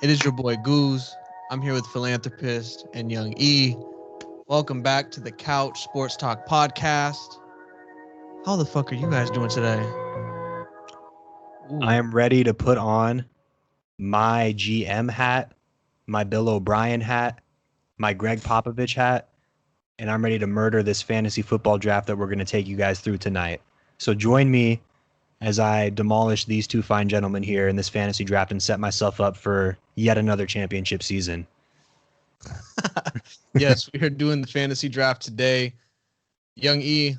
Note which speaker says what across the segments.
Speaker 1: It is your boy Goose. I'm here with philanthropist and Young E. Welcome back to the Couch Sports Talk podcast. How the fuck are you guys doing today?
Speaker 2: I
Speaker 1: Ooh,
Speaker 2: am ready to put on my GM hat, my Bill O'Brien hat, my Greg Popovich hat, and I'm ready to murder this fantasy football draft that we're going to take you guys through tonight. So join me as I demolish these two fine gentlemen here in this fantasy draft and set myself up for yet another championship season.
Speaker 1: yes, we are doing the fantasy draft today. Young E,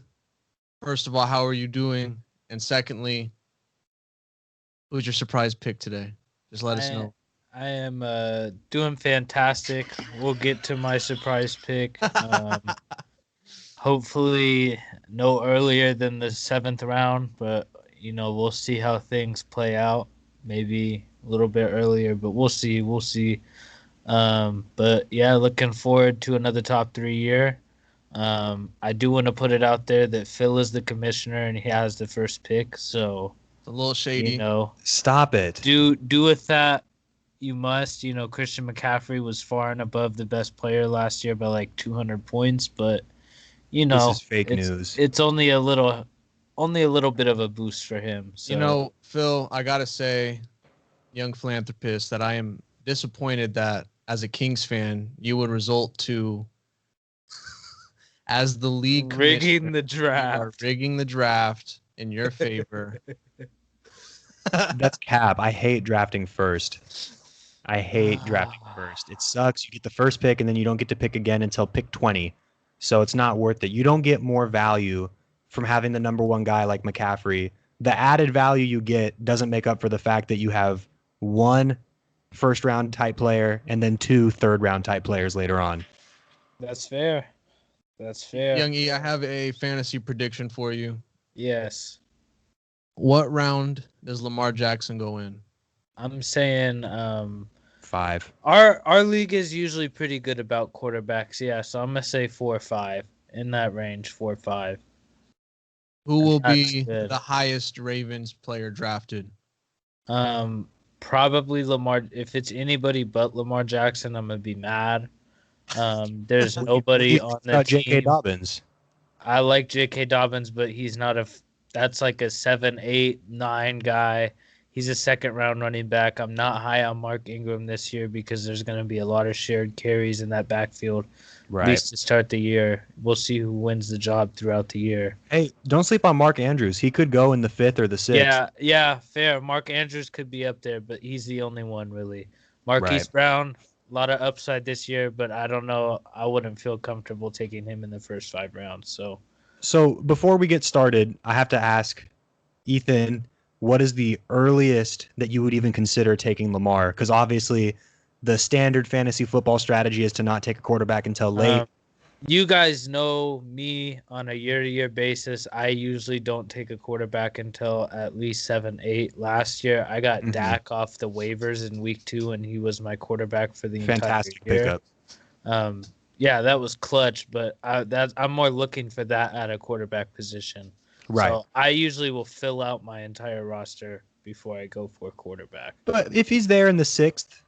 Speaker 1: first of all, how are you doing? And secondly, who's your surprise pick today? Just let us
Speaker 3: I
Speaker 1: know.
Speaker 3: I am doing fantastic. We'll get to my surprise pick. Hopefully no earlier than the 7th round, but we'll see how things play out. Maybe a little bit earlier, but we'll see. We'll see. But yeah, looking forward to another top 3 year. I do want to put it out there that Phil is the commissioner and he has the first pick. So
Speaker 1: It's a little shady.
Speaker 2: Stop it.
Speaker 3: do with that you must. Christian McCaffrey was far and above the best player last year by like 200 points, but
Speaker 2: This is fake
Speaker 3: it's
Speaker 2: news.
Speaker 3: it's only a little bit of a boost for him. So
Speaker 1: Phil, I gotta say, young philanthropist, that I am disappointed that as a Kings fan, you would result to as the league
Speaker 3: rigging
Speaker 1: commissioner,
Speaker 3: the
Speaker 1: you are
Speaker 3: draft.
Speaker 1: rigging the draft in your favor.
Speaker 2: That's cap. I hate drafting first. I hate drafting
Speaker 3: Ah.
Speaker 2: first. It sucks. You get the first pick and then you don't get to pick again until pick 20. So it's not worth it. You don't get more value from having the number one guy like McCaffrey. The added value you get doesn't make up for the fact that you have one first round type player and then two third round type players later on.
Speaker 3: That's fair. That's fair.
Speaker 1: Young E, I have a fantasy prediction for you.
Speaker 3: Yes.
Speaker 1: What round does Lamar Jackson go in?
Speaker 3: I'm saying
Speaker 2: 5.
Speaker 3: our league is usually pretty good about quarterbacks. Yeah, so I'm gonna say 4 or 5 in that range, 4 or 5.
Speaker 1: Who will
Speaker 3: That's
Speaker 1: be
Speaker 3: good.
Speaker 1: the highest Ravens player drafted?
Speaker 3: Probably Lamar. If it's anybody but Lamar Jackson, I'm gonna be mad. There's
Speaker 2: What do
Speaker 3: nobody
Speaker 2: you
Speaker 3: on
Speaker 2: think
Speaker 3: the
Speaker 2: about J.K.
Speaker 3: team.
Speaker 2: Dobbins?
Speaker 3: I like J.K. Dobbins, but he's not that's like a 7, 8, 9 guy. He's a second round running back. I'm not high on Mark Ingram this year because there's going to be a lot of shared carries in that backfield, at least to start the year. We'll see who wins the job throughout the year.
Speaker 2: Hey, don't sleep on Mark Andrews. He could go in the 5th or the 6th.
Speaker 3: Yeah, fair. Mark Andrews could be up there, but he's the only one really. Marquise
Speaker 2: Right.
Speaker 3: Brown, a lot of upside this year, but I don't know. I wouldn't feel comfortable taking him in the first 5 rounds.
Speaker 2: So before we get started, I have to ask Ethan, what is the earliest that you would even consider taking Lamar? Because obviously the standard fantasy football strategy is to not take a quarterback until late.
Speaker 3: You guys know me on a year-to-year basis. I usually don't take a quarterback until at least 7, 8. Last year, I got
Speaker 2: Mhm.
Speaker 3: Dak off the waivers in week 2, and he was my quarterback for the
Speaker 2: Fantastic
Speaker 3: entire year.
Speaker 2: pickup.
Speaker 3: Yeah, that was clutch, but I'm more looking for that at a quarterback position.
Speaker 2: Right.
Speaker 3: So I usually will fill out my entire roster before I go for a quarterback.
Speaker 2: But if he's there in the 6th,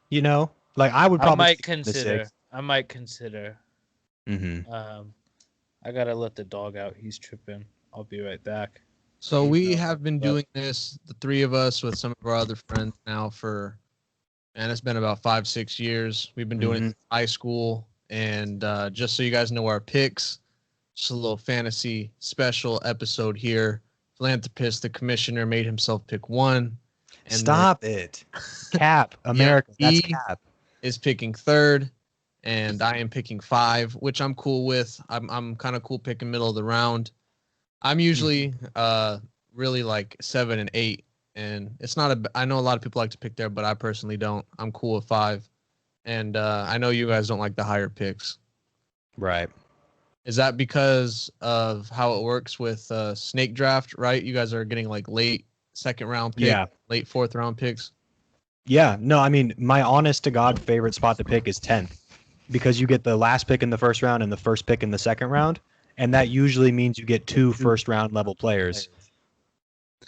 Speaker 2: like I would probably
Speaker 3: I might
Speaker 2: take him in the
Speaker 3: consider.
Speaker 2: 6th.
Speaker 3: I might consider.
Speaker 2: Mm-hmm.
Speaker 3: I gotta let the dog out. He's tripping. I'll be right back.
Speaker 1: So we have been doing this, the three of us, with some of our other friends now and it's been about 5, 6 years. We've been doing it in high school. And just so you guys know our picks, just a little fantasy special episode here. Philanthropist, the commissioner, made himself pick 1. And
Speaker 2: Stop it. Cap. America. That's cap.
Speaker 1: is picking 3rd. And I am picking 5, which I'm cool with. I'm kind of cool picking middle of the round. I'm usually really like 7 and 8. And it's not I know a lot of people like to pick there, but I personally don't. I'm cool with 5. And I know you guys don't like the higher picks.
Speaker 2: Right.
Speaker 1: Is that because of how it works with snake draft, right? You guys are getting like late 2nd round picks, late 4th round picks.
Speaker 2: Yeah. No, I mean, my honest to God favorite spot to pick is 10th because you get the last pick in the 1st round and the first pick in the 2nd round. And that usually means you get 2 first round level players.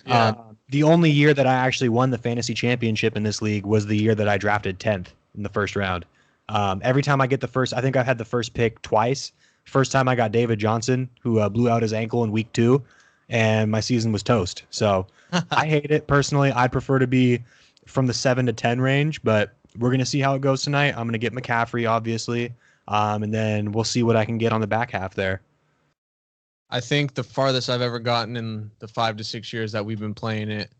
Speaker 1: Yeah.
Speaker 2: The only year that I actually won the fantasy championship in this league was the year that I drafted 10th in the first round. Every time I get the first, I think I've had the first pick twice. First time I got David Johnson, who blew out his ankle in week 2, and my season was toast. So I hate it personally. I'd prefer to be from the 7 to 10 range, but we're going to see how it goes tonight. I'm going to get McCaffrey, obviously, and then we'll see what I can get on the back half there.
Speaker 1: I think the farthest I've ever gotten in the 5 to 6 years that we've been playing it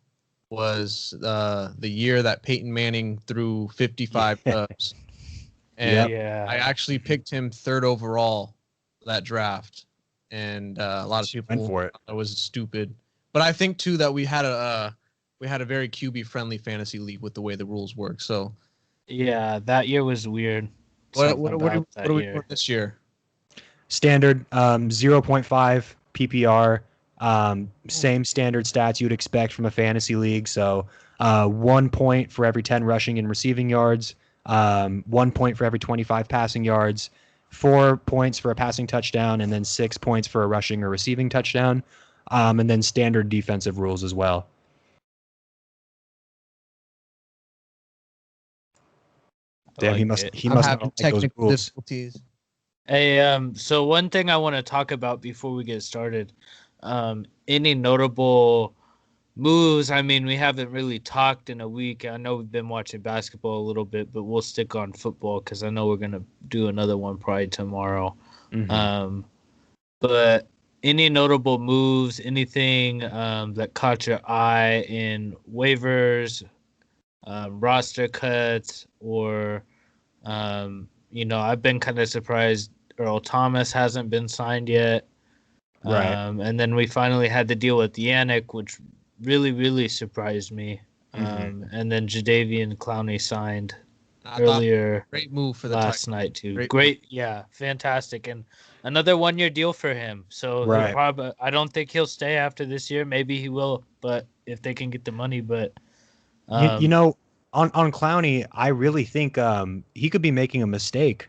Speaker 1: was the year that Peyton Manning threw 55 dubs. And I actually picked him 3rd overall that draft. And a lot of people
Speaker 2: went for it.
Speaker 1: thought it was stupid. But I think too that we had a very QB friendly fantasy league with the way the rules work. So
Speaker 3: yeah, that year was weird.
Speaker 1: What are we doing this year?
Speaker 2: Standard 0.5 PPR, same standard stats you'd expect from a fantasy league. So 1 point for every 10 rushing and receiving yards, 1 point for every 25 passing yards, 4 points for a passing touchdown, and then 6 points for a rushing or receiving touchdown, and then standard defensive rules as well. Damn, he must not like those rules.
Speaker 1: Difficulties.
Speaker 3: Hey, so one thing I want to talk about before we get started, any notable moves? I mean, we haven't really talked in a week. I know we've been watching basketball a little bit, but we'll stick on football because I know we're gonna do another one probably tomorrow.
Speaker 2: Mm-hmm.
Speaker 3: But any notable moves? Anything that caught your eye in waivers, roster cuts, or I've been kind of surprised Earl Thomas hasn't been signed yet.
Speaker 2: Right.
Speaker 3: And then we finally had the deal with Yannick, which really, really surprised me. And then Jadeveon Clowney signed earlier.
Speaker 1: Great move for the
Speaker 3: last night too. Great, yeah, fantastic. And another 1-year deal for him. So I don't think he'll stay after this year. Maybe he will, but if they can get the money. But
Speaker 2: on Clowney, I really think he could be making a mistake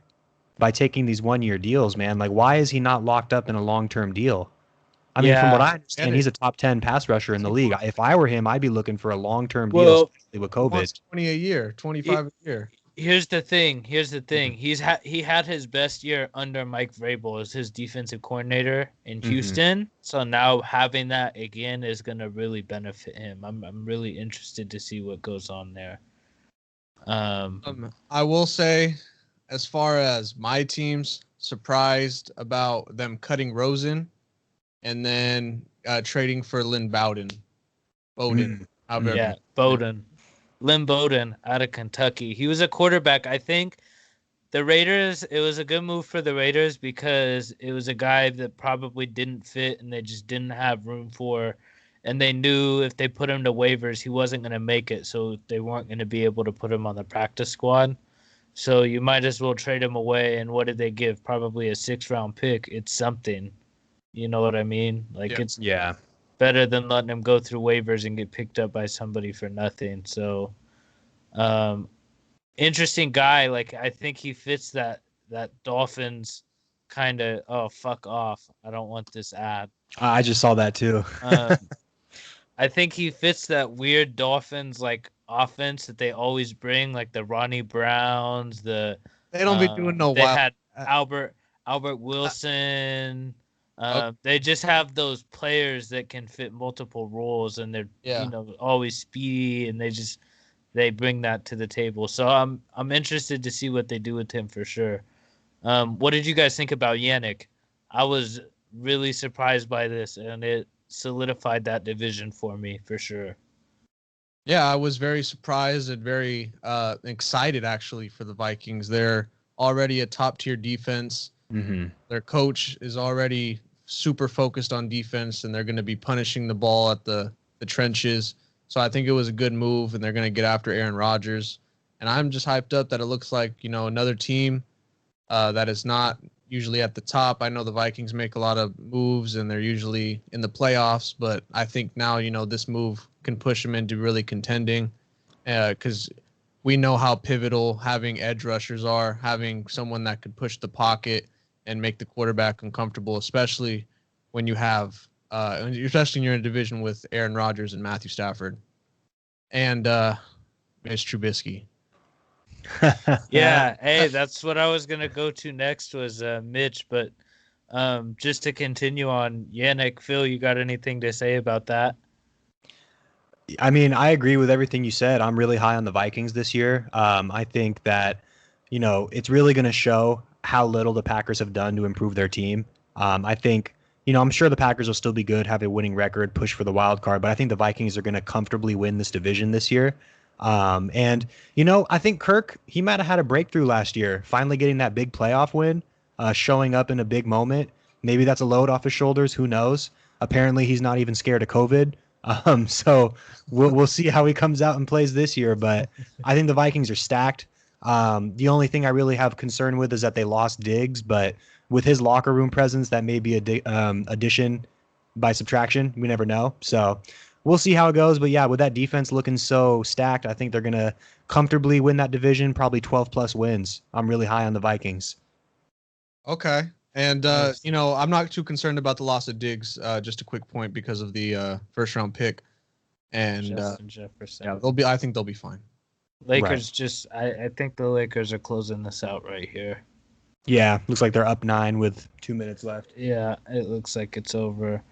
Speaker 2: by taking these 1-year deals, man. Like, why is he not locked up in a long-term deal? I mean, from what I understand, he's a top 10 pass rusher in the league. If I were him, I'd be looking for a long-term deal, especially with COVID.
Speaker 1: 20 a year, 25 a year.
Speaker 3: Here's the thing. He had his best year under Mike Vrabel as his defensive coordinator in Houston. So now having that again is going to really benefit him. I'm really interested to see what goes on there.
Speaker 1: I will say, as far as my team's surprised about them cutting Rosen and then trading for Lynn Bowden. Bowden.
Speaker 3: Lynn Bowden out of Kentucky. He was a quarterback. I think the Raiders, it was a good move for the Raiders because it was a guy that probably didn't fit and they just didn't have room for. And they knew if they put him to waivers, he wasn't going to make it. So they weren't going to be able to put him on the practice squad. So you might as well trade him away. And what did they give? Probably a 6th-round pick. It's something. You know what I mean? It's better than letting him go through waivers and get picked up by somebody for nothing. So, interesting guy. Like, I think he fits that Dolphins kind of, oh, fuck off. I don't want this ad.
Speaker 2: I just saw that too.
Speaker 3: I think he fits that weird Dolphins like offense that they always bring, like the Ronnie Browns. They
Speaker 1: don't be doing no.
Speaker 3: They had Albert Wilson. They just have those players that can fit multiple roles, and they're always speedy, and they bring that to the table. So I'm interested to see what they do with him for sure. What did you guys think about Yannick? I was really surprised by this, and it solidified that division for me for sure.
Speaker 1: Yeah, I was very surprised and very excited actually for the Vikings. They're already a top tier defense. Their coach is already super focused on defense, and they're going to be punishing the ball at the trenches. So I think it was a good move, and they're going to get after Aaron Rodgers. And I'm just hyped up that it looks like, another team that is not usually at the top. I know the Vikings make a lot of moves, and they're usually in the playoffs, but I think now, this move can push them into really contending because we know how pivotal having edge rushers are, having someone that could push the pocket and make the quarterback uncomfortable, especially when you have especially when you're in a division with Aaron Rodgers and Matthew Stafford and Mitch Trubisky.
Speaker 3: Yeah, hey, that's what I was gonna go to next was Mitch, but just to continue on Yannick, Phil, you got anything to say about that?
Speaker 2: I mean, I agree with everything you said. I'm really high on the Vikings this year. I think that, it's really going to show how little the Packers have done to improve their team. I think, I'm sure the Packers will still be good, have a winning record, push for the wild card, but I think the Vikings are going to comfortably win this division this year. I think Kirk, he might have had a breakthrough last year, finally getting that big playoff win, showing up in a big moment. Maybe that's a load off his shoulders. Who knows? Apparently, he's not even scared of COVID. So we'll see how he comes out and plays this year. But I think the Vikings are stacked. The only thing I really have concern with is that they lost Diggs, but with his locker room presence, that may be addition by subtraction. We never know. So we'll see how it goes. But yeah, with that defense looking so stacked, I think they're going to comfortably win that division, probably 12 plus wins. I'm really high on the Vikings.
Speaker 1: Okay. And, I'm not too concerned about the loss of Diggs. Just a quick point because of the first round pick. And
Speaker 3: Justin Jefferson.
Speaker 1: yeah, I think they'll be fine.
Speaker 3: Lakers I think the Lakers are closing this out right here.
Speaker 2: Yeah, looks like they're up 9 with 2 minutes left.
Speaker 3: Yeah, it looks like it's over.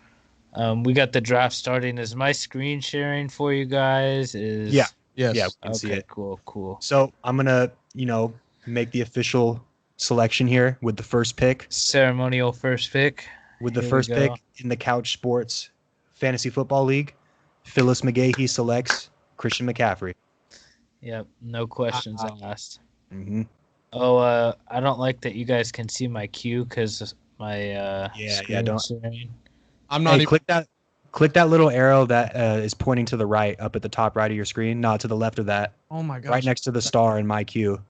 Speaker 3: We got the draft starting. Is my screen sharing for you guys?
Speaker 1: Yes.
Speaker 2: Yeah, we can see it.
Speaker 3: Cool.
Speaker 2: So I'm gonna, make the official selection here with the first pick.
Speaker 3: Ceremonial first pick.
Speaker 2: With the first pick in the Couch Sports Fantasy Football League, Phyllis McGahee selects Christian McCaffrey.
Speaker 3: Yep, no questions asked.
Speaker 2: Mm-hmm.
Speaker 3: Oh, I don't like that you guys can see my queue because my
Speaker 2: don't.
Speaker 3: sharing.
Speaker 1: I'm not even...
Speaker 2: click that little arrow that is pointing to the right, up at the top right of your screen. Not to the left of that.
Speaker 1: Oh my gosh.
Speaker 2: Right next to the star in my queue.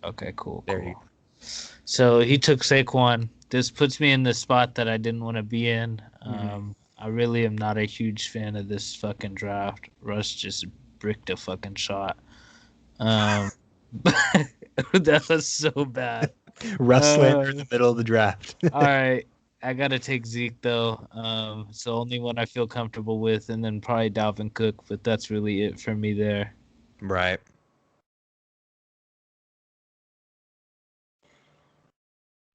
Speaker 3: Okay, cool.
Speaker 2: There you go.
Speaker 3: So he took Saquon. This puts me in the spot that I didn't want to be in. I really am not a huge fan of this fucking draft. Russ just bricked a fucking shot. That was so bad.
Speaker 2: Russ slander in the middle of the draft.
Speaker 3: All right. I got to take Zeke, though. It's the only one I feel comfortable with, and then probably Dalvin Cook, but that's really it for me there.
Speaker 2: Right.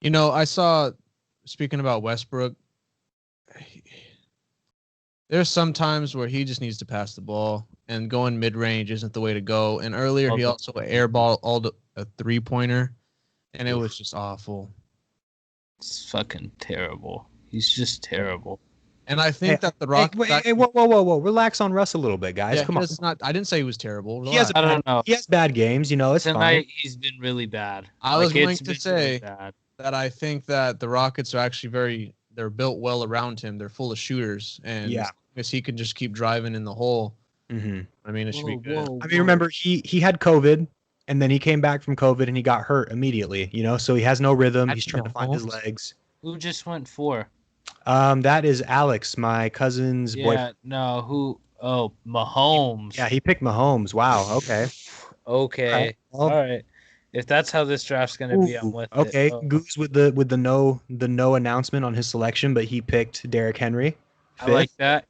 Speaker 1: I saw, speaking about Westbrook, there's some times where he just needs to pass the ball, and going mid-range isn't the way to go. And earlier, he also airballed a three-pointer, and it was just awful.
Speaker 3: It's fucking terrible. He's just terrible.
Speaker 1: And I think that the Rockets...
Speaker 2: Whoa. Relax on Russ a little bit, guys. Come on.
Speaker 1: I didn't say he was terrible.
Speaker 3: I don't know.
Speaker 2: He has bad games. It's
Speaker 3: Tonight,
Speaker 2: fine.
Speaker 3: he's been really bad.
Speaker 1: I was going to say that I think that the Rockets are actually they're built well around him. They're full of shooters. And as he can just keep driving in the hole, I mean, it should be good.
Speaker 2: Remember, he had COVID, and then he came back from COVID, and he got hurt immediately, so he has no rhythm. He's trying to find his legs.
Speaker 3: Who just went for?
Speaker 2: That is Alex, my cousin's boyfriend.
Speaker 3: No, who? Oh, Mahomes.
Speaker 2: Yeah, he picked Mahomes. Wow, okay.
Speaker 3: Okay. All right. If that's how this draft's gonna be, I'm with it.
Speaker 2: Okay, Goose with the no announcement on his selection, but he picked Derrick Henry.
Speaker 3: I like that.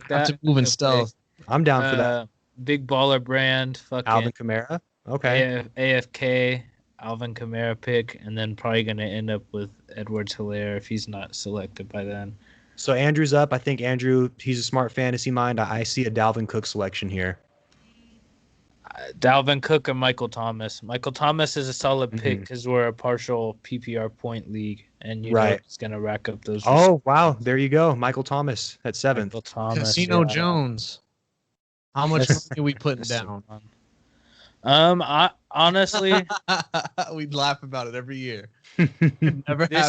Speaker 1: That's a moving stealth.
Speaker 2: I'm down for that.
Speaker 3: Big baller brand. Fucking
Speaker 2: Alvin Kamara. Okay.
Speaker 3: AFK. Alvin Kamara pick, and then probably going to end up with Edwards-Helaire if he's not selected by then.
Speaker 2: So Andrew's up. I think Andrew, he's a smart fantasy mind. I see a Dalvin Cook selection here.
Speaker 3: Dalvin Cook or Michael Thomas. Michael Thomas is a solid pick because we're a partial PPR point league, and know he's going to rack up those.
Speaker 2: Oh, wow. There you go. Michael Thomas at 7th.
Speaker 3: Michael Thomas,
Speaker 1: Casino Jones. How much money are we putting down?
Speaker 3: I honestly,
Speaker 1: we'd laugh about it every year.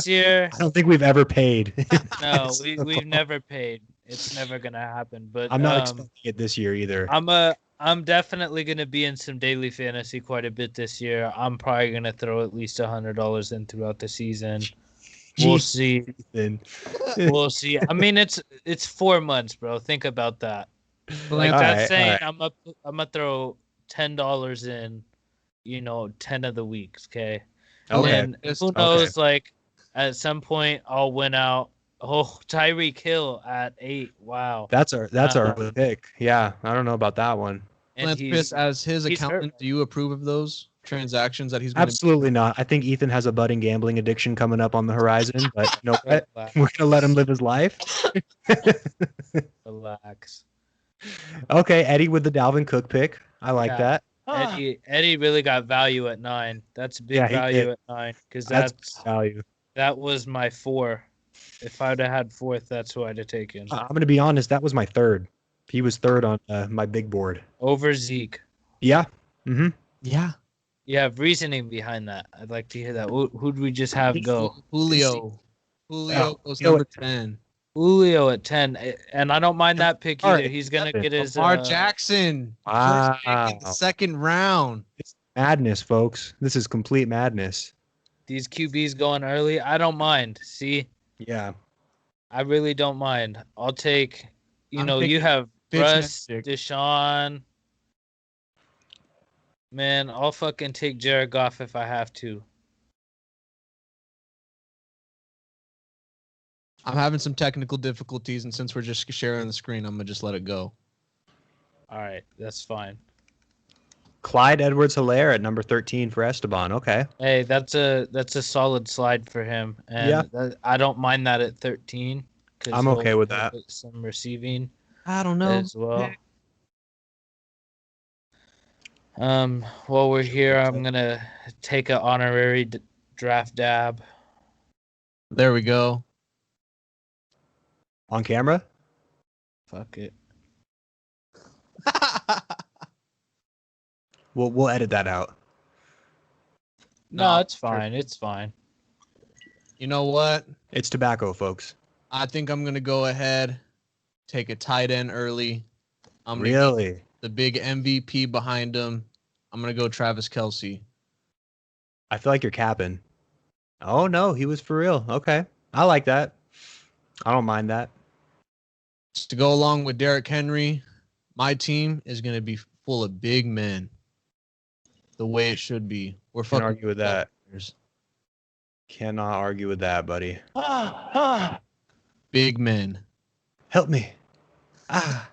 Speaker 3: Year,
Speaker 2: I don't think we've ever paid.
Speaker 3: No, we've never paid. It's never gonna happen. But
Speaker 2: I'm not expecting it this year either.
Speaker 3: I'm definitely gonna be in some daily fantasy quite a bit this year. I'm probably gonna throw at least $100 in throughout the season. We'll see. We'll see. I mean, it's 4 months, bro. Think about that. Like that's saying I'm gonna throw $10 in, 10 of the weeks, okay? And who knows, like, at some point I'll win out Oh, Tyreek Hill at 8. Wow.
Speaker 2: That's our early pick. Yeah, I don't know about that one.
Speaker 3: And
Speaker 1: Philanthropist, as his
Speaker 3: he's hurt.
Speaker 1: accountant, do you approve of those transactions that he's going to
Speaker 2: Absolutely not. I think Ethan has a budding gambling addiction coming up on the horizon, but you know what?
Speaker 3: Relax.
Speaker 2: We're gonna let him live his life.
Speaker 3: Relax.
Speaker 2: Okay, Eddie with the Dalvin Cook pick. I like
Speaker 3: Yeah.
Speaker 2: that.
Speaker 3: Eddie really got value at 9. That's big
Speaker 2: Yeah, he
Speaker 3: value
Speaker 2: did.
Speaker 3: at 9 because
Speaker 2: That's value.
Speaker 3: that was my 4. If I'd have had 4th, that's who I'd have taken
Speaker 2: I'm gonna be honest. That was my third. He was third on my big board.
Speaker 3: over Zeke.
Speaker 2: Yeah. Mm-hmm.
Speaker 1: Yeah.
Speaker 3: You have reasoning behind that. I'd like to hear that. Who'd we just have go?
Speaker 1: Julio. Julio was number 10.
Speaker 3: Julio at 10, and I don't mind that pick
Speaker 2: All
Speaker 3: either.
Speaker 2: right.
Speaker 3: He's gonna get his
Speaker 1: Lamar Jackson. First pick in the
Speaker 2: Wow.
Speaker 1: second round.
Speaker 2: It's madness, folks. This is complete madness.
Speaker 3: these QBs going early. I don't mind. See,
Speaker 2: Yeah.
Speaker 3: I really don't mind. I'll take. You
Speaker 1: I'm
Speaker 3: know, you
Speaker 1: picking
Speaker 3: have Russ,
Speaker 1: Fitzmagic.
Speaker 3: Deshaun. Man, I'll fucking take Jared Goff if I have to.
Speaker 1: I'm having some technical difficulties, and since we're just sharing the screen, I'm gonna just let it go.
Speaker 3: All right, that's fine.
Speaker 2: Clyde Edwards-Helaire at number 13 for Esteban. Okay.
Speaker 3: Hey, that's a solid slide for him, and I don't mind that at 13. 'Cause
Speaker 2: I'm okay with that.
Speaker 3: get some receiving
Speaker 1: I don't know.
Speaker 3: as well. While we're here, I'm gonna take an honorary draft dab.
Speaker 1: There we go.
Speaker 2: On camera?
Speaker 3: Fuck it.
Speaker 2: We'll edit that out.
Speaker 3: No,
Speaker 1: No,
Speaker 3: it's fine. It's fine.
Speaker 1: You know what?
Speaker 2: It's tobacco, folks.
Speaker 1: I think I'm gonna go ahead, take a tight end early. I'm gonna
Speaker 2: Really?
Speaker 1: get the big MVP behind him. I'm gonna go Travis Kelce.
Speaker 2: I feel like you're capping. Oh no, he was for real. Okay. I like that. I don't mind that.
Speaker 1: To go along with Derrick Henry, my team is gonna be full of big men. The way it should be. We're
Speaker 2: Can't
Speaker 1: fucking
Speaker 2: argue with that.
Speaker 1: players.
Speaker 2: Cannot argue with that, buddy.
Speaker 1: Big men.
Speaker 2: Help me. Ah.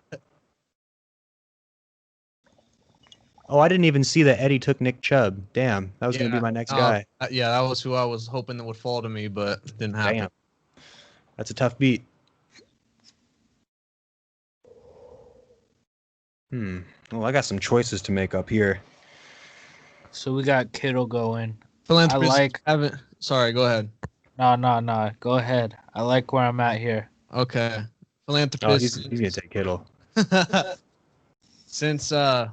Speaker 2: Oh, I didn't even see that Eddie took Nick Chubb. Damn, that was going to be my next guy.
Speaker 1: Yeah, that was who I was hoping that would fall to me, but it didn't happen.
Speaker 2: Damn. That's a tough beat. Well, I got some choices to make up here.
Speaker 3: So we got Kittle going.
Speaker 1: Philanthropist,
Speaker 3: I like-
Speaker 1: haven't. Sorry, go ahead.
Speaker 3: No. Go ahead. I like where I'm at here.
Speaker 1: Okay,
Speaker 2: Oh,
Speaker 1: philanthropist.
Speaker 2: he's going to take Kittle.
Speaker 1: Since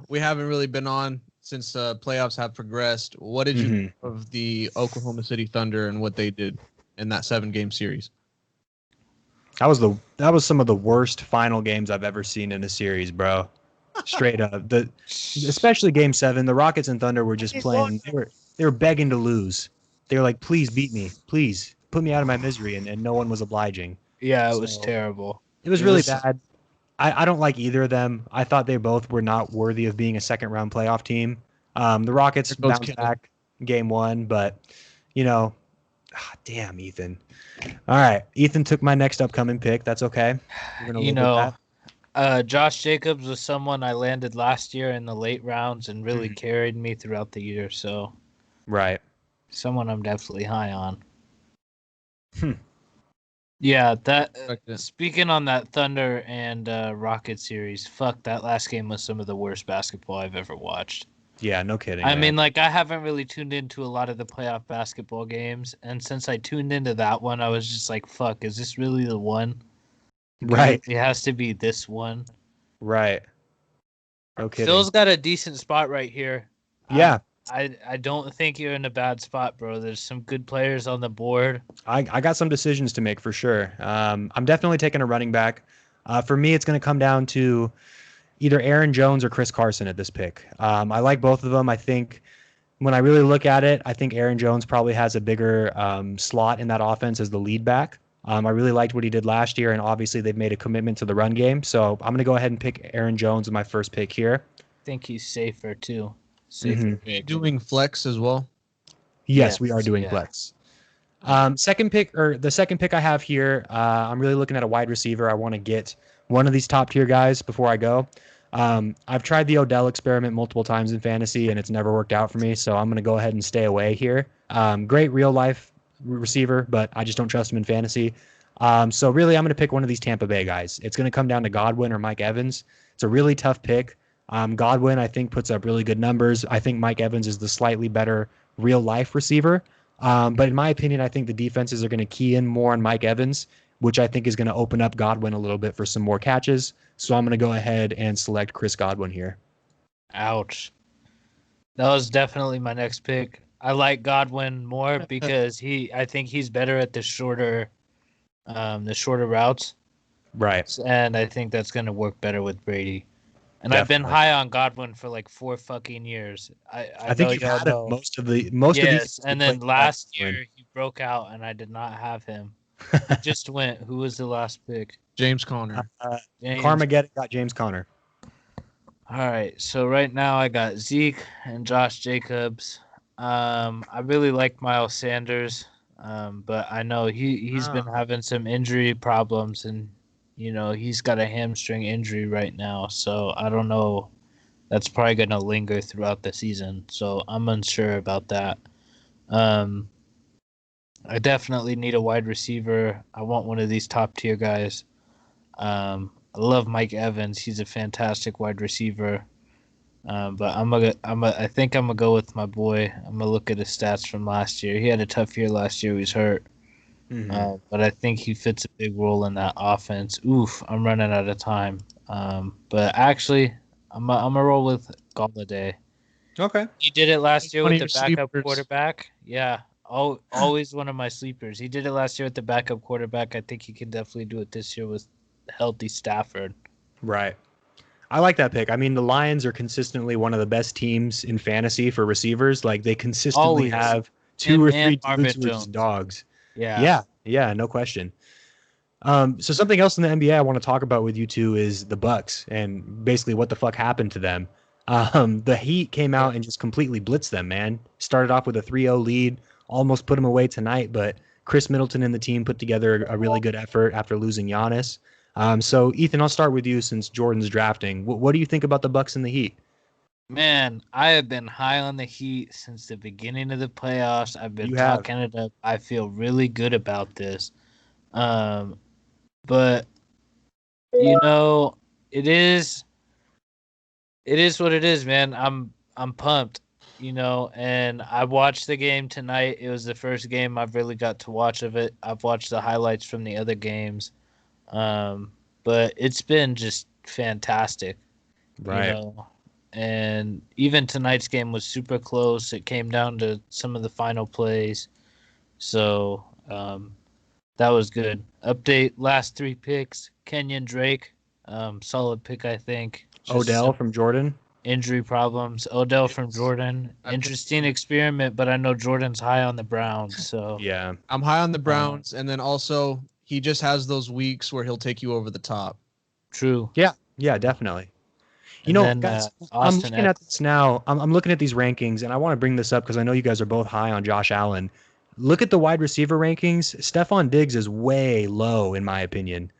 Speaker 1: we haven't really been on since playoffs have progressed, what did you think of the Oklahoma City Thunder and what they did in that 7-game series?
Speaker 2: That was some of the worst final games I've ever seen in a series, bro. Straight up. Especially game 7, the Rockets and Thunder were just playing. They were begging to lose. They were like, please beat me. Please put me out of my misery. And no one was obliging.
Speaker 3: Yeah, it was
Speaker 2: So-
Speaker 3: terrible.
Speaker 2: It was really bad. I don't like either of them. I thought they both were not worthy of being a second-round playoff team. The Rockets
Speaker 1: They're both
Speaker 2: bounced
Speaker 1: killing.
Speaker 2: back game 1, but, damn, Ethan. All right, Ethan took my next upcoming pick. That's okay. We're gonna
Speaker 3: You
Speaker 2: live with
Speaker 3: know, Josh Jacobs was someone I landed last year in the late rounds and really carried me throughout the year. So
Speaker 2: that. Right.
Speaker 3: someone I'm definitely high on.
Speaker 2: Hmm.
Speaker 3: Yeah, that.
Speaker 1: Respect it.
Speaker 3: Speaking on that Thunder and Rocket series, fuck, that last game was some of the worst basketball I've ever watched.
Speaker 2: Yeah, no kidding.
Speaker 3: I
Speaker 2: man.
Speaker 3: mean, like, I haven't really tuned into a lot of the playoff basketball games, and since I tuned into that one, I was just like, fuck, is this really the one?
Speaker 2: right,
Speaker 3: It has to be this one.
Speaker 2: right. No kidding.
Speaker 3: Phil's got a decent spot right here.
Speaker 2: yeah,
Speaker 3: I don't think you're in a bad spot, bro. There's some good players on the board.
Speaker 2: I got some decisions to make for sure. I'm definitely taking a running back. For me, it's going to come down to either Aaron Jones or Chris Carson at this pick. I like both of them. I think when I really look at it, I think Aaron Jones probably has a bigger slot in that offense as the lead back. I really liked what he did last year, and obviously they've made a commitment to the run game. So I'm going to go ahead and pick Aaron Jones with my first pick here.
Speaker 3: I think he's safer, too. Safer pick.
Speaker 1: Doing flex as well.
Speaker 2: Yes, we are doing
Speaker 3: yeah.
Speaker 2: flex. Second pick, or the second pick I have here, I'm really looking at a wide receiver. I want to get one of these top tier guys before I go. I've tried the Odell experiment multiple times in fantasy, and it's never worked out for me. So I'm going to go ahead and stay away here. Great real life receiver, but I just don't trust him in fantasy. So really, I'm going to pick one of these Tampa Bay guys. It's going to come down to Godwin or Mike Evans. It's a really tough pick. Godwin, I think, puts up really good numbers. I think Mike Evans is the slightly better real life receiver. But in my opinion, I think the defenses are going to key in more on Mike Evans, which I think is going to open up Godwin a little bit for some more catches. So I'm going to go ahead and select Chris Godwin here.
Speaker 3: Ouch. That was definitely my next pick. I like Godwin more because I think he's better at the shorter routes.
Speaker 2: Right.
Speaker 3: And I think that's going to work better with Brady. And
Speaker 2: Definitely.
Speaker 3: I've been high on Godwin for like 4 fucking years.
Speaker 2: I think you've had him most of these.
Speaker 3: Yes, and then last year he broke out, and I did not have him. He just went. Who was the last pick?
Speaker 1: James Conner.
Speaker 2: Carmageddon got James Conner.
Speaker 3: All right, so right now I got Zeke and Josh Jacobs. I really like Miles Sanders, but I know he's been having some injury problems, and he's got a hamstring injury right now, so I don't know. That's probably going to linger throughout the season, so I'm unsure about that. I definitely need a wide receiver. I want one of these top tier guys. I love Mike Evans. He's a fantastic wide receiver. But I think I'm gonna go with my boy. I'm gonna look at his stats from last year. He had a tough year last year. He was hurt. Mm-hmm. But I think he fits a big role in that offense. Oof, I'm running out of time. But actually, I'm gonna roll with Golladay.
Speaker 2: Okay.
Speaker 3: He did it last year with the backup quarterback. Yeah, always one of my sleepers. He did it last year with the backup quarterback. I think he can definitely do it this year with healthy Stafford.
Speaker 2: Right. I like that pick. I mean, the Lions are consistently one of the best teams in fantasy for receivers. Like, they consistently have 2 or 3 dudes who are just dogs. Yeah, no question. So something else in the NBA I want to talk about with you two is the Bucks and basically what the fuck happened to them. The Heat came out and just completely blitzed them, man. Started off with a 3-0 lead, almost put them away tonight, but Chris Middleton and the team put together a really good effort after losing Giannis. So Ethan, I'll start with you since Jordan's drafting. What do you think about the Bucks and the Heat?
Speaker 3: Man, I have been high on the Heat since the beginning of the playoffs. I've been talking it up. I feel really good about this. But it is what it is, man. I'm pumped, and I watched the game tonight. It was the first game I've really got to watch of it. I've watched the highlights from the other games. But it's been just fantastic.
Speaker 2: Right.
Speaker 3: And even tonight's game was super close. It came down to some of the final plays. So that was good. Update, last 3 picks. Kenyon Drake, solid pick, I think.
Speaker 2: Just Odell from Jordan.
Speaker 3: Injury problems. Odell from Jordan. Interesting experiment, but I know Jordan's high on the Browns. So
Speaker 2: yeah,
Speaker 1: I'm high on the Browns, and then also he just has those weeks where he'll take you over the top.
Speaker 3: True.
Speaker 2: Yeah, definitely. Guys, I'm looking at this now. I'm looking at these rankings, and I want to bring this up because I know you guys are both high on Josh Allen. Look at the wide receiver rankings. Stephon Diggs is way low, in my opinion.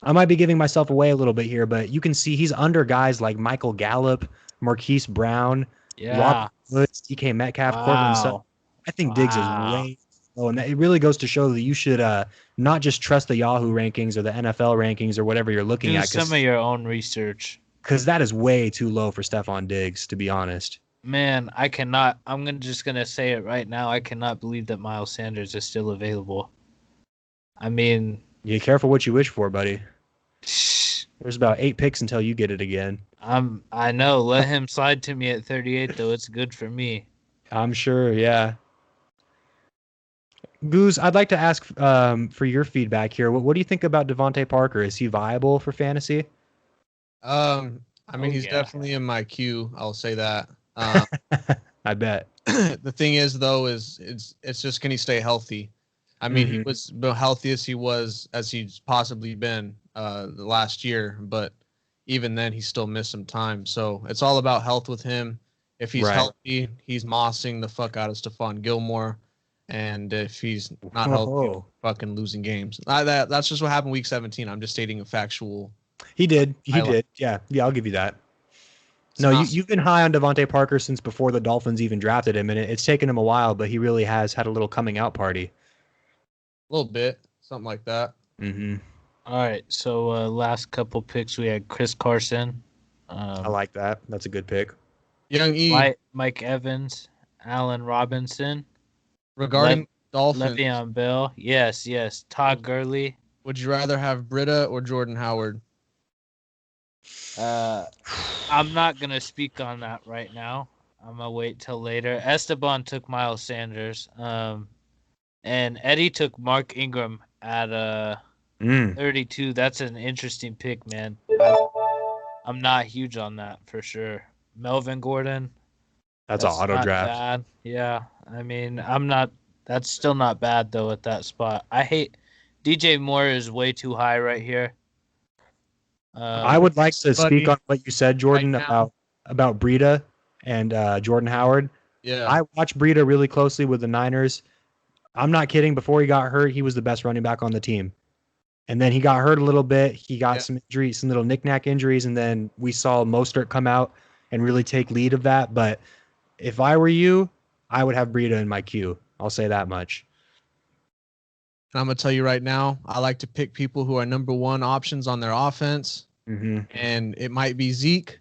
Speaker 2: I might be giving myself away a little bit here, but you can see he's under guys like Michael Gallup, Marquise Brown, Robert Woods, DK Metcalf, Cortland Sutton. I think Diggs is way low, and it really goes to show that you should not just trust the Yahoo rankings or the NFL rankings or whatever you're looking at.
Speaker 3: Do some of your own research.
Speaker 2: Because that is way too low for Stephon Diggs, to be honest.
Speaker 3: Man, I cannot. I'm just going to say it right now. I cannot believe that Miles Sanders is still available. I mean...
Speaker 2: You careful what you wish for, buddy. There's about 8 picks until you get it again.
Speaker 3: I know. Let him slide to me at 38, though. It's good for me.
Speaker 2: I'm sure, yeah. Goose, I'd like to ask for your feedback here. What do you think about Devontae Parker? Is he viable for fantasy?
Speaker 1: I mean, he's definitely in my queue. I'll say that.
Speaker 2: I bet.
Speaker 1: The thing is, though, it's just, can he stay healthy? I mean, he was the healthiest he was as he's possibly been the last year, but even then, he still missed some time. So it's all about health with him. If he's healthy, he's mossing the fuck out of Stephon Gilmore. And if he's not healthy,
Speaker 2: Whoa.
Speaker 1: fucking losing games. That's just what happened week 17. I'm just stating a factual.
Speaker 2: He did. He
Speaker 1: highlight.
Speaker 2: did. Yeah. Yeah, I'll give you that.
Speaker 1: It's
Speaker 2: No,
Speaker 1: not-
Speaker 2: you've been high on Devontae Parker since before the Dolphins even drafted him, and it's taken him a while, but he really has had a little coming out party.
Speaker 1: a little bit, something like that.
Speaker 2: Mm-hmm.
Speaker 3: All right, so last couple picks we had Chris Carson,
Speaker 2: I like that. That's a good pick.
Speaker 1: Young E,
Speaker 3: Mike Evans, Allen Robinson,
Speaker 1: regarding Dolphins,
Speaker 3: Le'Veon Bell. Yes, Todd Gurley.
Speaker 1: would you rather have Britta or Jordan Howard?
Speaker 3: I'm not gonna speak on that right now. I'm gonna wait till later. Esteban took Miles Sanders. And Eddie took Mark Ingram at 32. That's an interesting pick, man. I'm not huge on that for sure. Melvin Gordon.
Speaker 2: That's an auto
Speaker 3: not
Speaker 2: draft.
Speaker 3: bad. Yeah, I mean, I'm not. That's still not bad though at that spot. I hate DJ Moore is way too high right here.
Speaker 2: I would like to speak
Speaker 1: Buddy,
Speaker 2: on what you said, Jordan,
Speaker 1: right now.
Speaker 2: about Breida and Jordan Howard.
Speaker 1: Yeah,
Speaker 2: I watched Breida really closely with the Niners. I'm not kidding. Before he got hurt, he was the best running back on the team. And then he got hurt a little bit. He got some injuries, some little knick-knack injuries, and then we saw Mostert come out and really take lead of that. But if I were you, I would have Breida in my queue. I'll say that much.
Speaker 1: and I'm gonna tell you right now, I like to pick people who are number one options on their offense,
Speaker 2: Mm-hmm.
Speaker 1: and it might be Zeke,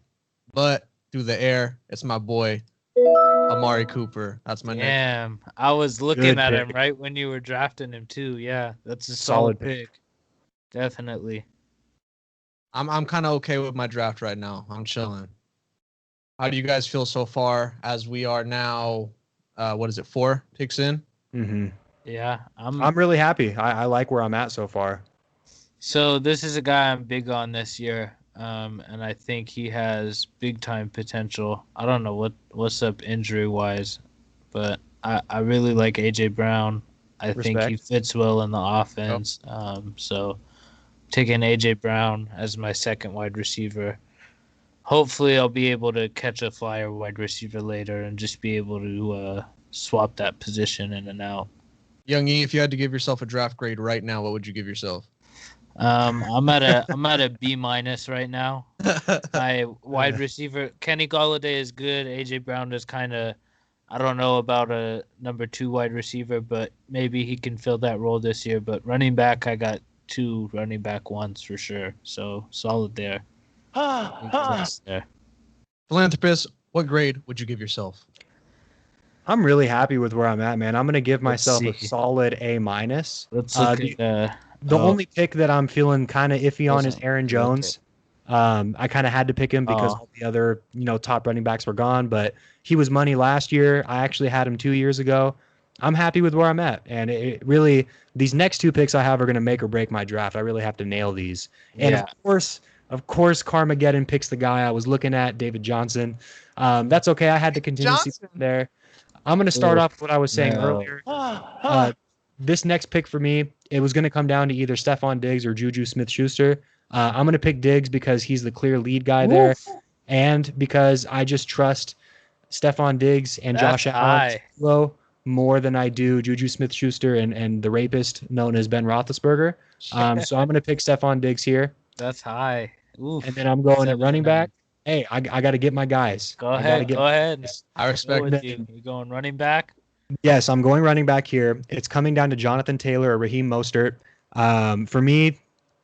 Speaker 1: but through the air, it's my boy Amari Cooper. That's my next.
Speaker 3: Damn, I was looking
Speaker 2: Good
Speaker 3: at
Speaker 2: pick.
Speaker 3: him right when you were drafting him too. Yeah, that's a
Speaker 2: Solid
Speaker 3: solid pick. Definitely.
Speaker 1: I'm kind of okay with my draft right now. I'm chilling. How do you guys feel so far as we are now? What is it? 4 picks in.
Speaker 2: Mm-hmm.
Speaker 3: Yeah,
Speaker 2: I'm really happy. I like where I'm at so far.
Speaker 3: So this is a guy I'm big on this year, and I think he has big time potential. I don't know what's up injury wise, but I really like AJ Brown. I think he
Speaker 2: Respect.
Speaker 3: fits well in the offense. So taking AJ Brown as my second wide receiver. Hopefully, I'll be able to catch a flyer wide receiver later and just be able to swap that position in and out.
Speaker 1: Young E, if you had to give yourself a draft grade right now, what would you give yourself?
Speaker 3: I'm at a B minus right now. My wide receiver Kenny Golladay is good. AJ Brown is kind of, I don't know about a number 2 wide receiver, but maybe he can fill that role this year. But running back, I got 2 running back ones for sure. So solid there. There.
Speaker 1: Philanthropist, what grade would you give yourself?
Speaker 2: I'm really happy with where I'm at, man. I'm gonna give
Speaker 3: Let's
Speaker 2: myself a
Speaker 3: see.
Speaker 2: solid A minus.
Speaker 3: Let's look
Speaker 2: The only pick that I'm feeling kind of iffy on is Aaron Jones. I kind of had to pick him because all the other, top running backs were gone, but he was money last year. I actually had him 2 years ago. I'm happy with where I'm at, and it really, these next 2 picks I have are going to make or break my draft. I really have to nail these. And of course, Carmageddon picks the guy I was looking at, David Johnson. That's okay. I had the contingency there. I'm going to start off with what I was saying earlier. This next pick for me, it was going to come down to either Stephon Diggs or Juju Smith-Schuster. I'm going to pick Diggs because he's the clear lead guy there, and because I just trust Stephon Diggs and Josh Allen more than I do Juju Smith-Schuster and the rapist known as Ben Roethlisberger. So I'm going to pick Stephon Diggs here.
Speaker 3: That's high. Oof.
Speaker 2: And then I'm going at running back. Hey, I got to get my guys.
Speaker 3: Go ahead.
Speaker 1: I respect
Speaker 3: that. You going running back?
Speaker 2: Yes, I'm going running back here. It's coming down to Jonathan Taylor or Raheem Mostert. For me,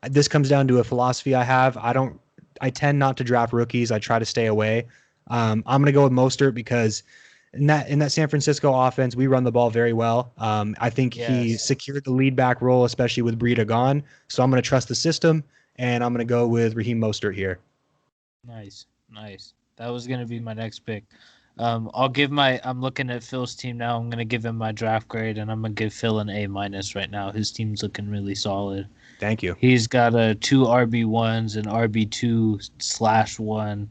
Speaker 2: this comes down to a philosophy I have. I tend not to draft rookies. I try to stay away. I'm going to go with Mostert because in that San Francisco offense, we run the ball very well. I think he secured the lead back role, especially with Breida gone. So I'm going to trust the system, and I'm going to go with Raheem Mostert here.
Speaker 3: Nice. That was going to be my next pick. I'm looking at Phil's team now. I'm going to give him my draft grade, and I'm going to give Phil an A minus right now. His team's looking really solid.
Speaker 2: Thank you.
Speaker 3: He's got 2 RB1s and RB2/1.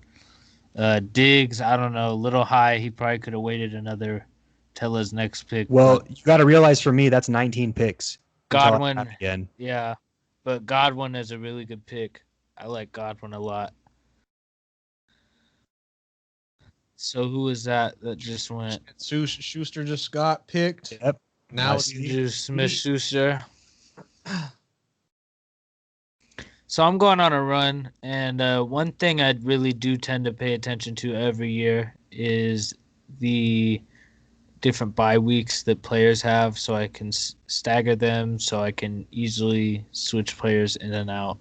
Speaker 3: Diggs, I don't know, a little high. He probably could have waited another till his next pick.
Speaker 2: Well, you got to realize for me, that's 19 picks.
Speaker 3: Godwin,
Speaker 2: again.
Speaker 3: Yeah, but Godwin is a really good pick. I like Godwin a lot. So who is that just went?
Speaker 1: Schuster just got picked.
Speaker 2: Yep.
Speaker 1: Now
Speaker 2: Nice.
Speaker 3: Juju Smith-Schuster. So I'm going on a run, and one thing I really do tend to pay attention to every year is the different bye weeks that players have, so I can stagger them, so I can easily switch players in and out.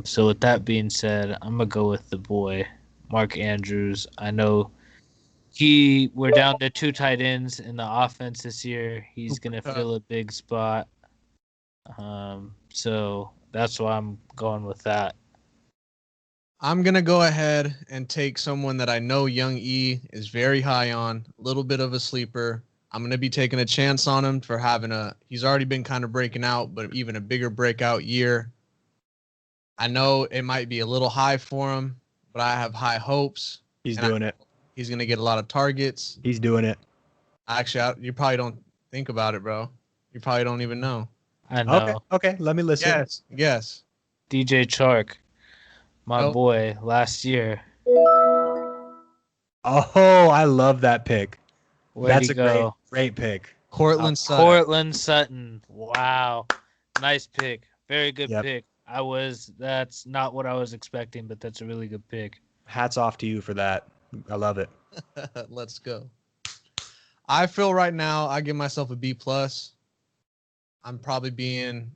Speaker 3: So with that being said, I'm gonna go with the boy, Mark Andrews. I know we're down to 2 tight ends in the offense this year. He's gonna fill a big spot. So that's why I'm going with that.
Speaker 1: I'm going to go ahead and take someone that I know Young E is very high on, a little bit of a sleeper. I'm going to be taking a chance on him for he's already been kind of breaking out, but even a bigger breakout year. I know it might be a little high for him, but I have high hopes.
Speaker 2: He's doing it.
Speaker 1: He's going to get a lot of targets.
Speaker 2: He's doing it.
Speaker 1: Actually, you probably don't think about it, bro. You probably don't even know.
Speaker 3: I know.
Speaker 2: Okay. Let me listen.
Speaker 1: Yes.
Speaker 3: DJ Chark, my
Speaker 1: Nope.
Speaker 3: boy, last year.
Speaker 2: Oh, I love that pick.
Speaker 3: Where'd
Speaker 2: That's
Speaker 3: he
Speaker 2: a
Speaker 3: go?
Speaker 2: great pick.
Speaker 1: Cortland Sutton.
Speaker 3: Cortland Sutton. Wow. Nice pick. Very good
Speaker 2: Yep.
Speaker 3: pick. That's not what I was expecting, but that's a really good pick.
Speaker 2: Hats off to you for that. I love it.
Speaker 1: Let's go. I feel right now I give myself a B+. I'm probably being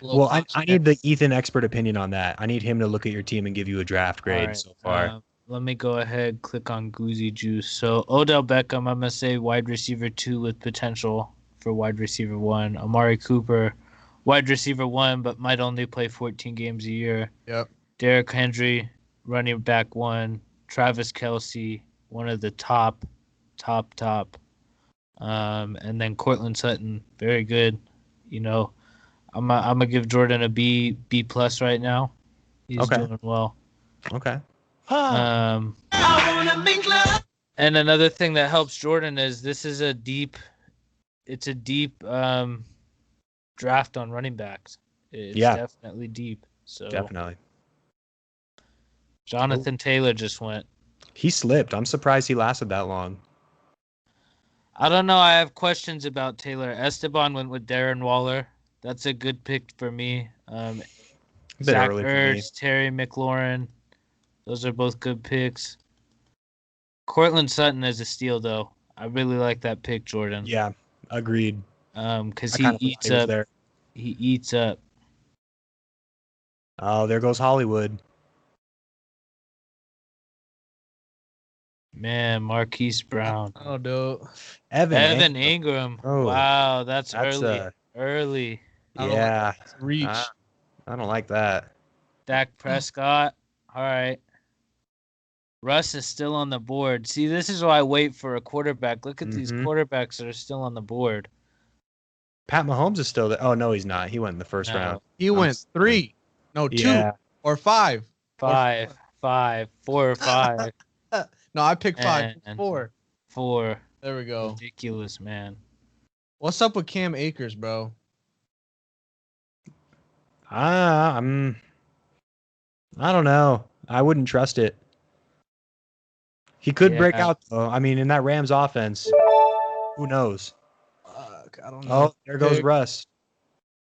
Speaker 2: Well, I need the Ethan expert opinion on that. I need him to look at your team and give you a draft grade
Speaker 3: Right,
Speaker 2: so far.
Speaker 3: let me go ahead, click on Goozy Juice. So Odell Beckham, I'm gonna say wide receiver 2 with potential for wide receiver 1. Amari Cooper, wide receiver 1, but might only play 14 games a year.
Speaker 1: Yep.
Speaker 3: Derrick Henry, running back 1. Travis Kelce, one of the top. And then Cortland Sutton, very good. You know, I'm gonna give Jordan a B+ right now. He's doing well.
Speaker 2: Okay.
Speaker 3: And another thing that helps Jordan is this is a deep draft on running backs. It's definitely deep. So
Speaker 2: Definitely.
Speaker 3: Jonathan Taylor just went.
Speaker 2: He slipped. I'm surprised he lasted that long.
Speaker 3: I don't know. I have questions about Taylor. Esteban went with Darren Waller. That's a good pick for me. Zach Ertz, Terry McLaurin. Those are both good picks. Cortland Sutton is a steal, though. I really like that pick, Jordan.
Speaker 2: Yeah, agreed.
Speaker 3: Because he eats up. He eats up.
Speaker 2: Oh, there goes Hollywood.
Speaker 3: Man, Marquise Brown.
Speaker 1: Oh, dude.
Speaker 3: Evan Ingram.
Speaker 2: Oh,
Speaker 3: wow, that's early.
Speaker 2: Yeah.
Speaker 1: Reach.
Speaker 2: I don't like that.
Speaker 3: Dak Prescott. All right. Russ is still on the board. See, this is why I wait for a quarterback. Look at these quarterbacks that are still on the board.
Speaker 2: Pat Mahomes is still there. Oh, no, he's not. He went in the first round.
Speaker 1: He went 3. No, 2 or 5.
Speaker 3: 5. 4 or 5.
Speaker 1: No, I picked 5. 4.
Speaker 3: 4.
Speaker 1: There we go.
Speaker 3: Ridiculous, man.
Speaker 1: What's up with Cam Akers, bro?
Speaker 2: I don't know. I wouldn't trust it. He could break out, though. I mean, in that Rams offense, who knows?
Speaker 1: I don't know.
Speaker 2: Oh, there goes Russ.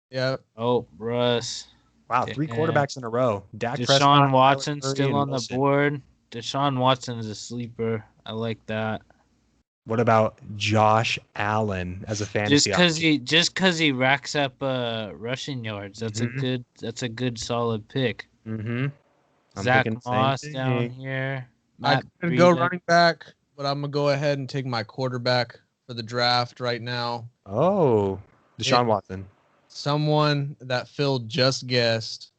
Speaker 1: Yeah.
Speaker 3: Oh, Russ.
Speaker 2: Wow, 3 quarterbacks in a row.
Speaker 3: Deshaun Watson still on the board. Deshaun Watson is a sleeper. I like that.
Speaker 2: What about Josh Allen as a fantasy?
Speaker 3: Just because he racks up rushing yards, that's a good solid pick.
Speaker 2: Mm-hmm.
Speaker 3: Zach Moss down here.
Speaker 1: I could go running back, but I'm gonna go ahead and take my quarterback for the draft right now.
Speaker 2: Oh, Deshaun Watson.
Speaker 1: Someone that Phil just guessed,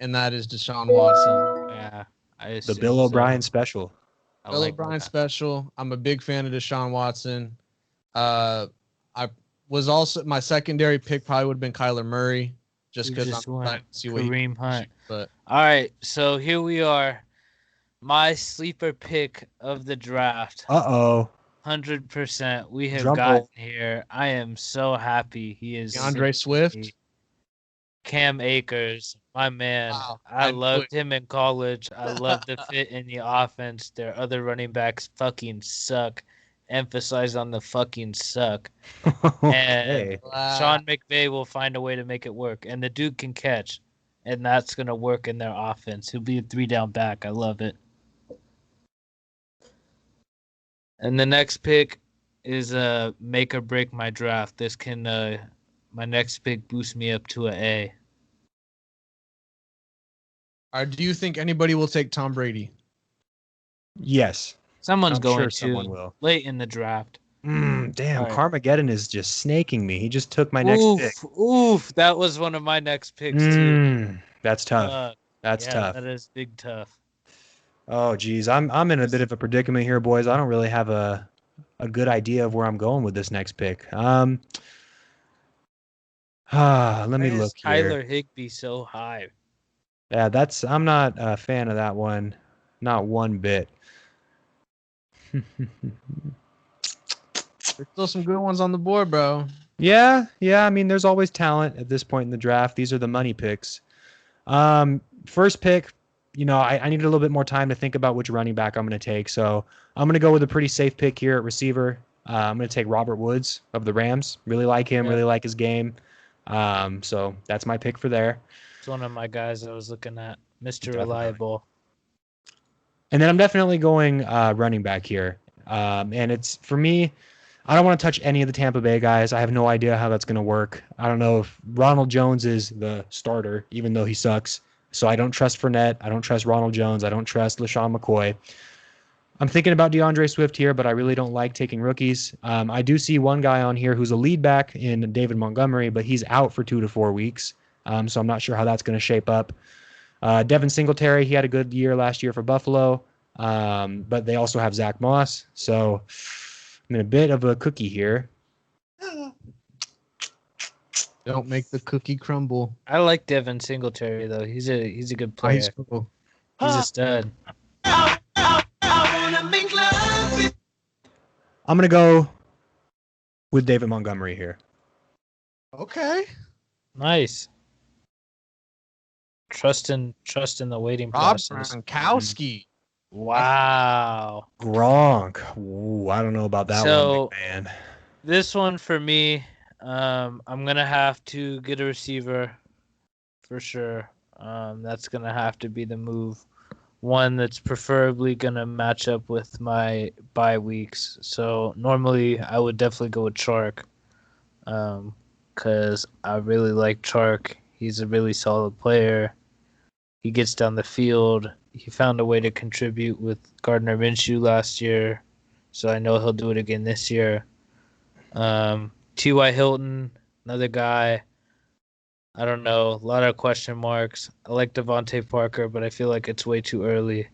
Speaker 1: and that is Deshaun Watson.
Speaker 3: Yeah,
Speaker 2: the Bill O'Brien special.
Speaker 1: Bill O'Brien special. I'm a big fan of Deshaun Watson. I was also my secondary pick probably would have been Kyler Murray, just because I'm trying to see what
Speaker 3: Kareem Hunt.
Speaker 1: But
Speaker 3: all right, so here we are. My sleeper pick of the draft. 100%. We have gotten here. I am so happy. He is
Speaker 1: DeAndre Swift.
Speaker 3: Cam Akers, my man. Wow, I loved him in college. I love the fit in the offense. Their other running backs fucking suck. emphasize on the fucking suck.
Speaker 2: Okay.
Speaker 3: And Sean McVay will find a way to make it work. And the dude can catch. And that's going to work in their offense. He'll be a 3-down back. I love it. And the next pick is make or break my draft. This can my next pick boost me up to an A.
Speaker 1: Do you think anybody will take Tom Brady?
Speaker 2: Yes.
Speaker 3: Someone's
Speaker 2: I'm
Speaker 3: going
Speaker 2: sure
Speaker 3: to
Speaker 2: someone will.
Speaker 3: late in the draft.
Speaker 2: Damn,
Speaker 3: All right.
Speaker 2: Carmageddon is just snaking me. He just took my next pick.
Speaker 3: Oof. That was one of my next picks, too.
Speaker 2: That's tough. That's
Speaker 3: yeah,
Speaker 2: tough.
Speaker 3: That is big tough.
Speaker 2: Oh, geez. I'm in a bit of a predicament here, boys. I don't really have a good idea of where I'm going with this next pick. Let me
Speaker 3: Why
Speaker 2: look
Speaker 3: is
Speaker 2: here.
Speaker 3: Tyler Higbee so high?
Speaker 2: Yeah, I'm not a fan of that one. Not one bit.
Speaker 1: There's still some good ones on the board, bro.
Speaker 2: Yeah. I mean, there's always talent at this point in the draft. These are the money picks. First pick, I needed a little bit more time to think about which running back I'm going to take. So I'm going to go with a pretty safe pick here at receiver. I'm going to take Robert Woods of the Rams. Really like him.
Speaker 3: Yeah.
Speaker 2: Really like his game. So that's my pick for there.
Speaker 3: It's one of my guys I was looking at. Mr.
Speaker 2: Definitely.
Speaker 3: Reliable.
Speaker 2: And then I'm definitely going running back here. And it's, for me, I don't want to touch any of the Tampa Bay guys. I have no idea how that's going to work. I don't know if Ronald Jones is the starter, even though he sucks. So I don't trust Fournette. I don't trust Ronald Jones. I don't trust LaShawn McCoy. I'm thinking about DeAndre Swift here, but I really don't like taking rookies. I do see one guy on here who's a lead back in David Montgomery, but he's out for 2 to 4 weeks. So I'm not sure how that's going to shape up. Devin Singletary, he had a good year last year for Buffalo, but they also have Zach Moss. So I'm in a bit of a cookie here.
Speaker 1: Don't make the cookie crumble.
Speaker 3: I like Devin Singletary though. He's a good player.
Speaker 1: He's cool.
Speaker 3: He's a stud.
Speaker 2: I'm going to go with David Montgomery here.
Speaker 1: Okay.
Speaker 3: Nice. Trust in the waiting
Speaker 1: Rob
Speaker 3: process.
Speaker 1: Gronkowski.
Speaker 3: Wow.
Speaker 2: Gronk. Ooh, I don't know about that one, man.
Speaker 3: This one for me, I'm gonna have to get a receiver for sure. That's gonna have to be the move. One that's preferably gonna match up with my bye weeks. So normally I would definitely go with Chark, because I really like Chark. He's a really solid player. He gets down the field. He found a way to contribute with Gardner Minshew last year, so I know he'll do it again this year. T.Y. Hilton, another guy. I don't know. A lot of question marks. I like Devontae Parker, but I feel like it's way too early.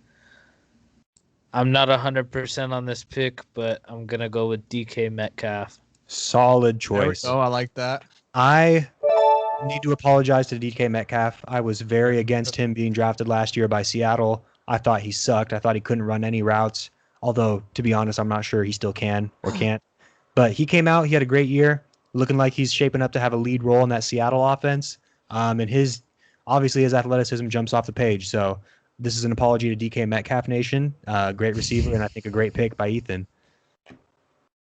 Speaker 3: I'm not 100% on this pick, but I'm going to go with DK Metcalf.
Speaker 2: Solid
Speaker 1: There we
Speaker 2: choice.
Speaker 1: go. I like that.
Speaker 2: I need to apologize to DK Metcalf. I was very against him being drafted last year by Seattle. I thought he sucked. I thought he couldn't run any routes. Although, to be honest, I'm not sure he still can or can't. But he came out. He had a great year, looking like he's shaping up to have a lead role in that Seattle offense. And his athleticism jumps off the page. So this is an apology to DK Metcalf Nation. Great receiver, and I think a great pick by Ethan.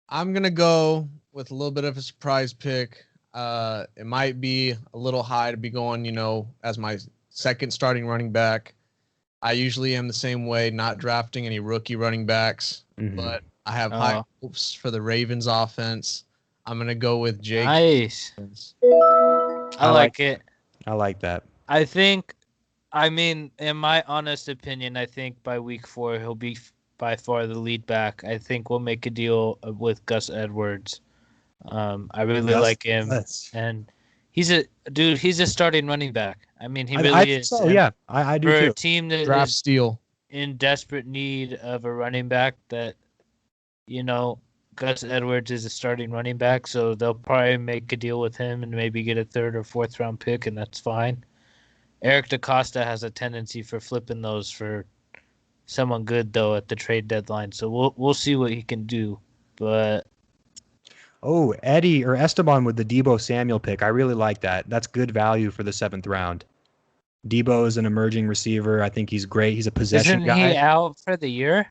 Speaker 1: I'm going to go with a little bit of a surprise pick. It might be a little high to be going, as my second starting running back. I usually am the same way, not drafting any rookie running backs, but I have high hopes for the Ravens offense. I'm going to go with Jake.
Speaker 3: Nice. I like it.
Speaker 2: I like that.
Speaker 3: In my honest opinion, I think by week 4, he'll be by far the lead back. I think we'll make a deal with Gus Edwards. I really like him. And he's a starting running back. I mean, he really is.
Speaker 2: So, yeah, I do
Speaker 3: for
Speaker 2: too.
Speaker 3: A team that
Speaker 1: Draft
Speaker 3: is
Speaker 1: steal.
Speaker 3: in desperate need of a running back that, Gus Edwards is a starting running back, so they'll probably make a deal with him and maybe get a 3rd or 4th round pick, and that's fine. Eric DaCosta has a tendency for flipping those for someone good, though, at the trade deadline, so we'll see what he can do. But
Speaker 2: Eddie or Esteban with the Deebo Samuel pick. I really like that. That's good value for the 7th round. Deebo is an emerging receiver. I think he's great. He's a possession guy.
Speaker 3: Isn't he out for the year?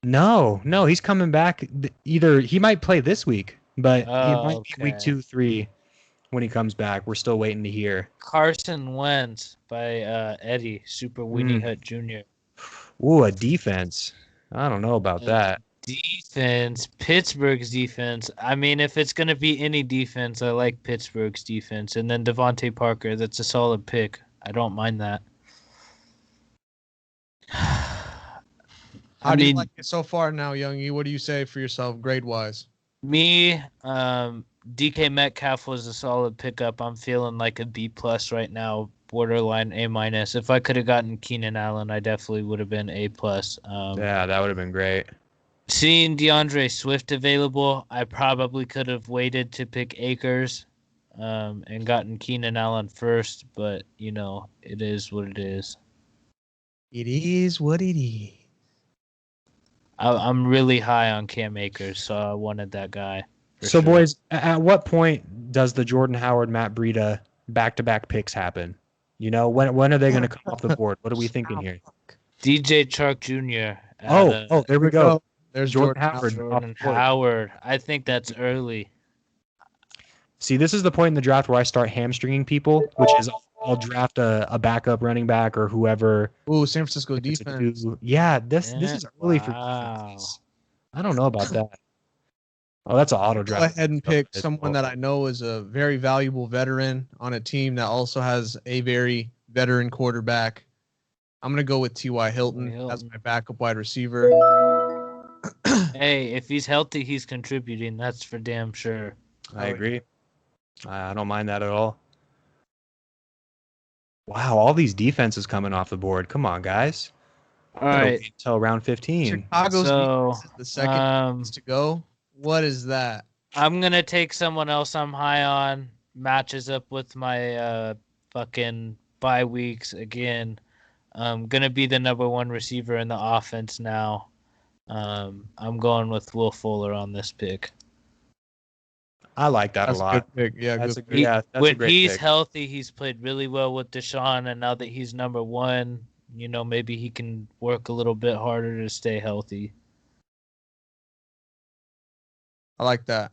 Speaker 2: No, he's coming back. Either he might play this week, but it might be week
Speaker 3: Okay.
Speaker 2: 2, 3 when he comes back. We're still waiting to hear.
Speaker 3: Carson Wentz by Eddie Super Weenie Hut Jr.
Speaker 2: Ooh, a defense. I don't know about that.
Speaker 3: Defense, Pittsburgh's defense. I mean, if it's gonna be any defense, I like Pittsburgh's defense, and then Devontae Parker. That's a solid pick. I don't mind that.
Speaker 1: How do you like it so far now, Youngie? What do you say for yourself, grade wise?
Speaker 3: Me, DK Metcalf was a solid pickup. I'm feeling like a B plus right now, borderline A minus. If I could have gotten Keenan Allen, I definitely would have been A plus.
Speaker 2: Yeah, that would have been great.
Speaker 3: Seeing DeAndre Swift available, I probably could have waited to pick Akers, and gotten Keenan Allen first. But it is what it is.
Speaker 1: It is what it is.
Speaker 3: I'm really high on Cam Akers, so I wanted that guy.
Speaker 2: So,
Speaker 3: sure.
Speaker 2: boys, at what point does the Jordan Howard, Matt Breida back-to-back picks happen? When are they going to come off the board? What are we thinking here?
Speaker 3: DJ Chark Jr.
Speaker 2: There we go.
Speaker 1: There's
Speaker 2: Jordan Howard.
Speaker 3: Jordan Howard. I think that's early.
Speaker 2: See, this is the point in the draft where I start hamstringing people, which is I'll draft a backup running back or whoever.
Speaker 1: Ooh, San Francisco defense.
Speaker 2: Yeah, this is early for defenses. I don't know about that. Oh, that's an auto draft.
Speaker 1: Go ahead and pick someone that I know is a very valuable veteran on a team that also has a very veteran quarterback. I'm going to go with T.Y. Hilton as my backup wide receiver.
Speaker 3: Hey, if he's healthy, he's contributing. That's for damn sure.
Speaker 2: I agree. I don't mind that at all. Wow, all these defenses coming off the board. Come on, guys.
Speaker 3: All right.
Speaker 2: Until round 15.
Speaker 1: Chicago's defense is the second to go. What is that?
Speaker 3: I'm going to take someone else I'm high on. Matches up with my fucking bye weeks again. I'm going to be the number one receiver in the offense now. I'm going with Will Fuller on this pick.
Speaker 2: I like that
Speaker 1: That's
Speaker 2: a lot.
Speaker 1: Good pick. Yeah,
Speaker 2: that's
Speaker 1: good
Speaker 2: a that's
Speaker 3: when
Speaker 2: a great
Speaker 3: he's
Speaker 2: pick.
Speaker 3: healthy, he's played really well with Deshaun, and now that he's number one, maybe he can work a little bit harder to stay healthy.
Speaker 1: I like that.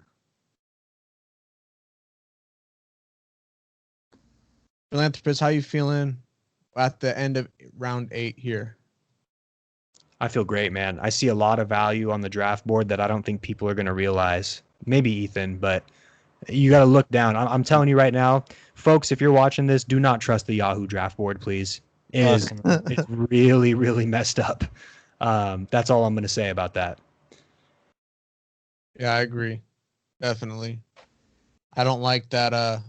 Speaker 1: Philanthropist, how you feeling at the end of round 8 here?
Speaker 2: I feel great, man. I see a lot of value on the draft board that I don't think people are going to realize. Maybe Ethan, but you got to look down. I'm telling you right now, folks, if you're watching this, do not trust the Yahoo draft board, please. It's really, really messed up. That's all I'm going to say about that.
Speaker 1: Yeah, I agree. Definitely. I don't like that.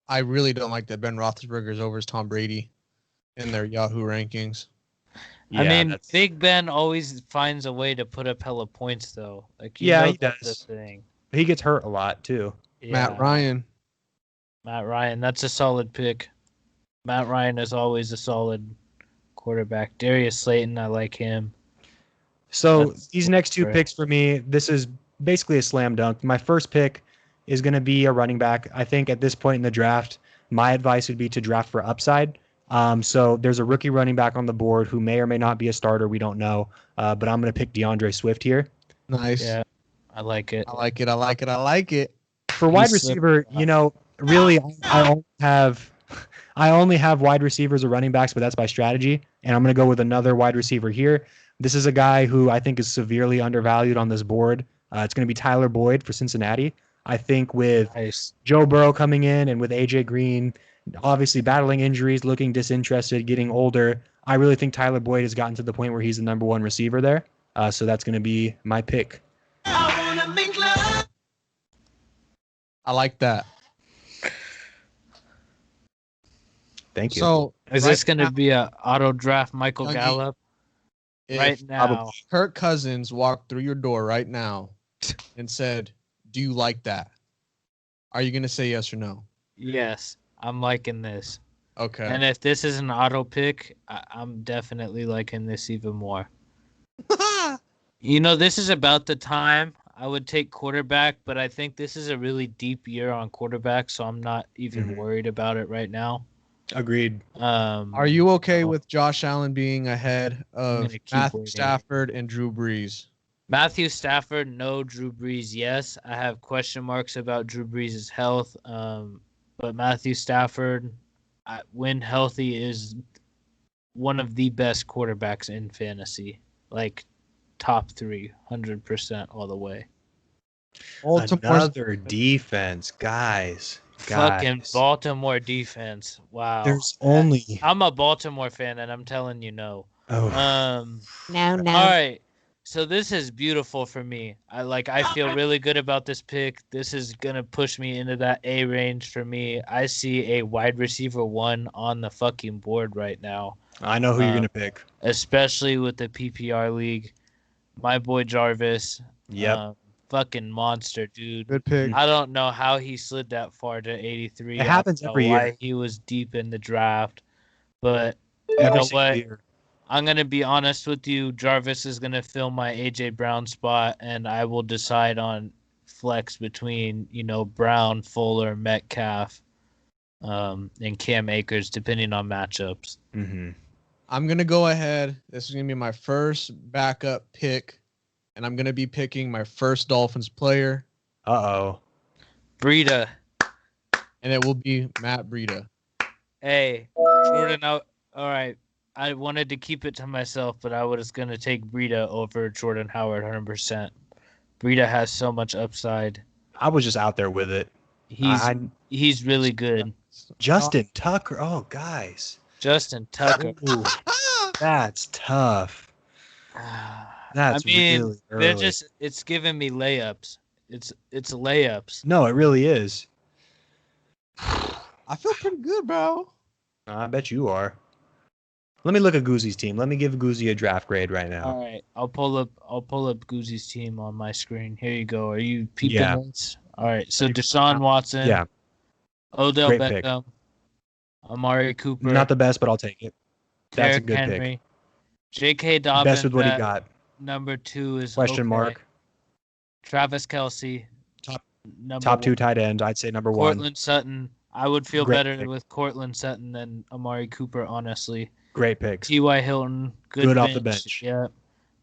Speaker 1: I really don't like that Ben Roethlisberger's over Tom Brady in their Yahoo rankings.
Speaker 3: Yeah, I mean, Big Ben always finds a way to put up hella points, though.
Speaker 2: He does.
Speaker 3: Thing.
Speaker 2: He gets hurt a lot too.
Speaker 3: Yeah.
Speaker 1: Matt Ryan,
Speaker 3: that's a solid pick. Matt Ryan is always a solid quarterback. Darius Slayton, I like him.
Speaker 2: So these next two picks for me, this is basically a slam dunk. My first pick is going to be a running back. I think at this point in the draft, my advice would be to draft for upside. So there's a rookie running back on the board who may or may not be a starter. We don't know. But I'm going to pick DeAndre Swift here.
Speaker 1: Nice.
Speaker 3: Yeah, I like it.
Speaker 1: I like it.
Speaker 2: For wide receiver, really, I only have wide receivers or running backs, but that's by strategy. And I'm going to go with another wide receiver here. This is a guy who I think is severely undervalued on this board. It's going to be Tyler Boyd for Cincinnati. I think with Joe Burrow coming in and with AJ Green obviously battling injuries, looking disinterested, getting older, I really think Tyler Boyd has gotten to the point where he's the number one receiver there. So that's going to be my pick.
Speaker 1: I like that.
Speaker 2: Thank you.
Speaker 1: So
Speaker 3: is this going to be a auto draft Michael Gallup right now?
Speaker 1: Kirk Cousins walked through your door right now and said, "Do you like that?" Are you going to say yes or no?
Speaker 3: Yes, I'm liking this.
Speaker 1: Okay.
Speaker 3: And if this is an auto pick, I'm definitely liking this even more. This is about the time I would take quarterback, but I think this is a really deep year on quarterback, so I'm not even worried about it right now.
Speaker 2: Agreed.
Speaker 1: Are you okay with Josh Allen being ahead of
Speaker 3: gonna keep
Speaker 1: Matthew
Speaker 3: waiting.
Speaker 1: Stafford and Drew Brees?
Speaker 3: Matthew Stafford, no. Drew Brees, yes. I have question marks about Drew Brees' health. But Matthew Stafford, when healthy, is one of the best quarterbacks in fantasy. Like top 3, 100% all the way.
Speaker 1: Baltimore's
Speaker 2: Another defense, guys.
Speaker 3: Fucking Baltimore defense. Wow.
Speaker 2: There's only.
Speaker 3: I'm a Baltimore fan, and I'm telling you no.
Speaker 2: Oh,
Speaker 3: All right. So this is beautiful for me. I feel really good about this pick. This is gonna push me into that A range for me. I see a wide receiver 1 on the fucking board right now,
Speaker 2: I know who you're gonna pick.
Speaker 3: especially with the PPR league. My boy Jarvis.
Speaker 2: Yep.
Speaker 3: Fucking monster, dude.
Speaker 1: good pick.
Speaker 3: I don't know how he slid that far to 83.
Speaker 2: It happens
Speaker 3: I don't know
Speaker 2: every
Speaker 3: why
Speaker 2: year.
Speaker 3: he was deep in the draft, but
Speaker 2: Every
Speaker 3: know
Speaker 2: single
Speaker 3: what?
Speaker 2: year.
Speaker 3: I'm going to be honest with you. Jarvis is going to fill my A.J. Brown spot, and I will decide on flex between, Brown, Fuller, Metcalf, and Cam Akers, depending on matchups.
Speaker 2: Mm-hmm.
Speaker 1: I'm going to go ahead. This is going to be my first backup pick, and I'm going to be picking my first Dolphins player,
Speaker 2: Uh-oh.
Speaker 3: Breida.
Speaker 1: and it will be Matt Breida.
Speaker 3: Hey, Jordan, all right. I wanted to keep it to myself, but I was going to take Breida over Jordan Howard 100%. Breida has so much upside.
Speaker 2: I was just out there with it.
Speaker 3: He's really good.
Speaker 2: Justin Tucker. Oh, guys.
Speaker 3: Justin Tucker.
Speaker 2: Ooh, that's tough. That's really early.
Speaker 3: It's giving me layups. It's layups.
Speaker 2: No, it really is.
Speaker 1: I feel pretty good, bro.
Speaker 2: I bet you are. Let me look at Goozy's team. Let me give Goozy a draft grade right now.
Speaker 3: All right, I'll pull up Goozy's team on my screen. Here you go. Are you peeping
Speaker 2: Yeah.
Speaker 3: this? All right. So Deshaun Watson.
Speaker 2: Yeah.
Speaker 3: Odell
Speaker 2: Great pick.
Speaker 3: Beckham. Amari Cooper.
Speaker 2: Not the best, but I'll take it. That's a
Speaker 3: Derrick
Speaker 2: good
Speaker 3: Henry.
Speaker 2: pick.
Speaker 3: J.K. Dobbins.
Speaker 2: Best with what he got.
Speaker 3: Number 2 is
Speaker 2: Question
Speaker 3: okay.
Speaker 2: mark.
Speaker 3: Travis Kelce.
Speaker 2: Top
Speaker 3: number
Speaker 2: Top 2
Speaker 3: 1.
Speaker 2: tight ends. I'd say number 1.
Speaker 3: Cortland Sutton. I would feel
Speaker 2: Great
Speaker 3: better
Speaker 2: pick.
Speaker 3: with Cortland Sutton than Amari Cooper, honestly.
Speaker 2: Great picks.
Speaker 3: T.Y. Hilton,
Speaker 2: Good off the bench.
Speaker 3: Yeah.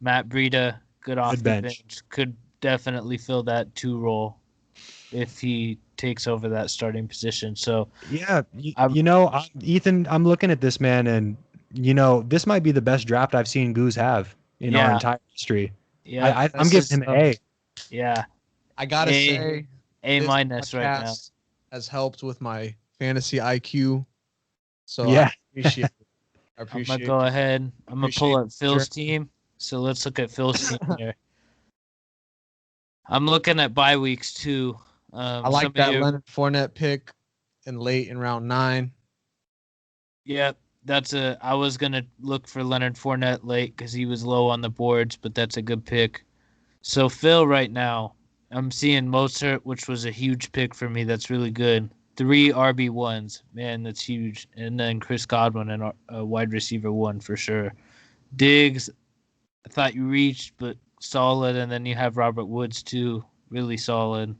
Speaker 3: Matt Breida, good off the
Speaker 2: bench.
Speaker 3: bench. Could definitely fill that 2 role if he takes over that starting position. So
Speaker 2: Yeah, Ethan, I'm looking at this man, and this might be the best draft I've seen Goose have in our entire history.
Speaker 3: yeah,
Speaker 2: I'm giving him an A.
Speaker 3: Yeah,
Speaker 1: I gotta say,
Speaker 3: A
Speaker 1: this
Speaker 3: minus right now.
Speaker 1: podcast has helped with my fantasy IQ. So
Speaker 2: Yeah.
Speaker 1: I appreciate it.
Speaker 3: I'm gonna go ahead. I'm gonna pull up Phil's team. So let's look at Phil's team here. I'm looking at bye weeks too.
Speaker 1: I like that Leonard Fournette pick in late in round 9.
Speaker 3: Yep, I was gonna look for Leonard Fournette late because he was low on the boards, but that's a good pick. So Phil, right now, I'm seeing Mozart, which was a huge pick for me. That's really good. 3 RB1s, man, that's huge. And then Chris Godwin and a wide receiver 1 for sure. Diggs, I thought you reached, but solid. And then you have Robert Woods too, really solid.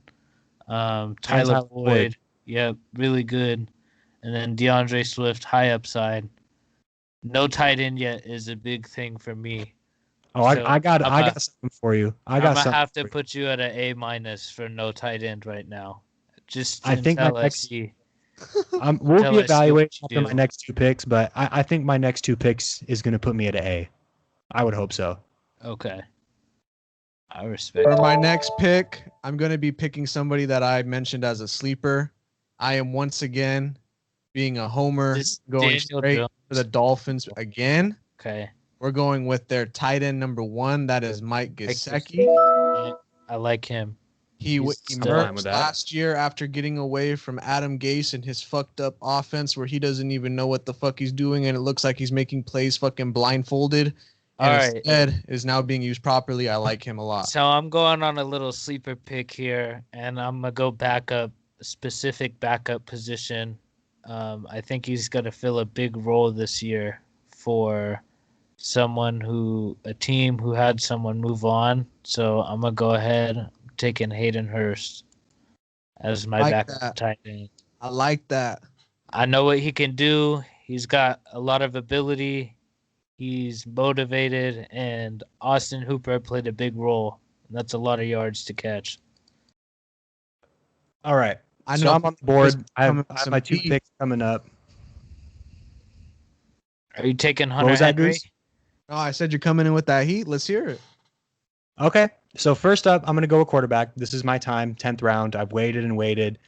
Speaker 3: Tyler Boyd, yeah, really good. And then DeAndre Swift, high upside. No tight end yet is a big thing for me.
Speaker 2: Oh, so I got something for you. I'm gonna
Speaker 3: have to put you at an A minus for no tight end right now. Just
Speaker 2: I think
Speaker 3: we'll
Speaker 2: be evaluating after my next 2 picks, but I think my next 2 picks is going to put me at an A. I would hope so.
Speaker 3: Okay. I respect
Speaker 1: For my next pick, I'm going to be picking somebody that I mentioned as a sleeper. I am once again being a homer, going straight for the Dolphins again. We're going with their tight end number 1. That is Mike Gesicki.
Speaker 3: I like him.
Speaker 1: He emerged last year after getting away from Adam Gase and his fucked up offense where he doesn't even know what the fuck he's doing, and it looks like he's making plays fucking blindfolded. And instead is now being used properly. I like him a lot.
Speaker 3: So I'm going on a little sleeper pick here, and I'm going to go backup, specific backup position. I think he's going to fill a big role this year for a team who had someone move on. So I'm going to go ahead taking Hayden Hurst as my backup tight end.
Speaker 1: I like that.
Speaker 3: I know what he can do. He's got a lot of ability. He's motivated, and Austin Hooper played a big role. That's a lot of yards to catch.
Speaker 2: All right.
Speaker 1: I
Speaker 2: So
Speaker 1: know
Speaker 2: I'm on the board. I
Speaker 1: coming
Speaker 2: have,
Speaker 1: with
Speaker 2: I have
Speaker 1: some
Speaker 2: my 2
Speaker 1: heat.
Speaker 2: picks coming up.
Speaker 3: Are you taking
Speaker 2: What
Speaker 3: Hunter
Speaker 2: was that,
Speaker 3: Henry?
Speaker 2: Goose?
Speaker 1: Oh, I said you're coming in with that heat. Let's hear it.
Speaker 2: Okay. So first up, I'm going to go a quarterback. This is my time, 10th round. I've waited and waited.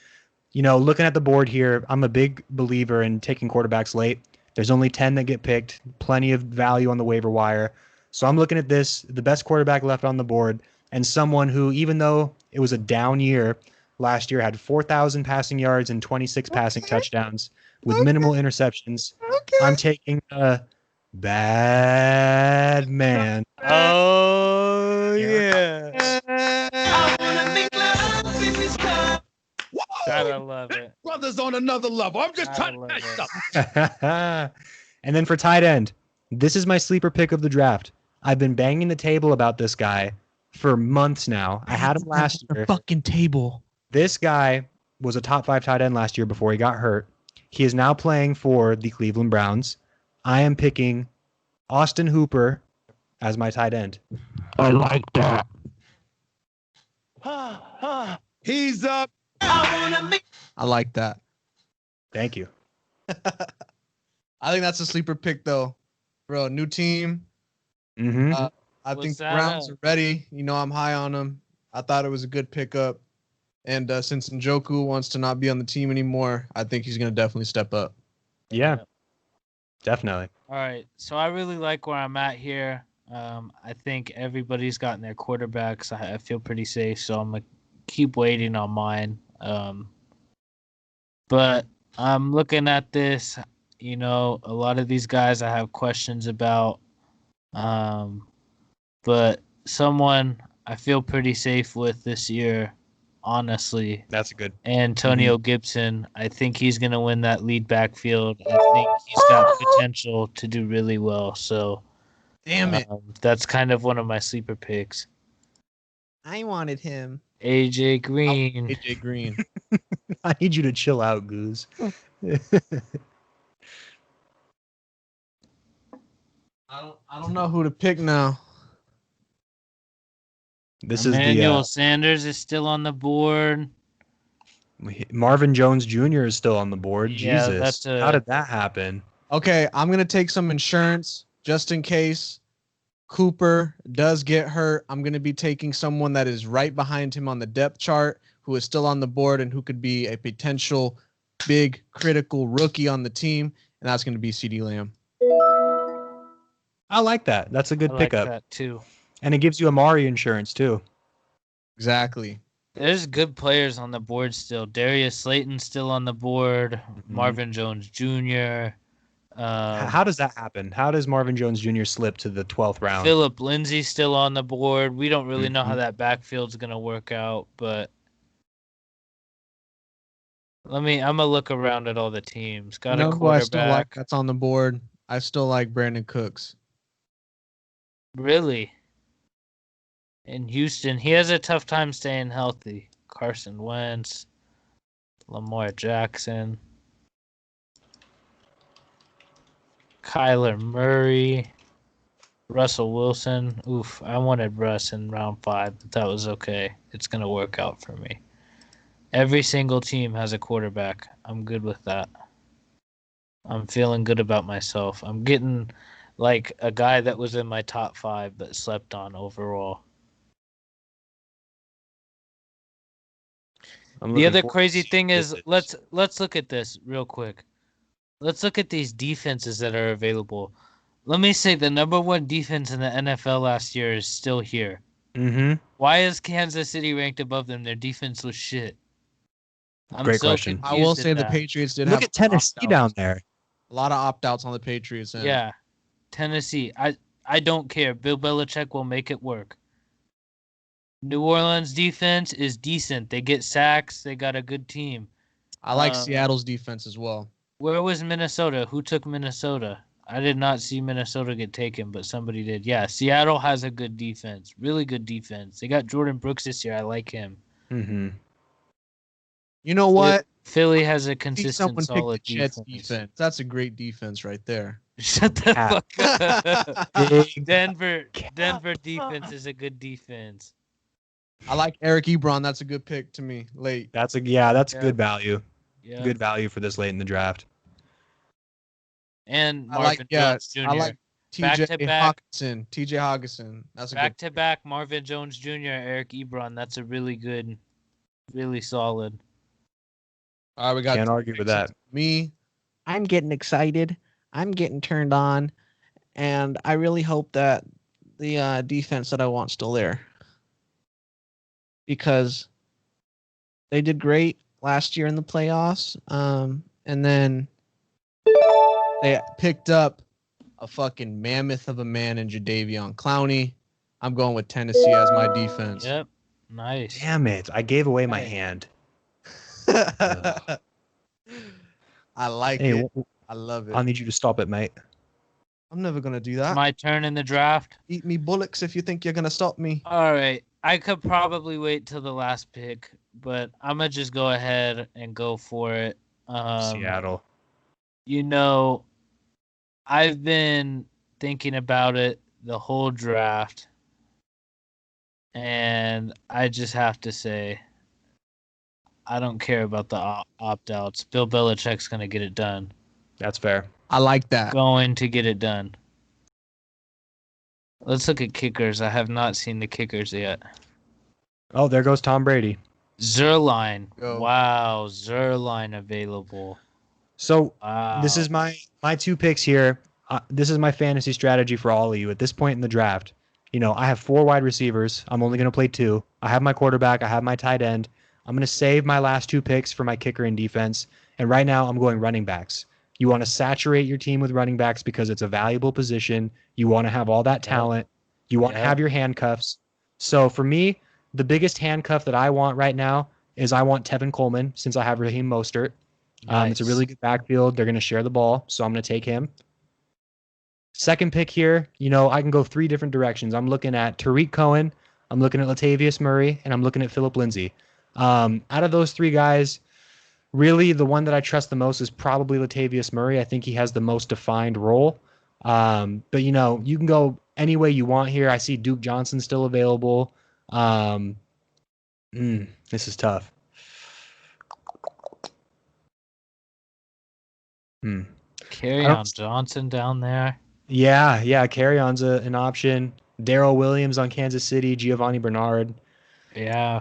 Speaker 2: Looking at the board here, I'm a big believer in taking quarterbacks late. There's only 10 that get picked, plenty of value on the waiver wire. So I'm looking at this, the best quarterback left on the board, and someone who, even though it was a down year last year, had 4,000 passing yards and 26 passing touchdowns with minimal interceptions. I'm taking a bad man.
Speaker 3: Oh,
Speaker 2: Aaron
Speaker 3: yeah.
Speaker 4: I wanna make love in this club.
Speaker 3: Gotta love it.
Speaker 4: Brothers on another level. I'm just
Speaker 3: Gotta
Speaker 4: trying to
Speaker 3: love
Speaker 4: tell you
Speaker 3: it.
Speaker 4: something.
Speaker 2: And then for tight end, this is my sleeper pick of the draft. I've been banging the table about this guy for months now. I had him last year.
Speaker 1: Fucking table.
Speaker 2: This guy was a top 5 tight end last year before he got hurt. He is now playing for the Cleveland Browns. I am picking Austin Hooper as my tight end.
Speaker 1: I like that.
Speaker 4: He's up. I wanna make
Speaker 1: I like that.
Speaker 2: Thank you.
Speaker 1: I think that's a sleeper pick, though. Bro, new team.
Speaker 2: Mm-hmm.
Speaker 1: I
Speaker 3: What's
Speaker 1: think the
Speaker 3: that
Speaker 1: Browns
Speaker 3: at?
Speaker 1: are ready. I'm high on them. I thought it was a good pickup. And since Njoku wants to not be on the team anymore, I think he's going to definitely step up.
Speaker 2: Yeah, definitely.
Speaker 3: All right. So I really like where I'm at here. I think everybody's gotten their quarterbacks. I feel pretty safe, so I'm going to keep waiting on mine. But I'm looking at this, a lot of these guys I have questions about. But someone I feel pretty safe with this year, honestly,
Speaker 2: That's a good.
Speaker 3: Antonio Gibson. I think he's going to win that lead backfield. I think he's got potential to do really well. So
Speaker 1: Damn it.
Speaker 3: that's kind of one of my sleeper picks.
Speaker 1: I wanted him.
Speaker 3: AJ Green.
Speaker 1: AJ Green.
Speaker 2: I need you to chill out, Goose.
Speaker 1: I don't know who to pick now.
Speaker 2: This
Speaker 3: Emmanuel
Speaker 2: is
Speaker 3: Sanders is still on the board.
Speaker 2: Marvin Jones Jr. is still on the board.
Speaker 3: Yeah,
Speaker 2: Jesus,
Speaker 3: that's
Speaker 2: how did that happen?
Speaker 1: Okay, I'm going to take some insurance just in case Cooper does get hurt. I'm going to be taking someone that is right behind him on the depth chart, who is still on the board and who could be a potential big critical rookie on the team, and that's going to be CeeDee Lamb.
Speaker 2: I like that. That's a good
Speaker 3: I like
Speaker 2: pickup,
Speaker 3: that too.
Speaker 2: and it gives you Amari insurance too.
Speaker 1: Exactly.
Speaker 3: There's good players on the board still. Darius Slayton's still on the board. Marvin Jones Jr.
Speaker 2: How does that happen? How does Marvin Jones Jr. slip to the 12th round?
Speaker 3: Philip Lindsay's still on the board. We don't really know how that backfield's gonna work out, but I'm gonna look around at all the teams. Got a
Speaker 1: Who I still like
Speaker 3: quarterback.
Speaker 1: that's on the board? I still like Brandon Cooks.
Speaker 3: Really? In Houston, he has a tough time staying healthy. Carson Wentz, Lamar Jackson, Kyler Murray, Russell Wilson. Oof, I wanted Russ in round 5, but that was okay. It's going to work out for me. Every single team has a quarterback. I'm good with that. I'm feeling good about myself. I'm getting like a guy that was in my top 5 but slept on overall. The other crazy thing is, let's look at this real quick. Let's look at these defenses that are available. Let me say the number 1 defense in the NFL last year is still here.
Speaker 2: Mm-hmm.
Speaker 3: Why is Kansas City ranked above them? Their defense was shit.
Speaker 2: Great question.
Speaker 1: I will say the Patriots did
Speaker 2: Look
Speaker 1: have
Speaker 2: at Tennessee
Speaker 1: opt-outs.
Speaker 2: down there.
Speaker 1: A lot of opt-outs on the Patriots end.
Speaker 3: Yeah, Tennessee. I don't care. Bill Belichick will make it work. New Orleans defense is decent. They get sacks. They got a good team.
Speaker 1: I like Seattle's defense as well.
Speaker 3: Where was Minnesota? Who took Minnesota? I did not see Minnesota get taken, but somebody did. Yeah, Seattle has a good defense. Really good defense. They got Jordan Brooks this year. I like him.
Speaker 2: Mm-hmm.
Speaker 1: You know what?
Speaker 3: Philly has a
Speaker 1: See
Speaker 3: consistent,
Speaker 1: someone pick the
Speaker 3: solid
Speaker 1: Jets
Speaker 3: defense.
Speaker 1: defense. That's a great defense right there.
Speaker 3: Shut the
Speaker 2: Cap.
Speaker 3: fuck up.
Speaker 2: Big
Speaker 3: Denver defense is a good defense.
Speaker 1: I like Eric Ebron. That's a good pick to me late.
Speaker 2: That's
Speaker 3: Yeah.
Speaker 2: good value.
Speaker 3: Yeah.
Speaker 2: Good value for this late in the draft.
Speaker 3: And
Speaker 1: I like
Speaker 3: Marvin Jones Jr.
Speaker 1: I like TJ
Speaker 3: Back-to-back.
Speaker 1: Hawkinson. TJ Hawkinson. That's a
Speaker 3: Back
Speaker 1: good
Speaker 3: to back Marvin Jones Jr., Eric Ebron. That's a really good, really solid.
Speaker 1: All right, we got
Speaker 2: Can't
Speaker 1: two
Speaker 2: argue with
Speaker 1: picks.
Speaker 2: that.
Speaker 1: Me,
Speaker 5: I'm getting excited. I'm getting turned on, and I really hope that the defense that I want still there because they did great last year in the playoffs. And then they picked up a fucking mammoth of a man in Jadeveon Clowney. I'm going with Tennessee as my defense.
Speaker 3: Yep. Nice.
Speaker 2: Damn it! I gave away my
Speaker 3: Hey.
Speaker 2: hand.
Speaker 1: I like
Speaker 2: Hey,
Speaker 1: it. I love it.
Speaker 2: I'll need you to stop it, mate.
Speaker 1: I'm never gonna do that.
Speaker 3: My turn in the draft.
Speaker 1: Eat me bullocks if you think you're gonna stop me.
Speaker 3: All right. I could probably wait till the last pick, but I'm going to just go ahead and go for it.
Speaker 2: Seattle.
Speaker 3: You know, I've been thinking about it the whole draft, and I just have to say, I don't care about the opt-outs. Bill Belichick's going to get it done.
Speaker 2: That's fair.
Speaker 1: I like that.
Speaker 3: Going to get it done. Let's look at kickers. I have not seen the kickers yet.
Speaker 2: Oh, there goes Tom Brady.
Speaker 3: Zerline.
Speaker 1: Go.
Speaker 3: Wow, Zerline available.
Speaker 2: So
Speaker 3: Wow.
Speaker 2: this is my two picks here. This is my fantasy strategy for all of you at this point in the draft. You know, I have 4 wide receivers. I'm only going to play 2. I have my quarterback. I have my tight end. I'm going to save my last 2 picks for my kicker and defense. And right now I'm going running backs. You want to saturate your team with running backs because it's a valuable position. You want to have all that talent. You want to have your handcuffs. So for me, the biggest handcuff that I want right now is I want Tevin Coleman since I have Raheem Mostert. It's a really good backfield. They're going to share the ball, so I'm going to take him. Second pick here, you know, I can go 3 different directions. I'm looking at Tariq Cohen, I'm looking at Latavius Murray, and I'm looking at Phillip Lindsay. Out of those 3 guys, really the one that I trust the most is probably Latavius Murray. I think he has the most defined role. But, you know, you can go any way you want here. I see Duke Johnson still available. This is tough.
Speaker 3: Carry on Johnson down there.
Speaker 2: Yeah. Carry on's an option. Darrell Williams on Kansas City. Giovanni Bernard.
Speaker 3: Yeah.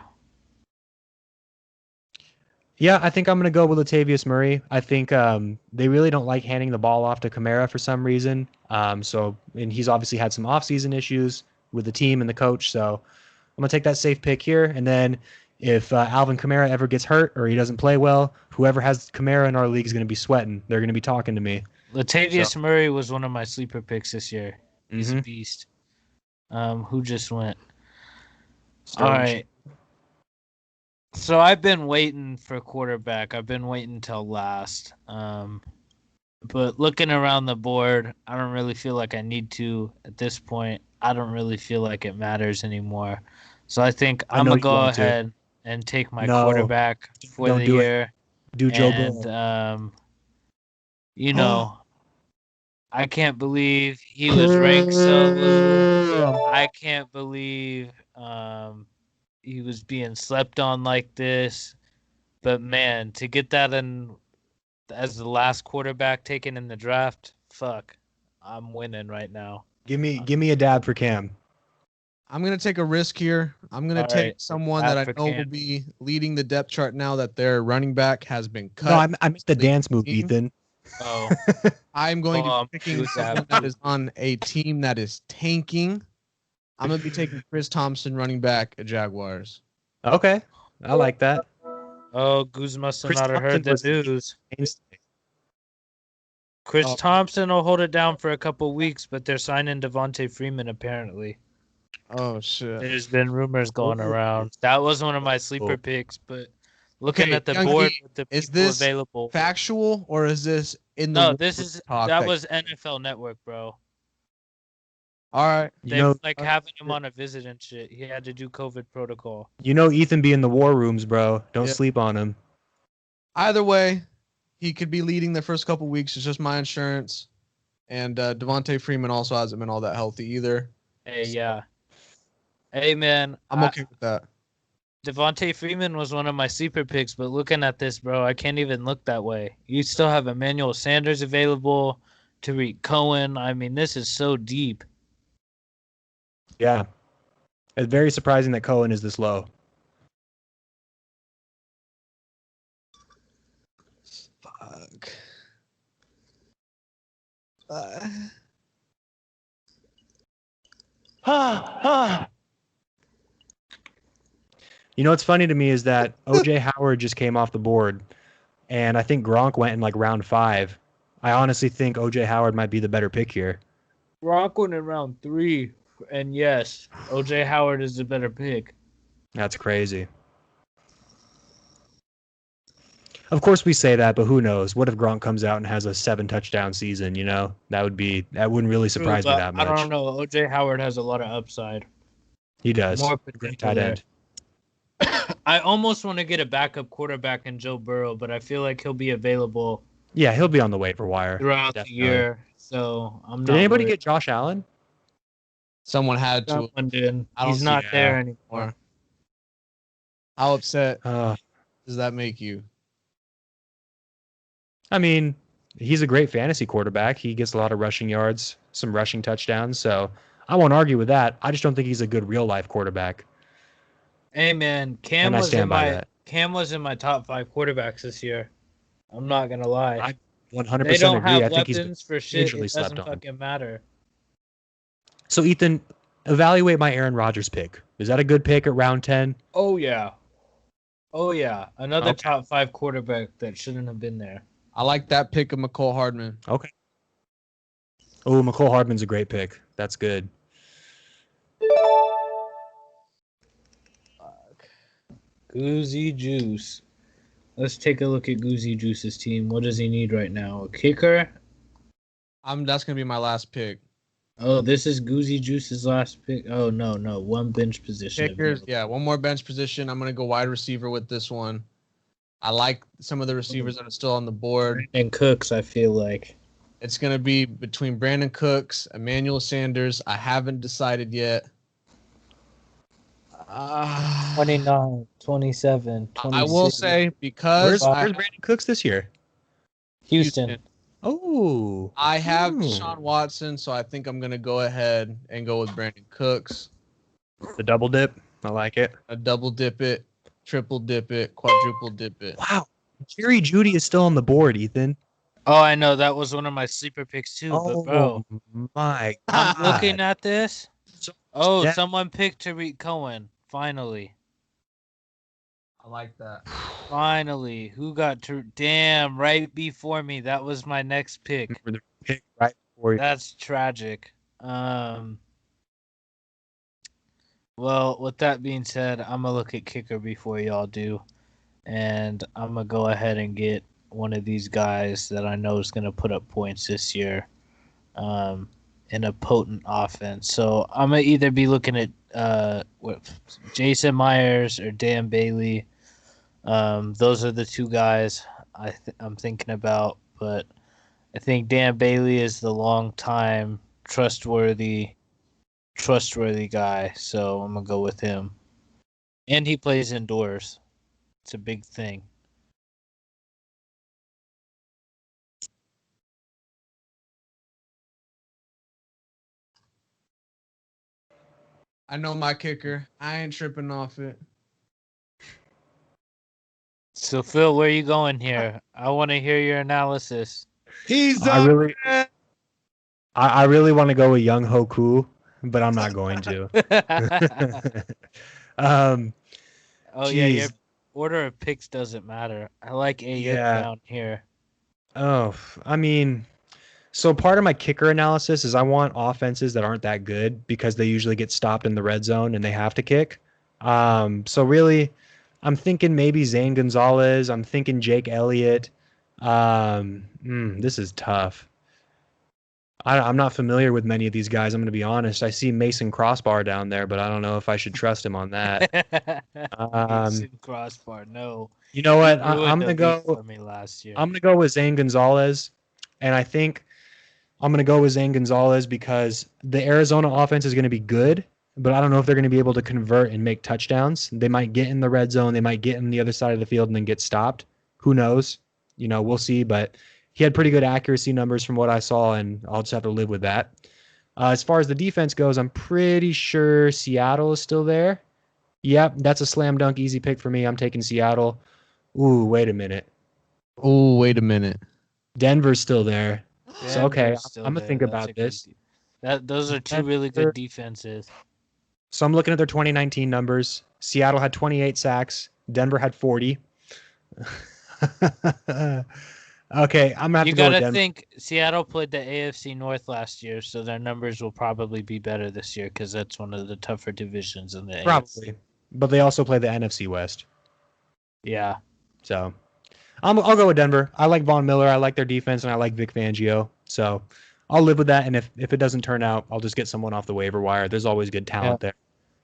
Speaker 2: Yeah, I think I'm going to go with Latavius Murray. I think they really don't like handing the ball off to Kamara for some reason. And he's obviously had some offseason issues with the team and the coach. So I'm going to take that safe pick here. And then if Alvin Kamara ever gets hurt or he doesn't play well, whoever has Kamara in our league is going to be sweating. They're going to be talking to me.
Speaker 3: Latavius Murray was one of my sleeper picks this year. He's a beast. Who just went? All right. So I've been waiting for quarterback. I've been waiting till last. But looking around the board, I don't really feel like I need to at this point. I don't really feel like it matters anymore. So I think I'm going to go ahead and take my quarterback for the year.
Speaker 2: Do Joe Burrow.
Speaker 3: You know, I can't believe he was ranked so low. I can't believe he was being slept on like this. But man, to get that in as the last quarterback taken in the draft, fuck, I'm winning right now.
Speaker 2: Give me a dab for Cam.
Speaker 1: I'm gonna take a risk here. I'm gonna take someone that I know will be leading the depth chart now that their running back has been cut.
Speaker 2: No, I missed the dance move, Ethan.
Speaker 3: Oh,
Speaker 1: I'm going to be picking someone that is on a team that is tanking. I'm gonna be taking Chris Thompson, running back at Jaguars.
Speaker 2: Okay, I like that.
Speaker 3: Oh, Goose must have
Speaker 2: Chris
Speaker 3: not have heard the
Speaker 2: Thompson
Speaker 3: news. Chris Thompson will hold it down for a couple weeks, but they're signing Devontae Freeman apparently.
Speaker 1: Oh shit!
Speaker 3: There's been rumors going around. That was one of my sleeper picks, but looking at the board with the
Speaker 1: is
Speaker 3: people
Speaker 1: this
Speaker 3: available,
Speaker 1: factual or is this in the?
Speaker 3: No, this is that was NFL Network, bro.
Speaker 1: All right,
Speaker 3: They like having him on a visit and shit. He had to do COVID protocol.
Speaker 2: You know Ethan be in the war rooms, bro. Don't sleep on him.
Speaker 1: Either way, he could be leading the first couple weeks. It's just my insurance. And Devontae Freeman also hasn't been all that healthy either.
Speaker 3: Hey, yeah. Hey, man.
Speaker 1: I'm okay with that.
Speaker 3: Devontae Freeman was one of my sleeper picks, but looking at this, bro, I can't even look that way. You still have Emmanuel Sanders available, Tariq Cohen. I mean, this is so deep.
Speaker 2: Yeah. It's very surprising that Cohen is this low.
Speaker 1: Fuck.
Speaker 2: You know what's funny to me is that OJ Howard just came off the board, and I think Gronk went in like round 5. I honestly think OJ Howard might be the better pick here.
Speaker 3: Gronk went in round 3, and yes, OJ Howard is the better pick.
Speaker 2: That's crazy. Of course we say that, but who knows? What if Gronk comes out and has a 7 touchdown season? You know, that wouldn't really surprise me
Speaker 3: But
Speaker 2: that much.
Speaker 3: I don't know. OJ Howard has a lot of upside.
Speaker 2: He does.
Speaker 3: More
Speaker 2: Great
Speaker 3: potential
Speaker 2: tight
Speaker 3: there.
Speaker 2: end.
Speaker 3: I almost want to get a backup quarterback in Joe Burrow, but I feel like he'll be available
Speaker 2: Yeah, he'll be on the waiver wire.
Speaker 3: throughout
Speaker 2: Definitely.
Speaker 3: the year. So I'm not.
Speaker 2: Did anybody
Speaker 3: worried.
Speaker 2: get Josh Allen?
Speaker 1: Someone had to.
Speaker 3: Someone did.
Speaker 1: I don't
Speaker 3: He's
Speaker 1: see
Speaker 3: not
Speaker 2: that.
Speaker 3: there anymore.
Speaker 1: How upset
Speaker 2: Uh,
Speaker 1: does that make you?
Speaker 2: I mean, he's a great fantasy quarterback. He gets a lot of rushing yards, some rushing touchdowns. So I won't argue with that. I just don't think he's a good real life quarterback.
Speaker 3: Hey man, Cam
Speaker 2: And I
Speaker 3: was
Speaker 2: stand
Speaker 3: in
Speaker 2: by
Speaker 3: my
Speaker 2: that.
Speaker 3: Cam was in my top 5 quarterbacks this year. I'm not gonna lie.
Speaker 2: I 100%
Speaker 3: They don't
Speaker 2: agree.
Speaker 3: have
Speaker 2: I think he's
Speaker 3: weapons for shit.
Speaker 2: majorly
Speaker 3: It
Speaker 2: slept
Speaker 3: doesn't
Speaker 2: on.
Speaker 3: fucking matter.
Speaker 2: So Ethan, evaluate my Aaron Rodgers pick. Is that a good pick at round 10?
Speaker 3: Oh yeah. Oh yeah. Another
Speaker 2: Okay.
Speaker 3: top 5 quarterback that shouldn't have been there.
Speaker 1: I like that pick of McCole Hardman.
Speaker 2: Okay. Oh, McCole Hardman's a great pick. That's good.
Speaker 3: Goozy Juice. Let's take a look at Goozy Juice's team. What does he need right now? A kicker?
Speaker 1: That's gonna be my last pick.
Speaker 3: Oh, this is Goozy Juice's last pick. Oh no, one bench position.
Speaker 1: Kickers,
Speaker 3: available.
Speaker 1: yeah, one more bench position. I'm gonna go wide receiver with this one. I like some of the receivers that are still on the board.
Speaker 3: And Cooks, I feel like.
Speaker 1: It's gonna be between Brandon Cooks, Emmanuel Sanders. I haven't decided yet.
Speaker 3: 29, 27, 26.
Speaker 1: I will say because
Speaker 2: Where's Brandon Cooks this year?
Speaker 3: Houston.
Speaker 2: Oh.
Speaker 1: I have
Speaker 2: Hmm.
Speaker 1: Deshaun Watson, so I think I'm gonna go ahead and go with Brandon Cooks.
Speaker 2: The double dip. I like it.
Speaker 1: A double dip it, triple dip it, quadruple dip it.
Speaker 2: Wow. Jerry Judy is still on the board, Ethan.
Speaker 3: Oh, I know. That was one of my sleeper picks too. But bro,
Speaker 2: my
Speaker 3: I'm
Speaker 2: God.
Speaker 3: looking at this.
Speaker 2: So-
Speaker 3: Oh,
Speaker 2: Yeah.
Speaker 3: someone picked Tariq Cohen. Finally.
Speaker 1: I like that.
Speaker 3: Finally. Who got to damn right before me? That was my next pick.
Speaker 2: Remember the pick right before you.
Speaker 3: That's tragic. Well, with that being said, I'm gonna look at kicker before y'all do. And I'm gonna go ahead and get one of these guys that I know is gonna put up points this year. In a potent offense. So I'm gonna either be looking at Jason Myers or Dan Bailey. Those are the two guys I'm thinking about, but I think Dan Bailey is the long time trustworthy guy, so I'm gonna go with him. And he plays indoors. It's a big thing.
Speaker 1: I know my kicker. I ain't tripping off it.
Speaker 3: So Phil, where are you going here? I want to hear your analysis.
Speaker 1: He's
Speaker 2: I really want to go with Young Hoku, but I'm not going to.
Speaker 3: Oh yeah, your
Speaker 2: Jeez.
Speaker 3: order of picks doesn't matter. I like Ayuk
Speaker 2: Yeah.
Speaker 3: down here.
Speaker 2: Oh, I mean, so part of my kicker analysis is I want offenses that aren't that good because they usually get stopped in the red zone and they have to kick. So really, I'm thinking maybe Zane Gonzalez. I'm thinking Jake Elliott. This is tough. I'm not familiar with many of these guys. I'm going to be honest. I see Mason Crossbar down there, but I don't know if I should trust him on that.
Speaker 3: Mason Crossbar, no.
Speaker 2: You know what?
Speaker 3: He ruined
Speaker 2: I'm
Speaker 3: the
Speaker 2: going to
Speaker 3: week
Speaker 2: go.
Speaker 3: for me last year.
Speaker 2: I'm going to go with Zane Gonzalez, and I think I'm going to go with Zane Gonzalez because the Arizona offense is going to be good, but I don't know if they're going to be able to convert and make touchdowns. They might get in the red zone, they might get in the other side of the field and then get stopped. Who knows? We'll see, but he had pretty good accuracy numbers from what I saw, and I'll just have to live with that. As far as the defense goes, I'm pretty sure Seattle is still there. Yep, that's a slam dunk easy pick for me. I'm taking Seattle. Ooh, wait a minute.
Speaker 1: Oh, wait a minute.
Speaker 2: Denver's still there. So, okay,
Speaker 3: Denver's still
Speaker 2: I'm going to
Speaker 3: there.
Speaker 2: think
Speaker 3: That's
Speaker 2: about
Speaker 3: a good
Speaker 2: this.
Speaker 3: Those are two really
Speaker 2: Denver-
Speaker 3: good defenses.
Speaker 2: So I'm looking at their 2019 numbers. Seattle had 28 sacks. Denver had 40. Okay, I'm gonna have
Speaker 3: You
Speaker 2: to go with
Speaker 3: gotta
Speaker 2: Denver.
Speaker 3: think Seattle played the AFC North last year, so their numbers will probably be better this year because that's one of the tougher divisions in the
Speaker 2: Probably,
Speaker 3: AFC.
Speaker 2: but they also play the NFC West.
Speaker 3: Yeah.
Speaker 2: So I'll go with Denver. I like Von Miller. I like their defense, and I like Vic Fangio. So I'll live with that. And if it doesn't turn out, I'll just get someone off the waiver wire. There's always good talent there.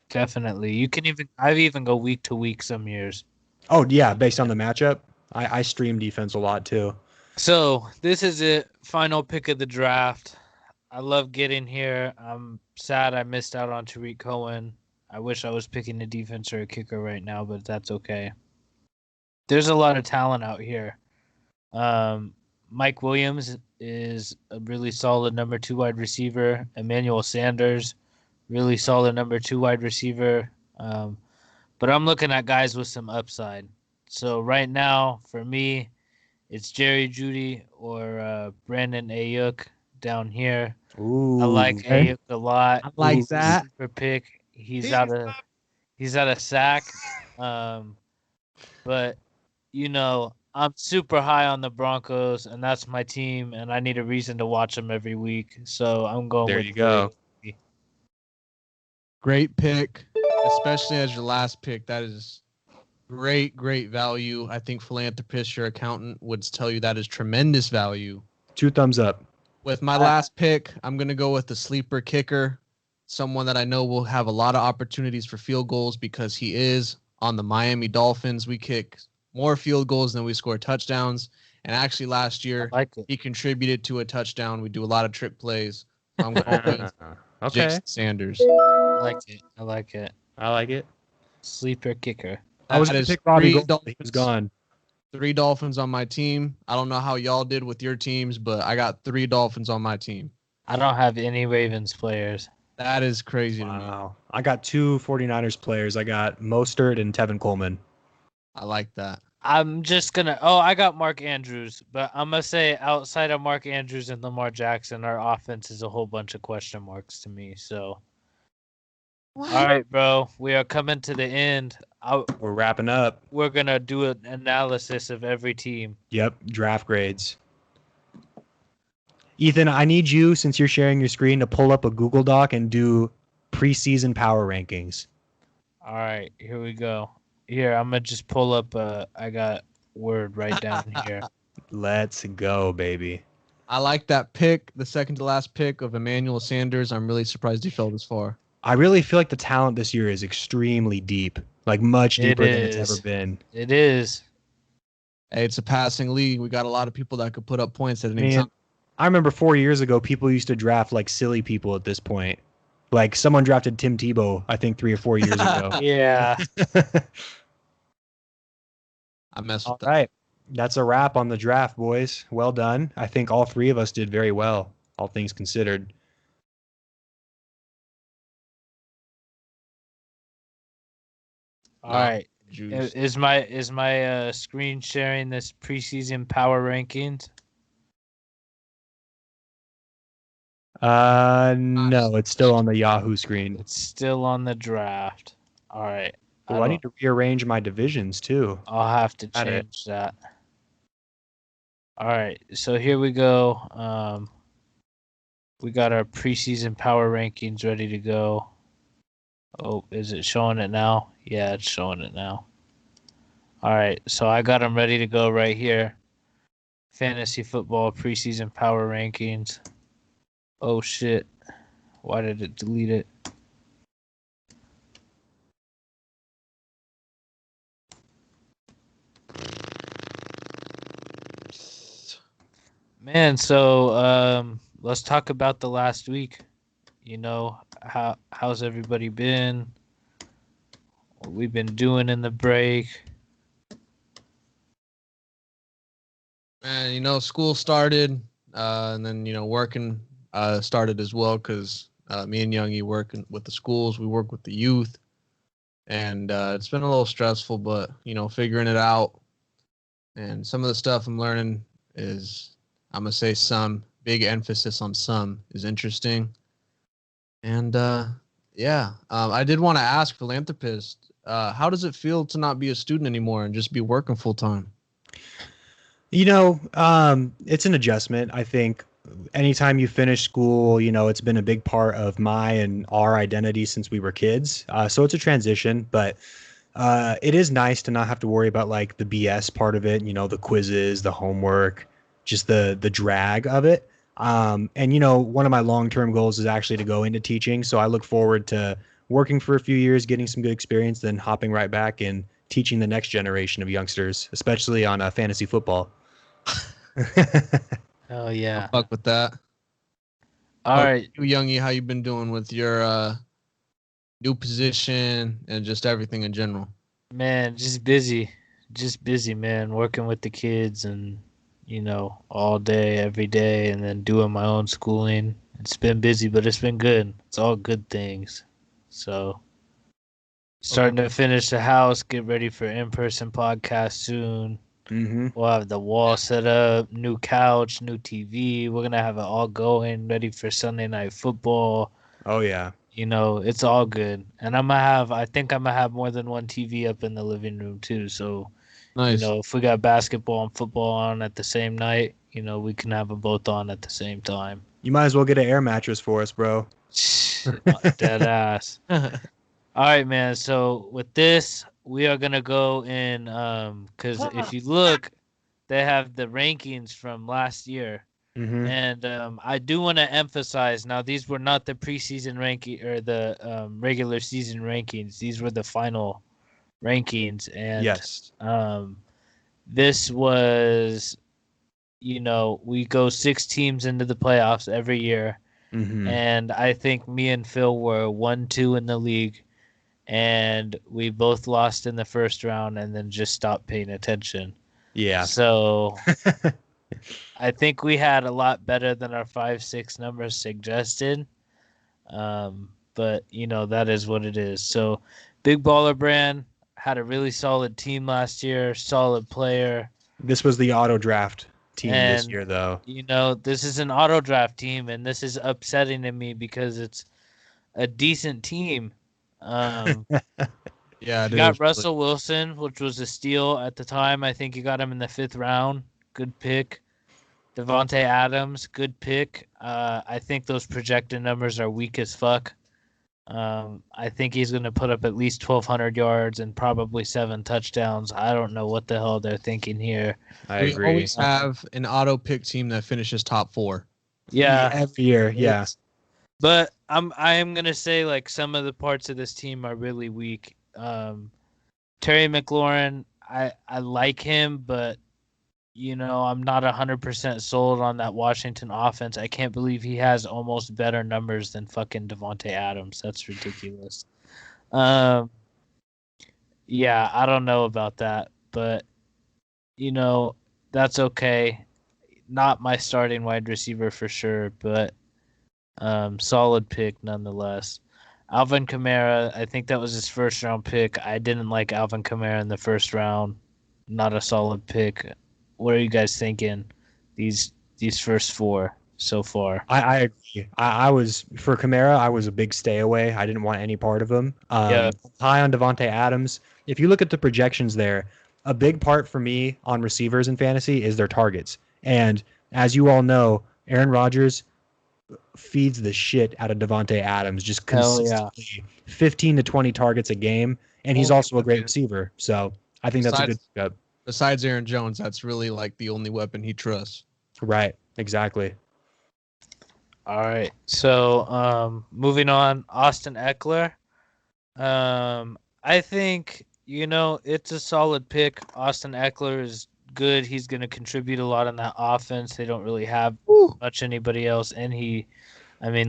Speaker 3: Definitely. You can I've even go week to week some years.
Speaker 2: Oh yeah, based on the matchup, I stream defense a lot too.
Speaker 3: So this is it. Final pick of the draft. I love getting here. I'm sad I missed out on Tariq Cohen. I wish I was picking a defense or a kicker right now, but that's okay. There's a lot of talent out here. Mike Williams is a really solid number 2 wide receiver. Emmanuel Sanders, really solid number 2 wide receiver. But I'm looking at guys with some upside. So right now, for me, it's Jerry Jeudy or Brandon Ayuk down here.
Speaker 2: Ooh,
Speaker 3: I like Ayuk a lot.
Speaker 5: I like
Speaker 2: Ooh.
Speaker 5: that.
Speaker 3: Super pick. He's out of sack. But I'm super high on the Broncos, and that's my team, and I need a reason to watch them every week. So I'm going
Speaker 2: There
Speaker 3: with
Speaker 2: you go.
Speaker 3: Brady.
Speaker 1: Great pick, especially as your last pick. That is great value. I think philanthropist, your accountant, would tell you that is tremendous value.
Speaker 2: 2 thumbs up.
Speaker 1: With my last pick, I'm going to go with the sleeper kicker, someone that I know will have a lot of opportunities for field goals because he is on the Miami Dolphins. We kick more field goals than we score touchdowns. And actually last year,
Speaker 3: I like it.
Speaker 1: he contributed to a touchdown. We do a lot of trick plays. So I'm going with
Speaker 2: Okay,
Speaker 1: Jason Sanders.
Speaker 3: I like it. I like it.
Speaker 2: I like it.
Speaker 3: Sleeper kicker.
Speaker 2: I was
Speaker 1: That
Speaker 2: going
Speaker 1: is
Speaker 2: to pick Robbie
Speaker 1: three
Speaker 2: Gold, but he was
Speaker 1: Dolphins.
Speaker 2: gone.
Speaker 1: 3 Dolphins on my team. I don't know how y'all did with your teams, but I got 3 Dolphins on my team.
Speaker 3: I don't have any Ravens players.
Speaker 1: That is crazy to me.
Speaker 2: Wow. I got 2 49ers players. I got Mostert and Tevin Coleman.
Speaker 1: I like that.
Speaker 3: I'm just gonna. Oh, I got Mark Andrews, but I'm gonna say outside of Mark Andrews and Lamar Jackson, our offense is a whole bunch of question marks to me. So, all right, bro, we are coming to the end.
Speaker 2: We're wrapping up.
Speaker 3: We're gonna do an analysis of every team.
Speaker 2: Yep, draft grades. Ethan, I need you, since you're sharing your screen, to pull up a Google Doc and do preseason power rankings.
Speaker 3: All right, here we go. Here, I'm gonna just pull up. I got Word right down here.
Speaker 2: Let's go, baby.
Speaker 1: I like that pick, the second to last pick of Emmanuel Sanders. I'm really surprised he fell this far.
Speaker 2: I really feel like the talent this year is extremely deep, like much
Speaker 3: It
Speaker 2: deeper than it's
Speaker 3: is.
Speaker 2: ever been.
Speaker 3: It is.
Speaker 1: Hey, it's a passing league. We got a lot of people that could put up points at any
Speaker 2: Man,
Speaker 1: time.
Speaker 2: I remember 4 years ago, people used to draft like silly people at this point. Like someone drafted Tim Tebow, I think 3 or 4 years ago.
Speaker 3: Yeah.
Speaker 1: I mess with
Speaker 2: All
Speaker 1: that.
Speaker 2: right. That's a wrap on the draft, boys. Well done. I think all 3 of us did very well, all things considered.
Speaker 3: All right.
Speaker 1: Juice.
Speaker 3: Is my screen sharing this preseason power rankings?
Speaker 2: No, it's still on the Yahoo screen.
Speaker 3: It's still on the draft. All right.
Speaker 2: Oh, I need to rearrange my divisions too.
Speaker 3: I'll have to
Speaker 2: Got it.
Speaker 3: change that. All right. So here we go. We got our preseason power rankings ready to go. Oh, is it showing it now? Yeah, it's showing it now. All right. So I got them ready to go right here. Fantasy football preseason power rankings. Oh shit! Why did it delete it? Man, so let's talk about the last week. You know, how's everybody been? What we've been doing in the break.
Speaker 1: And school started, and then working started as well because me and Youngie working with the schools. We work with the youth, and it's been a little stressful, but figuring it out. And some of the stuff I'm learning is, I'm gonna say, some big emphasis on some is interesting. And yeah, I did want to ask philanthropist, how does it feel to not be a student anymore and just be working full time?
Speaker 2: It's an adjustment. I think anytime you finish school, it's been a big part of my and our identity since we were kids. So it's a transition, but it is nice to not have to worry about like the BS part of it, the quizzes, the homework, just the drag of it. And one of my long-term goals is actually to go into teaching. So I look forward to working for a few years, getting some good experience, then hopping right back and teaching the next generation of youngsters, especially on fantasy football.
Speaker 3: Oh yeah.
Speaker 1: Fuck with that.
Speaker 3: All right.
Speaker 1: You, Youngie, how you been doing with your new position and just everything in general?
Speaker 3: Man, just busy. Just busy, man. Working with the kids and, all day, every day, and then doing my own schooling. It's been busy, but it's been good. It's all good things. So, starting to finish the house, get ready for in-person podcast soon.
Speaker 2: Mm-hmm.
Speaker 3: We'll have the wall set up, new couch, new TV. We're going to have it all going, ready for Sunday Night Football.
Speaker 2: Oh yeah.
Speaker 3: It's all good. And I think I'm gonna have more than one TV up in the living room too. So,
Speaker 1: Nice.
Speaker 3: if we got basketball and football on at the same night, we can have them both on at the same time.
Speaker 2: You might as well get an air mattress for us, bro.
Speaker 3: Dead ass. All right, man. So with this, we are gonna go in because if you look, they have the rankings from last year.
Speaker 2: Mm-hmm.
Speaker 3: And I do want to emphasize now, these were not the preseason ranking or the regular season rankings. These were the final rankings. And
Speaker 2: Yes.
Speaker 3: this was, we go 6 teams into the playoffs every year.
Speaker 2: Mm-hmm.
Speaker 3: And I think me and Phil were 1-2 in the league. And we both lost in the first round and then just stopped paying attention.
Speaker 2: Yeah.
Speaker 3: So I think we had a lot better than our 5-6 numbers suggested. But that is what it is. So Big Baller Brand had a really solid team last year, solid player.
Speaker 2: This was the auto draft team this
Speaker 3: And,
Speaker 2: year, though.
Speaker 3: This is an auto draft team, and this is upsetting to me because it's a decent team.
Speaker 1: Yeah,
Speaker 3: You got Russell Wilson, which was a steal at the time. I think you got him in the 5th round. Good pick. Devontae Adams, good pick. I think those projected numbers are weak as fuck. I think he's going to put up at least 1,200 yards and probably 7 touchdowns. I don't know what the hell they're thinking here.
Speaker 2: I
Speaker 1: we
Speaker 2: agree.
Speaker 1: always have an auto pick team that finishes top 4.
Speaker 3: Yeah,
Speaker 2: Every year, yeah.
Speaker 3: But I am going to say like some of the parts of this team are really weak. Terry McLaurin, I like him, but I'm not 100% sold on that Washington offense. I can't believe he has almost better numbers than fucking Devontae Adams. That's ridiculous. Yeah, I don't know about that, but that's okay. Not my starting wide receiver for sure, but solid pick nonetheless. Alvin Kamara, I think that was his first round pick. I didn't like Alvin Kamara in the first round. Not a solid pick. What are you guys thinking? These first 4 so far.
Speaker 2: I agree. I was for Kamara. I was a big stay away. I didn't want any part of him.
Speaker 3: Yeah.
Speaker 2: High on Devontae Adams. If you look at the projections there, a big part for me on receivers in fantasy is their targets. And as you all know, Aaron Rodgers feeds the shit out of Devontae Adams, just consistently 15 to 20 targets a game, and he's also a great receiver. So I think that's a good pickup.
Speaker 1: Besides Aaron Jones, that's really like the only weapon he trusts.
Speaker 2: Right, exactly.
Speaker 3: All right. So, moving on, Austin Eckler. I think, it's a solid pick. Austin Eckler is good. He's going to contribute a lot in that offense. They don't really have
Speaker 5: Woo.
Speaker 3: much anybody else. And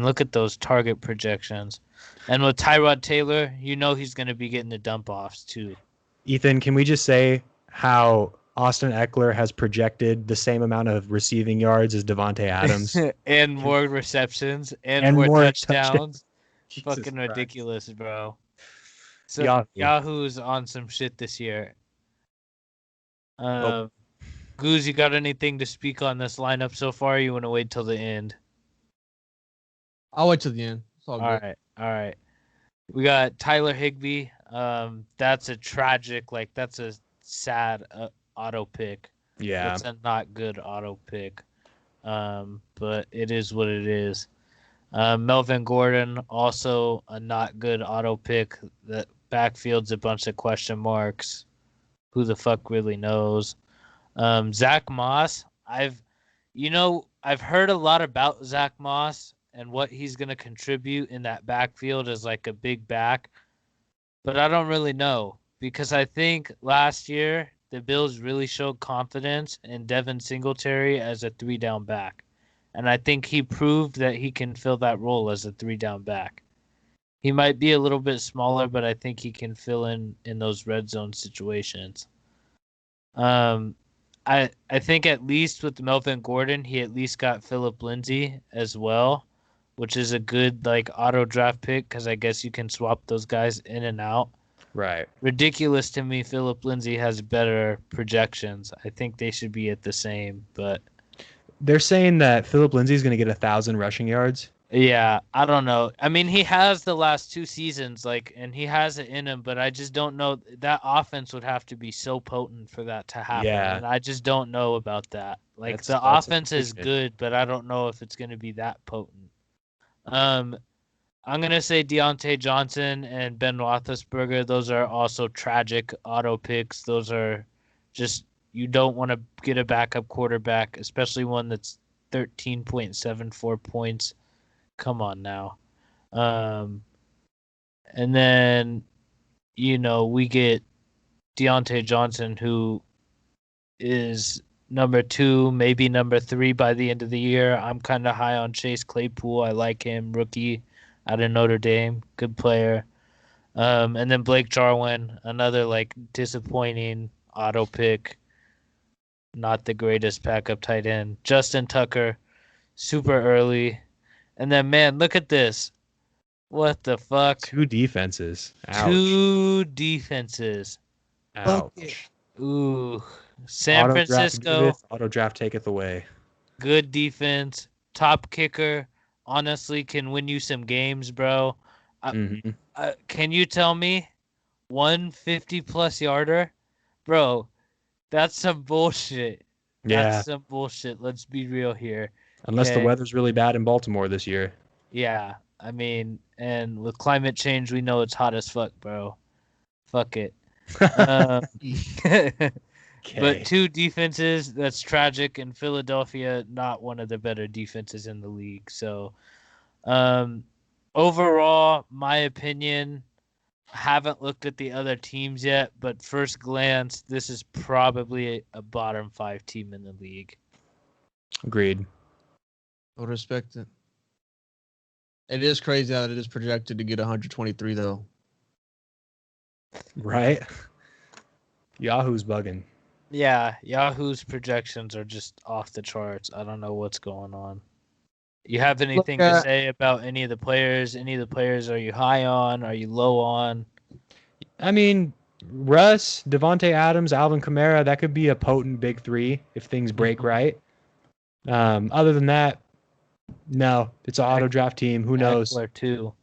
Speaker 3: look at those target projections. And with Tyrod Taylor, he's going to be getting the dump offs too.
Speaker 2: Ethan, can we just say how Austin Eckler has projected the same amount of receiving yards as Devontae Adams?
Speaker 3: And more receptions and,
Speaker 2: more
Speaker 3: more
Speaker 2: touchdowns.
Speaker 3: touchdowns.
Speaker 2: Jesus
Speaker 3: Fucking
Speaker 2: Christ.
Speaker 3: ridiculous, bro. So
Speaker 2: Yahoo.
Speaker 3: Yahoo's on some shit this year. Goose, you got anything to speak on this lineup so far? Or you want to wait till the end?
Speaker 1: I'll wait till the end. It's all good.
Speaker 3: All right. We got Tyler Higbee. That's a tragic, that's a sad auto pick.
Speaker 2: Yeah.
Speaker 3: That's a not good auto pick. But it is what it is. Melvin Gordon, also a not good auto pick. The backfield's a bunch of question marks. Who the fuck really knows? Zach Moss, I've heard a lot about Zach Moss and what he's going to contribute in that backfield as like a big back. But I don't really know because I think last year the Bills really showed confidence in Devin Singletary as a 3-down back. And I think he proved that he can fill that role as a 3-down back. He might be a little bit smaller, but I think he can fill in those red zone situations. I think at least with Melvin Gordon, he at least got Philip Lindsay as well, which is a good auto draft pick because I guess you can swap those guys in and out.
Speaker 2: Right.
Speaker 3: Ridiculous to me. Philip Lindsay has better projections. I think they should be at the same, but
Speaker 2: they're saying that Philip Lindsay is going to get 1,000 rushing yards.
Speaker 3: Yeah, I don't know. I mean, he has the last 2 seasons, and he has it in him, but I just don't know. That offense would have to be so potent for that to happen.
Speaker 2: Yeah.
Speaker 3: And I just don't know about that.
Speaker 2: That's
Speaker 3: offense is
Speaker 2: interesting.
Speaker 3: good, but I don't know if it's going to be that potent. I'm going to say Deontay Johnson and Ben Roethlisberger. Those are also tragic auto picks. Those are just, you don't want to get a backup quarterback, especially one that's 13.74 points. Come on now. And then, we get Deontay Johnson, who is number 2, maybe number 3 by the end of the year. I'm kind of high on Chase Claypool. I like him, rookie out of Notre Dame. Good player. And then Blake Jarwin, another disappointing auto pick. Not the greatest backup tight end. Justin Tucker, super early. And then, man, look at this. What the fuck?
Speaker 2: 2 defenses. Ouch.
Speaker 3: 2 defenses.
Speaker 2: Ouch.
Speaker 3: Ooh. San Francisco,
Speaker 2: Auto draft taketh away.
Speaker 3: good defense. Top kicker. Honestly, can win you some games, bro.
Speaker 2: Mhm.
Speaker 3: Can you tell me 150-plus yarder? Bro, that's some bullshit.
Speaker 2: Yeah.
Speaker 3: That's some bullshit. Let's be real here.
Speaker 2: Unless the
Speaker 3: Okay.
Speaker 2: weather's really bad in Baltimore this year.
Speaker 3: Yeah, I mean, and with climate change, we know it's hot as fuck, bro. Fuck it. Um, But 2 defenses, that's tragic. And Philadelphia, not one of the better defenses in the league. So, overall, my opinion, haven't looked at the other teams yet, but first glance, this is probably a bottom 5 team in the league.
Speaker 2: Agreed.
Speaker 1: I would respect it. It is crazy that it is projected to get 123 though.
Speaker 2: Right? Yahoo's bugging.
Speaker 3: Yeah, Yahoo's projections are just off the charts. I don't know what's going on. You have anything to say about any of the players? Any of the players are you high on? Are you low on?
Speaker 2: I mean, Russ, Devontae Adams, Alvin Kamara, that could be a potent big 3 if things break right. Other than that, no, it's an auto draft team. Who knows?
Speaker 3: Eckler too.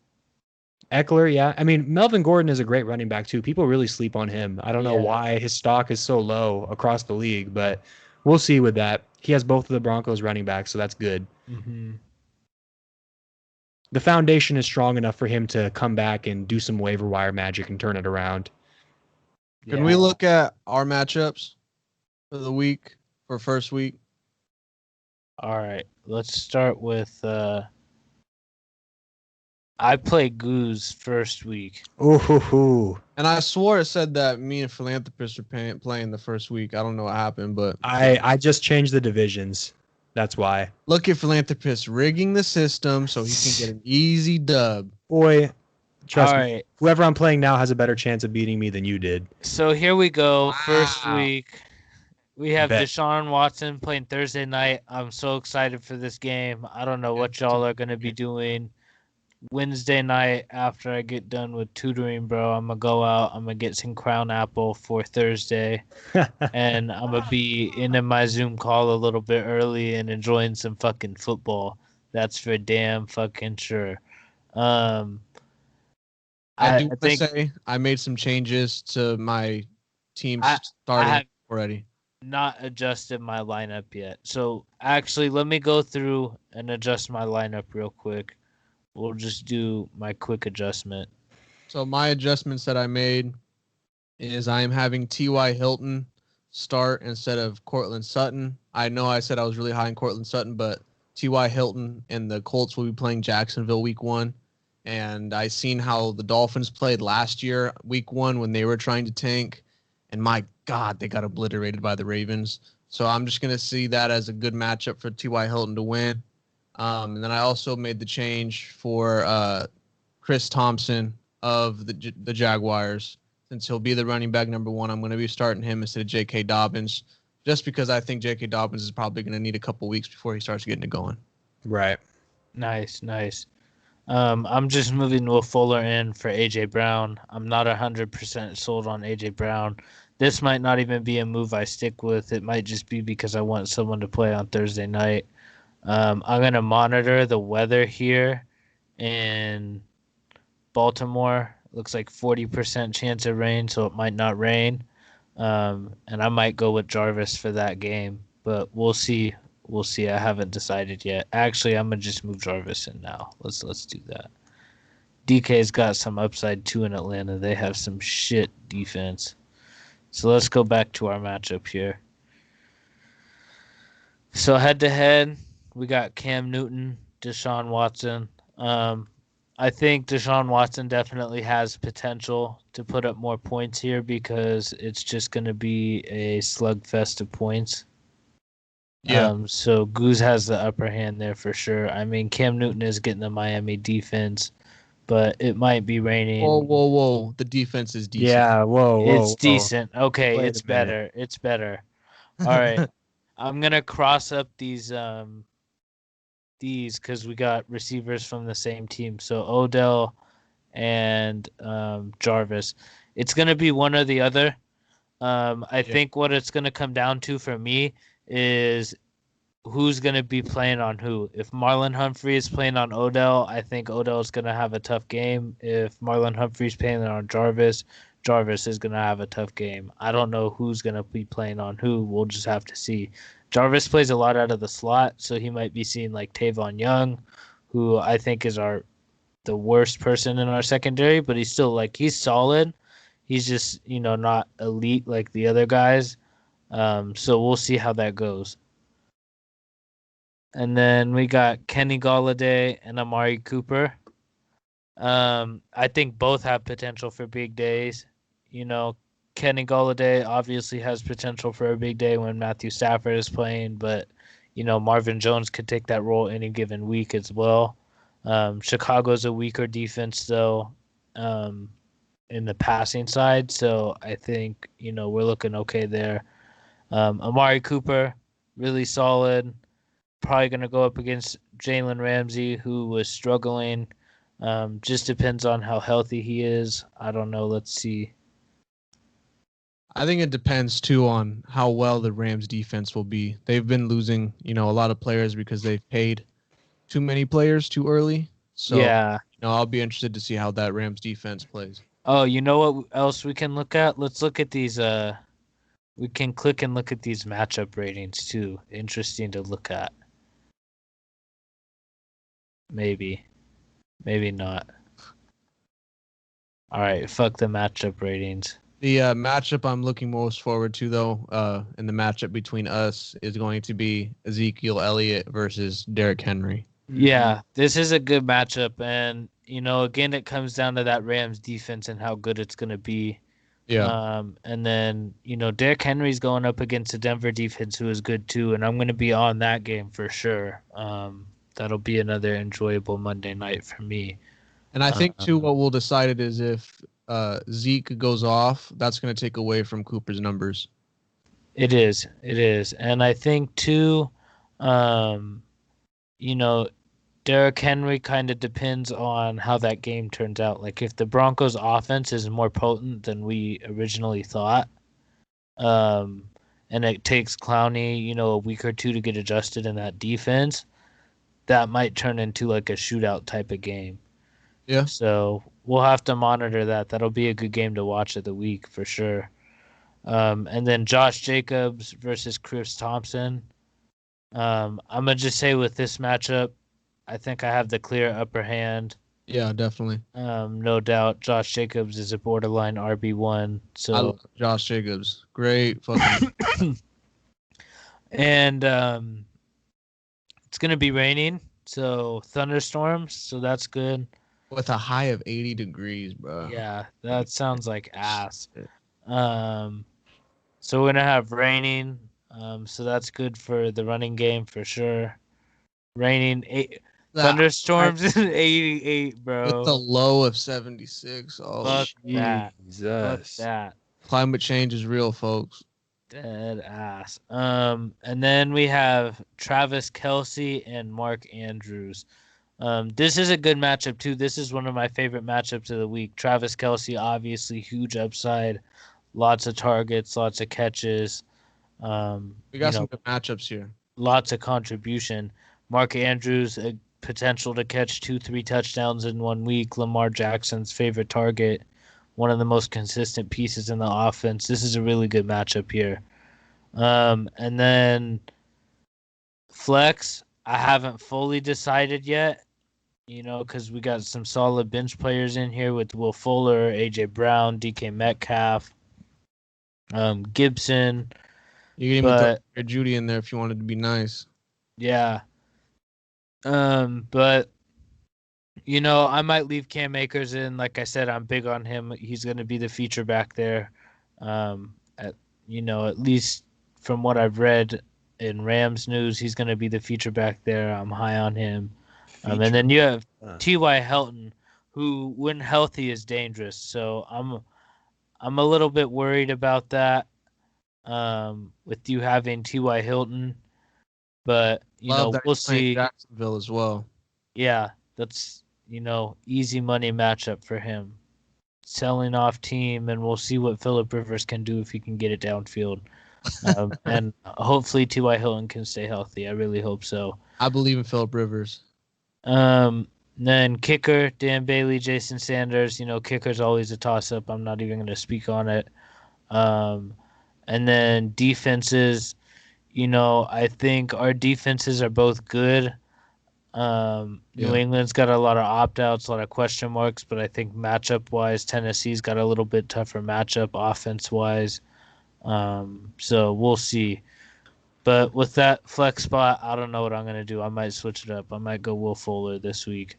Speaker 2: Eckler, yeah. I mean, Melvin Gordon is a great running back too. People really sleep on him. I don't know
Speaker 3: Yeah.
Speaker 2: why his stock is so low across the league, but we'll see with that. He has both of the Broncos running backs, so that's good.
Speaker 3: Mm-hmm.
Speaker 2: The foundation is strong enough for him to come back and do some waiver wire magic and turn it around.
Speaker 1: Can we look at our matchups for the week, for first week?
Speaker 3: All right, let's start with I play Goose first week.
Speaker 2: Ooh.
Speaker 1: And I swore it said that me and Philanthropist were playing the first week. I don't know what happened, but
Speaker 2: I just changed the divisions. That's why.
Speaker 1: look at Philanthropist rigging the system so he can get an easy dub.
Speaker 2: Boy, trust
Speaker 3: All
Speaker 2: me.
Speaker 3: right.
Speaker 2: Whoever I'm playing now has a better chance of beating me than you did.
Speaker 3: So here we go. First
Speaker 1: Wow.
Speaker 3: week. We have
Speaker 2: Bet.
Speaker 3: Deshaun Watson playing Thursday night. I'm so excited for this game. I don't know what y'all are going to be doing. Wednesday night, after I get done with tutoring, bro, I'm going to go out. I'm going to get some Crown Apple for Thursday. And I'm going to be in my Zoom call a little bit early and enjoying some fucking football. That's for damn fucking sure.
Speaker 1: I do want to say I made some changes to my team starting
Speaker 3: have
Speaker 1: already.
Speaker 3: not adjusted my lineup yet. So actually, let me go through and adjust my lineup real quick. We'll just do my quick adjustment.
Speaker 1: So my adjustments that I made is I am having T.Y. Hilton start instead of Cortland Sutton. I know I said I was really high in Cortland Sutton, but T.Y. Hilton and the Colts will be playing Jacksonville week 1. And I seen how the Dolphins played last year, week 1, when they were trying to tank. And my God, they got obliterated by the Ravens. So I'm just going to see that as a good matchup for T.Y. Hilton to win. And then I also made the change for Chris Thompson of the Jaguars. Since he'll be the running back number 1, I'm going to be starting him instead of J.K. Dobbins, just because I think J.K. Dobbins is probably going to need a couple weeks before he starts getting it going.
Speaker 2: Right.
Speaker 3: Nice. I'm just moving Will Fuller in for A.J. Brown. I'm not 100% sold on A.J. Brown. This might not even be a move I stick with. It might just be because I want someone to play on Thursday night. I'm going to monitor the weather here in Baltimore. Looks like 40% chance of rain, so it might not rain. And I might go with Jarvis for that game, but we'll see. We'll see. I haven't decided yet. Actually, I'm going to just move Jarvis in now. Let's do that. DK's got some upside too in Atlanta. They have some shit defense. So let's go back to our matchup here. So head-to-head, we got Cam Newton, Deshaun Watson. I think Deshaun Watson definitely has potential to put up more points here because it's just going to be a slugfest of points.
Speaker 1: Yeah.
Speaker 3: So Goose has the upper hand there for sure. I mean, Cam Newton is getting the Miami defense, but it might be raining.
Speaker 1: Whoa. The defense is decent.
Speaker 2: Yeah, whoa.
Speaker 3: It's decent. Okay,
Speaker 2: Wait
Speaker 3: it's
Speaker 2: a minute.
Speaker 3: better. It's better. All right. I'm going to cross up these because we got receivers from the same team. So Odell and Jarvis. It's going to be one or the other. I think what it's going to come down to for me is who's going to be playing on who. If Marlon Humphrey is playing on Odell, I think Odell is going to have a tough game. If Marlon Humphrey's playing on Jarvis, Jarvis is going to have a tough game. I don't know who's going to be playing on who. We'll just have to see. Jarvis plays a lot out of the slot, so he might be seeing like Tavon Young, who I think is the worst person in our secondary, but he's still he's solid. He's just, not elite like the other guys. So we'll see how that goes. And then we got Kenny Golladay and Amari Cooper. I think both have potential for big days. Kenny Golladay obviously has potential for a big day when Matthew Stafford is playing, but Marvin Jones could take that role any given week as well. Chicago's a weaker defense though, in the passing side, so I think we're looking okay there. Amari Cooper, really solid. Probably going to go up against Jalen Ramsey, who was struggling. Just depends on how healthy he is. I don't know. Let's see.
Speaker 1: I think it depends too on how well the Rams defense will be. They've been losing, a lot of players because they've paid too many players too early. So
Speaker 3: yeah,
Speaker 1: I'll be interested to see how that Rams defense plays.
Speaker 3: Oh, you know what else we can look at? Let's look at these. We can click and look at these matchup ratings too. Interesting to look at. Maybe not. All right, fuck the matchup ratings.
Speaker 1: The matchup I'm looking most forward to, though, in the matchup between us is going to be Ezekiel Elliott versus Derrick Henry.
Speaker 3: Yeah, this is a good matchup, and again, it comes down to that Rams defense and how good it's going to be.
Speaker 1: Yeah.
Speaker 3: And then, Derrick Henry's going up against the Denver defense, who is good too. And I'm going to be on that game for sure. That'll be another enjoyable Monday night for me.
Speaker 1: And I think too, what we'll decide it is if Zeke goes off, that's going to take away from Cooper's numbers.
Speaker 3: It is. And I think too, Derrick Henry kind of depends on how that game turns out. Like if the Broncos offense is more potent than we originally thought, and it takes Clowney, a week or two to get adjusted in that defense, that might turn into like a shootout type of game.
Speaker 1: Yeah.
Speaker 3: So we'll have to monitor that. That'll be a good game to watch of the week for sure. And then Josh Jacobs versus Chris Thompson. I'm gonna just say with this matchup, I think I have the clear upper hand.
Speaker 1: Yeah, definitely.
Speaker 3: No doubt, Josh Jacobs is a borderline RB1. So
Speaker 1: I love Josh Jacobs. Great fucking.
Speaker 3: And it's gonna be raining, so thunderstorms. So that's good.
Speaker 1: With a high of 80 degrees, bro.
Speaker 3: Yeah, that sounds like ass. So we're gonna have raining. So that's good for the running game for sure. Raining, thunderstorms, 88, bro.
Speaker 1: With a low of 76. Oh,
Speaker 3: Fuck that.
Speaker 2: Jesus.
Speaker 3: Fuck that.
Speaker 1: Climate change is real, folks.
Speaker 3: Dead ass. And then we have Travis Kelce and Mark Andrews. This is a good matchup too. This is one of my favorite matchups of the week. Travis Kelce, obviously huge upside, lots of targets, lots of catches.
Speaker 1: We got some good matchups here.
Speaker 3: Lots of contribution. Mark Andrews, a potential to catch 2-3 touchdowns in 1 week. Lamar Jackson's favorite target, one of the most consistent pieces in the offense. This is a really good matchup here. And then flex, I haven't fully decided yet, because we got some solid bench players in here with Will Fuller, A.J. Brown, DK Metcalf, Gibson.
Speaker 1: You can even throw Judy in there if you wanted to be nice.
Speaker 3: Yeah. But I might leave Cam Akers in. Like I said, I'm big on him. He's going to be the feature back there. At least from what I've read in Rams news, he's going to be the feature back there. I'm high on him. And then you have T.Y. Hilton, who, when healthy, is dangerous. So I'm a little bit worried about that. With you having T.Y. Hilton, but we'll see.
Speaker 1: Jacksonville as well.
Speaker 3: Yeah, that's easy money matchup for him. Selling off team, and we'll see what Phillip Rivers can do if he can get it downfield. And hopefully T.Y. Hilton can stay healthy. I really hope so.
Speaker 1: I believe in Phillip Rivers.
Speaker 3: Then kicker, Dan Bailey, Jason Sanders. Kicker's always a toss-up. I'm not even going to speak on it. And then defenses, I think our defenses are both good. New England's got a lot of opt-outs, a lot of question marks, but I think matchup-wise, Tennessee's got a little bit tougher matchup offense-wise. So we'll see. But with that flex spot, I don't know what I'm going to do. I might switch it up. I might go Will Fuller this week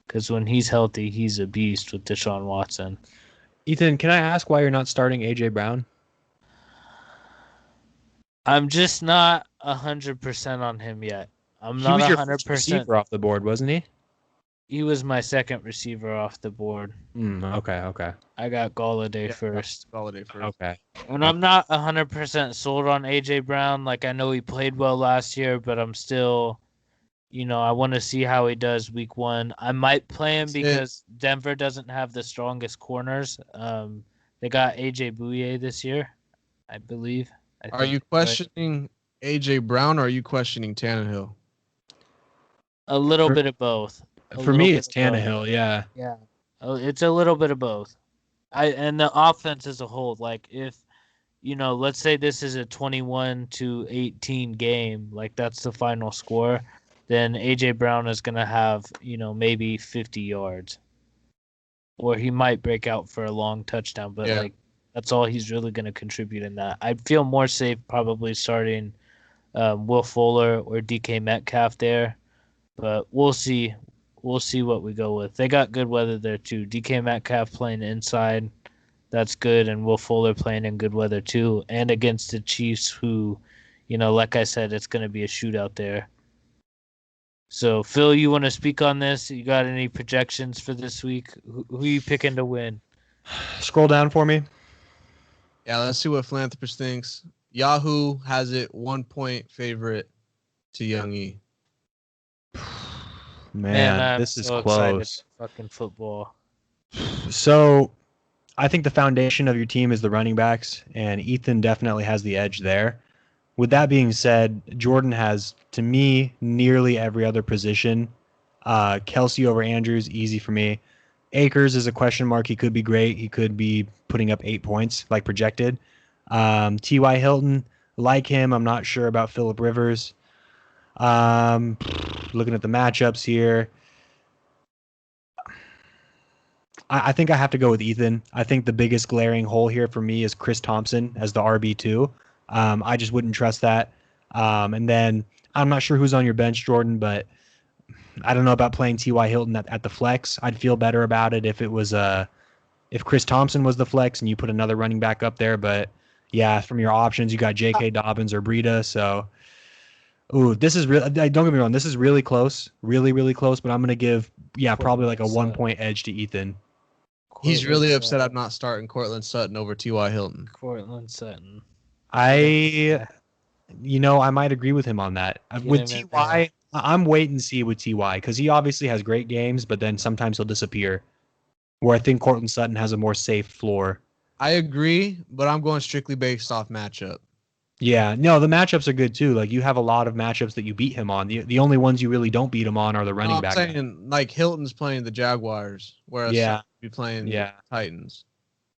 Speaker 3: because when he's healthy, he's a beast with Deshaun Watson.
Speaker 2: Ethan, can I ask why you're not starting A.J. Brown?
Speaker 3: I'm just not 100% on him yet. I'm
Speaker 2: He
Speaker 3: not
Speaker 2: was your
Speaker 3: 100%.
Speaker 2: first receiver off the board, wasn't he?
Speaker 3: He was my second receiver off the board.
Speaker 2: Okay.
Speaker 3: I got Galladay first.
Speaker 1: Galladay first.
Speaker 2: Okay.
Speaker 3: And I'm not 100% sold on A.J. Brown. Like, I know he played well last year, but I'm still, I want to see how he does week 1. I might play him because Denver doesn't have the strongest corners. They got A.J. Bouye this year, I believe.
Speaker 1: Are you questioning A.J. Brown or are you questioning Tannehill?
Speaker 3: A little bit of both.
Speaker 2: For me, it's Tannehill, yeah.
Speaker 3: Yeah. It's a little bit of both. And the offense as a whole, like if, let's say this is a 21-18 game, like that's the final score, then A.J. Brown is going to have, maybe 50 yards. Or he might break out for a long touchdown, but like that's all he's really going to contribute in that. I'd feel more safe probably starting Will Fuller or DK Metcalf there, but we'll see. we'll see what we go with. They got good weather there too. DK Metcalf playing inside, that's good, and Will Fuller playing in good weather too, and against the Chiefs, who, like I said, it's going to be a shootout there. So, Phil, you want to speak on this? You got any projections for this week? Who are you picking to win?
Speaker 2: Scroll down for me.
Speaker 1: Yeah, let's see what Philanthropist thinks. Yahoo has it 1 point favorite to Young E.
Speaker 2: Man,
Speaker 3: I'm
Speaker 2: this is
Speaker 3: so excited
Speaker 2: close.
Speaker 3: for fucking football.
Speaker 2: So I think the foundation of your team is the running backs, and Ethan definitely has the edge there. With that being said, Jordan has, to me, nearly every other position. Kelsey over Andrews, easy for me. Akers is a question mark. He could be great. He could be putting up 8 points like projected. T.Y. Hilton, like him. I'm not sure about Phillip Rivers. Looking at the matchups here, I think I have to go with Ethan. I think the biggest glaring hole here for me is Chris Thompson as the RB2. I just wouldn't trust that. And then I'm not sure who's on your bench, Jordan, but I don't know about playing T.Y. Hilton at the flex. I'd feel better about it if it was if Chris Thompson was the flex and you put another running back up there. But yeah, from your options, you got J.K. Dobbins or Breida. So, ooh, this is really, don't get me wrong, this is really close, really, really close. But I'm gonna give probably like a 1 point edge to Ethan.
Speaker 1: He's really upset I'm not starting Cortland Sutton over T.Y. Hilton.
Speaker 3: Cortland Sutton.
Speaker 2: I might agree with him on that. With
Speaker 3: him in
Speaker 2: Ty, I'm wait and see with Ty because he obviously has great games, but then sometimes he'll disappear. Where I think Cortland Sutton has a more safe floor.
Speaker 1: I agree, but I'm going strictly based off matchup.
Speaker 2: Yeah, no, the matchups are good too. Like you have a lot of matchups that you beat him on. The only ones you really don't beat him on are the running back.
Speaker 1: I'm saying like Hilton's playing the Jaguars, whereas Sutton be playing the Titans.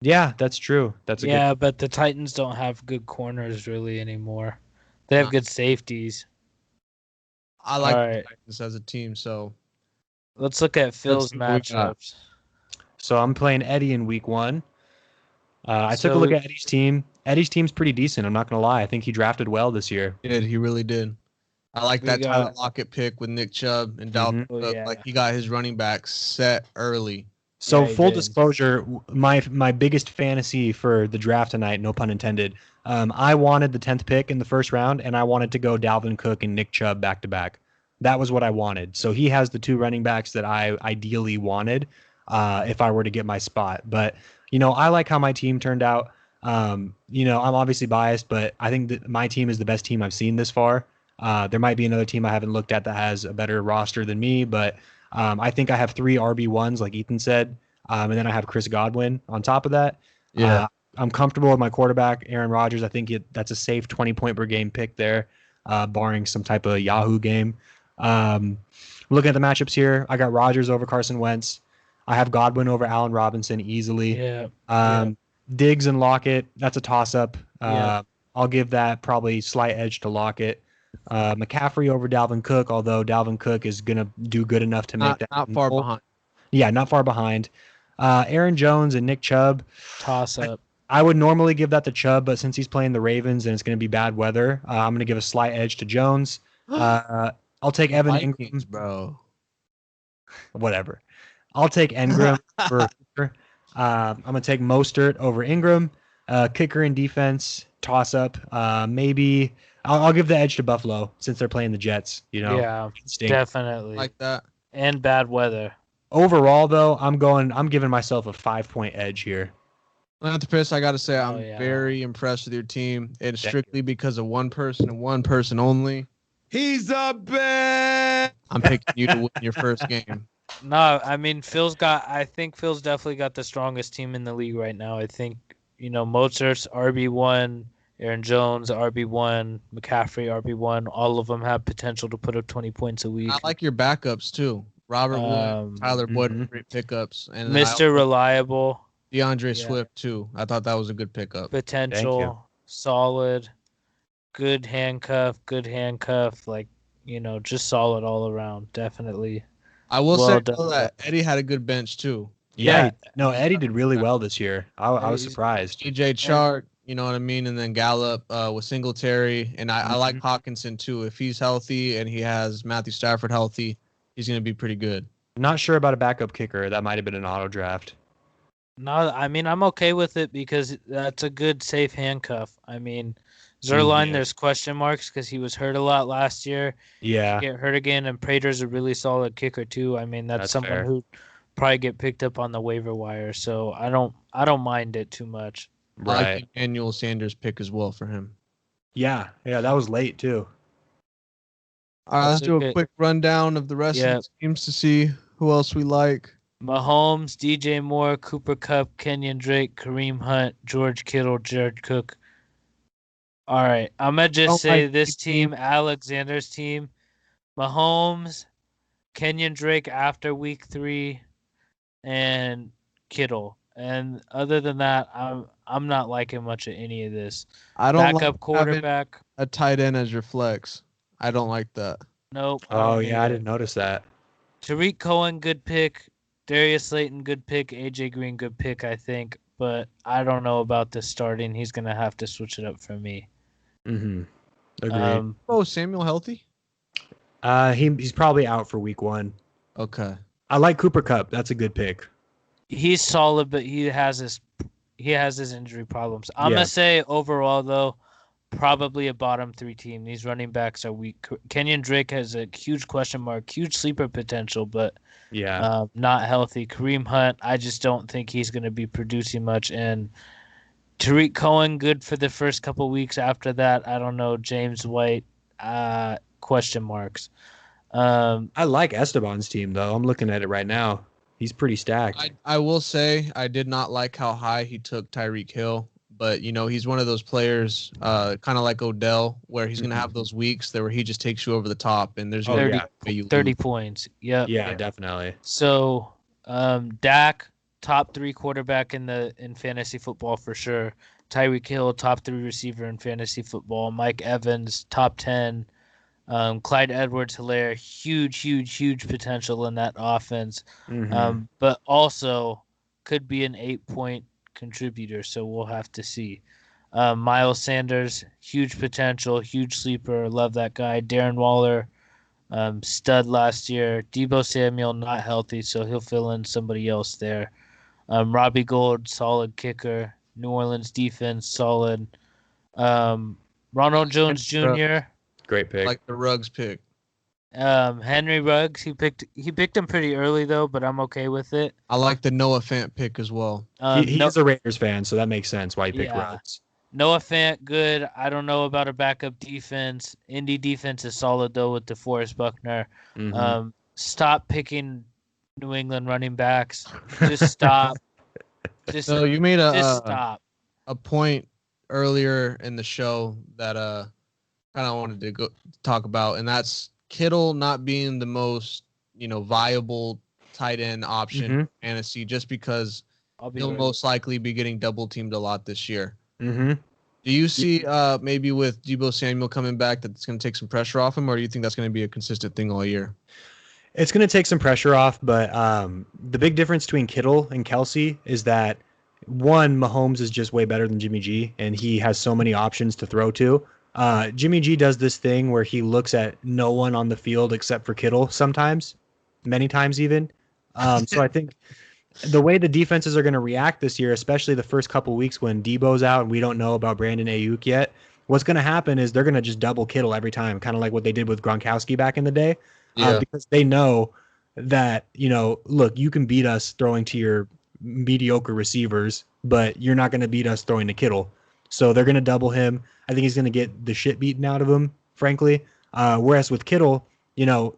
Speaker 2: Yeah, that's true. That's
Speaker 3: but the Titans don't have good corners really anymore. They have good safeties.
Speaker 1: I like the Titans as a team, so
Speaker 3: let's look at Phil's matchups.
Speaker 2: So I'm playing Eddie in week 1. I took a look at Eddie's team. Eddie's team's pretty decent. I'm not gonna lie. I think he drafted well this year.
Speaker 1: He really did. I like that Tyler Lockett pick with Nick Chubb and Dalvin Cook. Like he got his running backs set early.
Speaker 2: So full disclosure, my biggest fantasy for the draft tonight, no pun intended. I wanted the 10th pick in the first round, and I wanted to go Dalvin Cook and Nick Chubb back to back. That was what I wanted. So he has the 2 running backs that I ideally wanted if I were to get my spot. But I like how my team turned out. I'm obviously biased, but I think that my team is the best team I've seen this far. There might be another team I haven't looked at that has a better roster than me, but I think I have 3 RB1s, like Ethan said, and then I have Chris Godwin on top of that.
Speaker 1: Yeah,
Speaker 2: I'm comfortable with my quarterback, Aaron Rodgers. I think that's a safe 20 point per game pick there, barring some type of Yahoo game. Looking at the matchups here, I got Rodgers over Carson Wentz. I have Godwin over Allen Robinson easily. Diggs and Lockett, that's a toss-up. I'll give that probably slight edge to Lockett. McCaffrey over Dalvin Cook, although Dalvin Cook is going to do good enough to make that.
Speaker 1: Not far behind.
Speaker 2: Yeah, not far behind. Aaron Jones and Nick Chubb.
Speaker 3: Toss-up.
Speaker 2: I would normally give that to Chubb, but since he's playing the Ravens and it's going to be bad weather, I'm going to give a slight edge to Jones. I'll take Evan Ingram.
Speaker 1: Bro.
Speaker 2: Whatever. I'll take Ingram for I'm going to take Mostert over Ingram. Kicker and defense, toss up. Maybe I'll give the edge to Buffalo since they're playing the Jets.
Speaker 3: Yeah, definitely.
Speaker 1: Like that.
Speaker 3: And bad weather.
Speaker 2: Overall, though, I'm giving myself a 5-point edge here.
Speaker 1: Philanthropist, I got to say, I'm very impressed with your team. And strictly because of one person and one person only.
Speaker 4: He's a bitch.
Speaker 1: I'm picking you to win your first game.
Speaker 3: No, I mean, I think Phil's definitely got the strongest team in the league right now. I think, Mozart's RB1, Aaron Jones, RB1, McCaffrey, RB1. All of them have potential to put up 20 points a week.
Speaker 1: I like your backups, too. Robert Wood, Tyler Boyd, great pickups. And
Speaker 3: Mr. Reliable.
Speaker 1: DeAndre Swift, too. I thought that was a good pickup.
Speaker 3: Potential, solid, good handcuff, just solid all around, definitely.
Speaker 1: I will say that Eddie had a good bench, too.
Speaker 2: Yeah. No, Eddie did really well this year. I was surprised.
Speaker 1: DJ Chark, you know what I mean? And then Gallup with Singletary. And I like Hawkinson, too. If he's healthy and he has Matthew Stafford healthy, he's going to be pretty good.
Speaker 2: Not sure about a backup kicker. That might have been an auto draft.
Speaker 3: No, I mean I'm okay with it because that's a good safe handcuff. I mean, Zerline,
Speaker 2: Yeah.
Speaker 3: there's question marks because he was hurt a lot last year.
Speaker 2: Yeah,
Speaker 3: Get hurt again, and Prater's a really solid kicker too. I mean, that's someone
Speaker 2: fair.
Speaker 3: who probably get picked up on the waiver wire. So I don't mind it too much.
Speaker 1: I like
Speaker 2: right.
Speaker 1: the Emmanuel Sanders pick as well for him.
Speaker 2: Yeah, that was late too.
Speaker 5: All right, let's
Speaker 3: That's
Speaker 5: do a
Speaker 3: okay.
Speaker 5: quick rundown of the rest
Speaker 3: Yeah.
Speaker 5: of the teams to see who else we like.
Speaker 3: Mahomes, DJ Moore, Cooper Kupp, Kenyon Drake, Kareem Hunt, George Kittle, Jared Cook. All right, I'm gonna just
Speaker 5: Don't
Speaker 3: say
Speaker 5: like
Speaker 3: this
Speaker 5: the
Speaker 3: team, Alexander's team, Mahomes, Kenyon Drake after week 3, and Kittle. And other than that, I'm not liking much of any of this.
Speaker 5: I don't
Speaker 3: Backup
Speaker 5: like
Speaker 3: quarterback,
Speaker 5: having a tight end as your flex. I don't like that.
Speaker 3: nope.
Speaker 2: Oh
Speaker 3: don't
Speaker 2: yeah, I
Speaker 3: either.
Speaker 2: didn't notice that.
Speaker 3: Tariq Cohen, good pick. Darius Slayton, good pick. AJ Green, good pick, I think. But I don't know about this starting. He's gonna have to switch it up for me.
Speaker 2: Mm-hmm. Agreed.
Speaker 5: Oh, Samuel healthy?
Speaker 2: He's probably out for week 1.
Speaker 5: Okay.
Speaker 2: I like Cooper Kupp. That's a good pick.
Speaker 3: He's solid, but he has his injury problems. I'm
Speaker 2: Yeah.
Speaker 3: gonna say overall though, probably a bottom 3 team. These running backs are weak. Kenyon Drake has a huge question mark, huge sleeper potential, but
Speaker 2: Yeah.
Speaker 3: not healthy. Kareem Hunt, I just don't think he's going to be producing much. And Tariq Cohen, good for the first couple weeks. After that, I don't know. James White, question marks.
Speaker 2: I like Esteban's team though. I'm looking at it right now. He's pretty stacked.
Speaker 1: I will say I did not like how high he took Tyreek Hill, but he's one of those players, kind of like Odell, where he's gonna have those weeks where he just takes you over the top, and there's
Speaker 2: Oh,
Speaker 1: gonna
Speaker 2: yeah.
Speaker 1: be you
Speaker 3: 30
Speaker 1: lose.
Speaker 3: points. Yep.
Speaker 2: Yeah, definitely.
Speaker 3: So, Dak, top 3 quarterback in fantasy football for sure. Tyreek Hill, top 3 receiver in fantasy football. Mike Evans, top 10. Clyde Edwards-Helaire, huge potential in that offense.
Speaker 2: Mhm.
Speaker 3: But also could be an 8-point contributor, so we'll have to see. Miles Sanders, huge potential, huge sleeper. Love that guy. Darren Waller, stud last year. Debo Samuel, not healthy, so he'll fill in somebody else there. Robbie Gould, solid kicker. New Orleans defense, solid. Ronald Jones Jr.,
Speaker 2: Great pick.
Speaker 1: Like the Ruggs pick.
Speaker 3: Henry Ruggs, he picked him pretty early though, but I'm okay with it.
Speaker 1: I like the Noah Fant pick as well.
Speaker 2: He
Speaker 3: No-
Speaker 2: is a Raiders fan, so that makes sense why he picked
Speaker 3: Yeah.
Speaker 2: Ruggs.
Speaker 3: Noah Fant, good. I don't know about a backup defense. Indy defense is solid though with DeForest Buckner.
Speaker 2: Mhm.
Speaker 3: Stop picking New England running backs. Just stop. Just,
Speaker 1: So you made
Speaker 3: just stop.
Speaker 1: a point earlier in the show that kind of wanted to talk about, and that's Kittle not being the most viable tight end option in fantasy, just because
Speaker 3: I'll be
Speaker 1: he'll
Speaker 3: right.
Speaker 1: most likely be getting double teamed a lot this year.
Speaker 2: Mhm.
Speaker 1: Do you see maybe with Debo Samuel coming back that it's going to take some pressure off him, or do you think that's going to be a consistent thing all year?
Speaker 2: It's going to take some pressure off, but the big difference between Kittle and Kelsey is that one, Mahomes is just way better than Jimmy G, and he has so many options to throw to. Jimmy G does this thing where he looks at no one on the field except for Kittle sometimes, many times even. So I think the way the defenses are going to react this year, especially the first couple weeks when Debo's out and we don't know about Brandon Ayuk yet, what's going to happen is they're going to just double Kittle every time, kind of like what they did with Gronkowski back in the day. Because they know that, look, you can beat us throwing to your mediocre receivers, but you're not going to beat us throwing to Kittle. So they're going to double him. I think he's going to get the shit beaten out of him, frankly. Whereas with Kittle,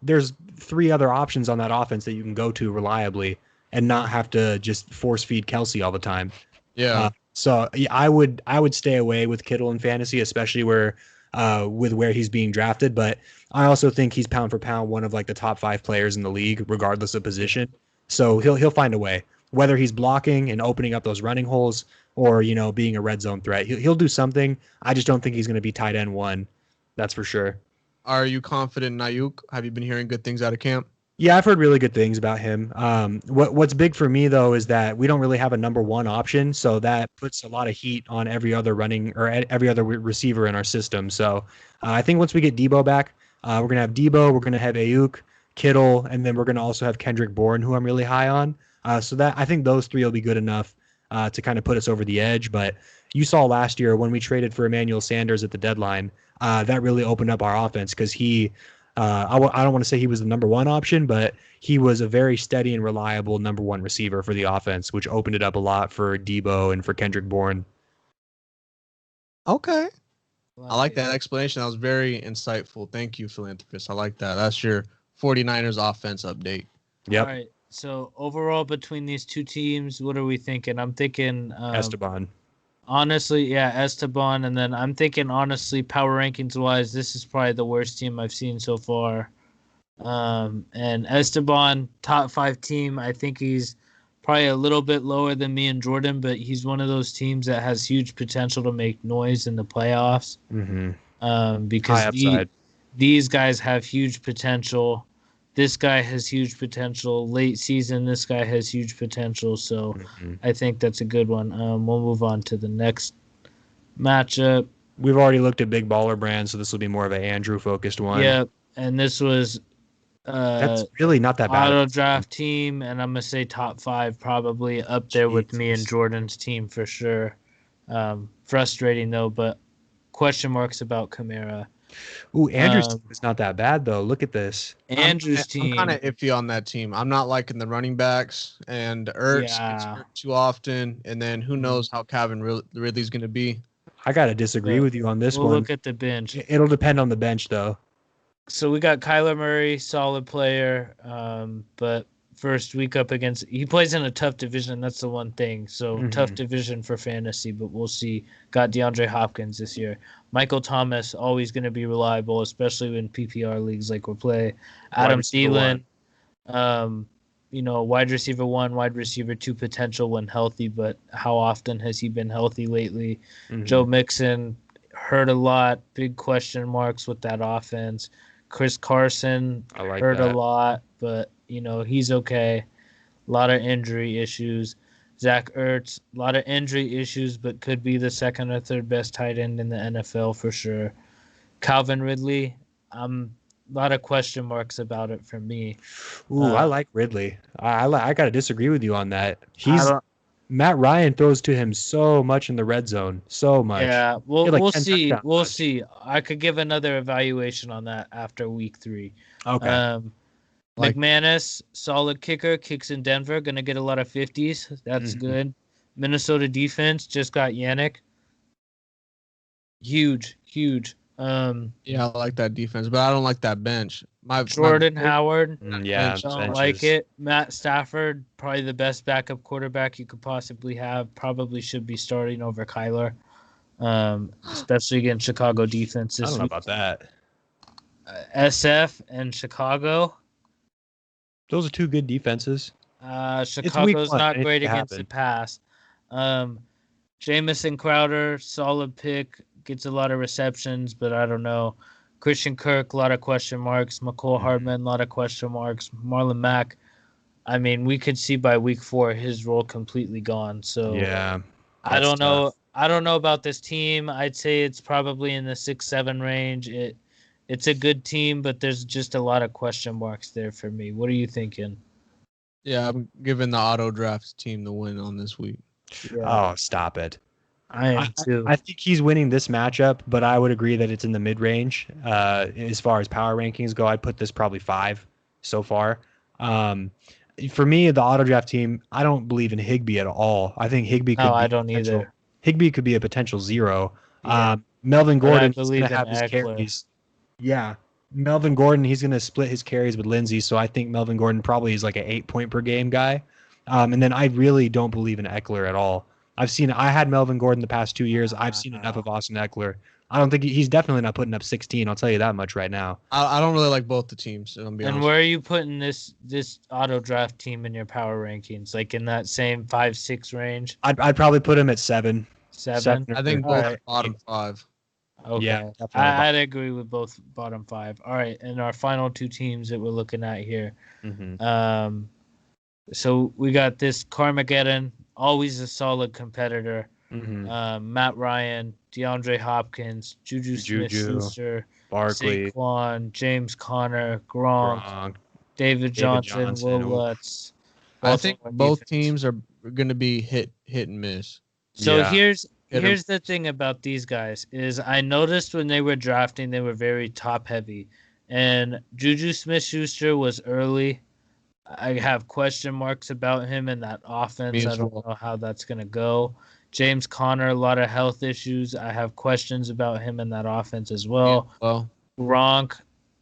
Speaker 2: there's 3 other options on that offense that you can go to reliably and not have to just force feed Kelsey all the time.
Speaker 1: Yeah.
Speaker 2: So I would stay away with Kittle in fantasy, especially with where he's being drafted. But I also think he's pound for pound one of like the top 5 players in the league, regardless of position. So he'll find a way, whether he's blocking and opening up those running holes or being a red zone threat. He'll do something. I just don't think he's going to be tight end 1. That's for sure.
Speaker 1: Are you confident in Ayuk? Have you been hearing good things out of camp?
Speaker 2: Yeah, I've heard really good things about him. What's big for me though is that we don't really have a number 1 option, so that puts a lot of heat on every other every other receiver in our system. So I think once we get Debo back, we're gonna have Debo, we're gonna have Ayuk, Kittle, and then we're going to also have Kendrick Bourne, who I'm really high on. So that I think those three will be good enough to kind of put us over the edge. But you saw last year when we traded for Emmanuel Sanders at the deadline, that really opened up our offense because I don't want to say he was the number one option, but he was a very steady and reliable number one receiver for the offense, which opened it up a lot for Debo and for Kendrick Bourne.
Speaker 5: Okay.
Speaker 1: I like that explanation. That was very insightful. Thank you, Philanthropist. I like that. That's your 49ers offense update.
Speaker 2: Yep.
Speaker 3: All right. So overall, between these two teams, what are we thinking? I'm thinking
Speaker 2: Esteban.
Speaker 3: honestly, yeah, Esteban, and then I'm thinking honestly, power rankings wise, this is probably the worst team I've seen so far. And Esteban, top 5 team. I think he's probably a little bit lower than me and Jordan, but he's one of those teams that has huge potential to make noise in the playoffs.
Speaker 2: Mm-hmm.
Speaker 3: Because
Speaker 2: High upside.
Speaker 3: these guys have huge potential. This guy has huge potential. Late season, this guy has huge potential. So I think that's a good one. We'll move on to the next matchup.
Speaker 2: We've already looked at big baller brands, so this will be more of an Andrew focused one.
Speaker 3: Yep, and this was
Speaker 2: That's really not that bad.
Speaker 3: auto draft team, and I'm gonna say top 5, probably up there with me and Jordan's team for sure. Frustrating though, but question marks about Kamara.
Speaker 2: Ooh, Andrew's team is not that bad though. Look at this.
Speaker 3: Andrew's team.
Speaker 1: I'm kind of iffy on that team. I'm not liking the running backs, and Ertz gets hurt too often. And then who knows how Calvin Ridley's going to be.
Speaker 2: I gotta disagree with you on this
Speaker 3: We'll
Speaker 2: one.
Speaker 3: look at the bench.
Speaker 2: It'll depend on the bench though.
Speaker 3: So we got Kyler Murray, solid player, but first week up against, he plays in a tough division. That's the one thing. So tough division for fantasy, but we'll see. Got DeAndre Hopkins this year. Michael Thomas, always going to be reliable, especially in PPR leagues like we're playing. Adam Thielen, wide receiver 1, wide receiver 2 potential when healthy, but how often has he been healthy lately? Joe Mixon hurt a lot, big question marks with that offense. Chris Carson hurt a lot, but he's okay. A lot of injury issues. Zach Ertz, a lot of injury issues, but could be the second or third best tight end in the NFL for sure. Calvin Ridley, a lot of question marks about it for me.
Speaker 2: Ooh, I like Ridley. I gotta disagree with you on that. Matt Ryan throws to him so much in the red zone, so much.
Speaker 3: Yeah, we'll see. We'll see. I could give another evaluation on that after week 3.
Speaker 2: Okay.
Speaker 3: McManus, solid kicker, kicks in Denver, going to get a lot of 50s. That's good. Minnesota defense just got Yannick. Huge.
Speaker 1: Yeah, I like that defense, but I don't like that bench.
Speaker 3: Jordan Howard,
Speaker 2: yeah,
Speaker 3: don't like it. Matt Stafford, probably the best backup quarterback you could possibly have. Probably should be starting over Kyler, especially against Chicago defense this
Speaker 2: I don't know
Speaker 3: week.
Speaker 2: about that.
Speaker 3: SF and Chicago.
Speaker 2: Those are 2 good defenses.
Speaker 3: Chicago's not great against the pass. Jamison Crowder, solid pick, gets a lot of receptions, but I don't know. Christian Kirk, a lot of question marks. McCole Hardman, a lot of question marks. Marlon Mack, I mean, we could see by week 4 his role completely gone. So
Speaker 2: yeah,
Speaker 3: I don't know. I don't know about this team. I'd say it's probably in the 6-7 range. It's a good team, but there's just a lot of question marks there for me. What are you thinking?
Speaker 1: Yeah, I'm giving the auto draft team the win on this week.
Speaker 2: Yeah. Oh, stop it.
Speaker 3: I am too.
Speaker 2: I think he's winning this matchup, but I would agree that it's in the mid-range. As far as power rankings go, I'd put this probably 5 so far. For me, the auto draft team, I don't believe in Higbee at all. I think Higbee could
Speaker 3: I don't either.
Speaker 2: Higbee could be a potential 0.
Speaker 3: Yeah.
Speaker 2: Melvin Gordon is
Speaker 3: going
Speaker 2: to have his carries. Yeah. Melvin Gordon, he's going to split his carries with Lindsey, so I think Melvin Gordon probably is like an 8-point per game guy. And then I really don't believe in Eckler at all. I had Melvin Gordon the past 2 years. I've seen enough of Austin Eckler. I don't think he's definitely not putting up 16. I'll tell you that much right now.
Speaker 1: I don't really like both the teams. And
Speaker 3: where are you putting this auto draft team in your power rankings? Like in that same 5-6 range?
Speaker 2: I'd probably put him at 7.
Speaker 3: 7?
Speaker 1: I think both bottom 5.
Speaker 3: Okay.
Speaker 2: Yeah,
Speaker 3: I'd agree with both bottom 5. All right, and our final 2 teams that we're looking at here. So we got this Carmageddon, always a solid competitor. Matt Ryan, DeAndre Hopkins, Juju Smith-Schuster,
Speaker 2: Barkley,
Speaker 3: Saquon, James Conner, Gronk. David Johnson, Will
Speaker 2: Johnson, oof.
Speaker 3: Lutz.
Speaker 1: I think
Speaker 3: Baltimore
Speaker 1: both
Speaker 3: defense.
Speaker 1: teams are going to be hit and miss.
Speaker 3: So
Speaker 2: Yeah.
Speaker 3: here's
Speaker 1: Hit 'em.
Speaker 3: here's the thing about these guys is I noticed when they were drafting they were very top heavy, and Juju Smith-Schuster was early. I have question marks about him in that offense.
Speaker 1: Me
Speaker 3: I
Speaker 1: as
Speaker 3: don't
Speaker 1: well.
Speaker 3: know how that's gonna go. James Conner, a lot of health issues. I have questions about him in that offense as well.
Speaker 1: Well,
Speaker 3: Gronk,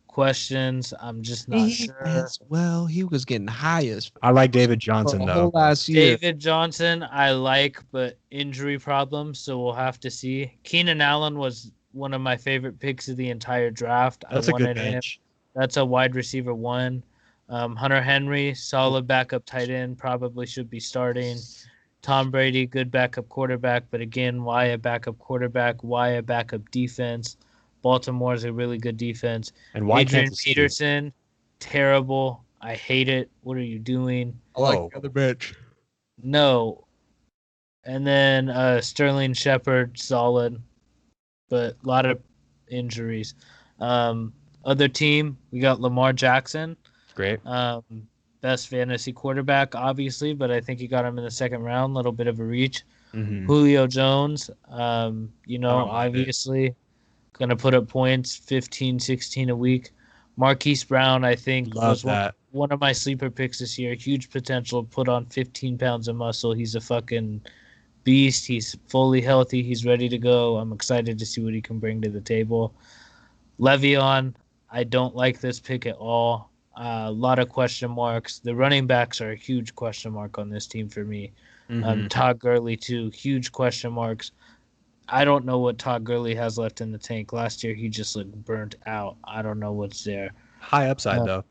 Speaker 3: questions. I'm just not sure.
Speaker 5: As well, he was getting high as
Speaker 2: I like David
Speaker 5: for
Speaker 2: Johnson
Speaker 5: the whole
Speaker 2: though.
Speaker 5: last year.
Speaker 3: David Johnson, I like, but injury problems, so we'll have to see. Keenan Allen was one of my favorite picks of the entire draft.
Speaker 2: That's
Speaker 3: I
Speaker 2: a good
Speaker 3: wanted him.
Speaker 2: bench.
Speaker 3: That's a wide receiver one. Hunter Henry, solid backup tight end, probably should be starting. Tom Brady, good backup quarterback, but again, why a backup quarterback? Why a backup defense? Baltimore's a really good defense.
Speaker 2: And why
Speaker 3: Adrian
Speaker 2: Kansas City?
Speaker 3: Peterson, terrible. I hate it. What are you doing?
Speaker 1: I like
Speaker 2: Whoa.
Speaker 1: the other bench.
Speaker 3: No. And then Sterling Shepard, solid, but a lot of injuries. Other team, we got Lamar Jackson,
Speaker 2: Great.
Speaker 3: best fantasy quarterback, obviously, but I think he got him in the second round, little bit of a reach.
Speaker 2: Mhm.
Speaker 3: Julio Jones,
Speaker 2: I don't mind it.
Speaker 3: obviously going to put up points, 15, 16 a week. Marquise Brown, I think,
Speaker 2: Love
Speaker 3: was
Speaker 2: that.
Speaker 3: one of my sleeper picks this year. Huge potential, put on 15 pounds of muscle. He's a fucking beast. He's fully healthy. He's ready to go. I'm excited to see what he can bring to the table. Le'Veon, I don't like this pick at all. A lot of question marks. The running backs are a huge question mark on this team for me.
Speaker 2: Mhm.
Speaker 3: Todd Gurley, too. Huge question marks. I don't know what Todd Gurley has left in the tank. Last year, he just looked burnt out. I don't know what's there.
Speaker 2: High upside though.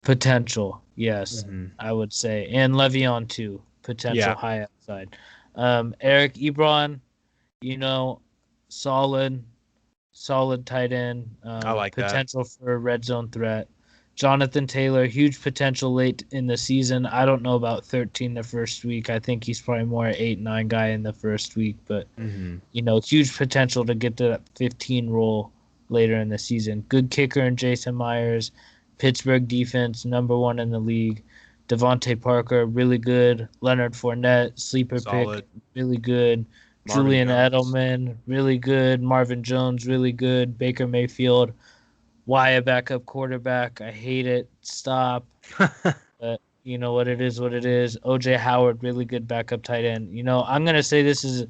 Speaker 3: Potential, yes,
Speaker 2: Mhm.
Speaker 3: I would say. And Le'Veon, too. Potential
Speaker 2: Yeah.
Speaker 3: high upside. Eric Ebron, solid tight end.
Speaker 2: I like that.
Speaker 3: potential for a red zone threat. Jonathan Taylor, huge potential late in the season. I don't know about 13 the first week. I think he's probably more 8-9 guy in the first week, but
Speaker 2: Mhm.
Speaker 3: huge potential to get to that 15 role later in the season. Good kicker in Jason Myers. Pittsburgh defense, number one in the league. Devontae Parker, really good. Leonard Fournette, sleeper
Speaker 2: Solid.
Speaker 3: pick, really good.
Speaker 2: Marvin
Speaker 3: Julian
Speaker 2: Jones.
Speaker 3: Edelman, really good. Marvin Jones, really good. Baker Mayfield, why a backup quarterback? I hate it. Stop. But you know what it is, what it is. OJ Howard, really good backup tight end. I'm going to say this is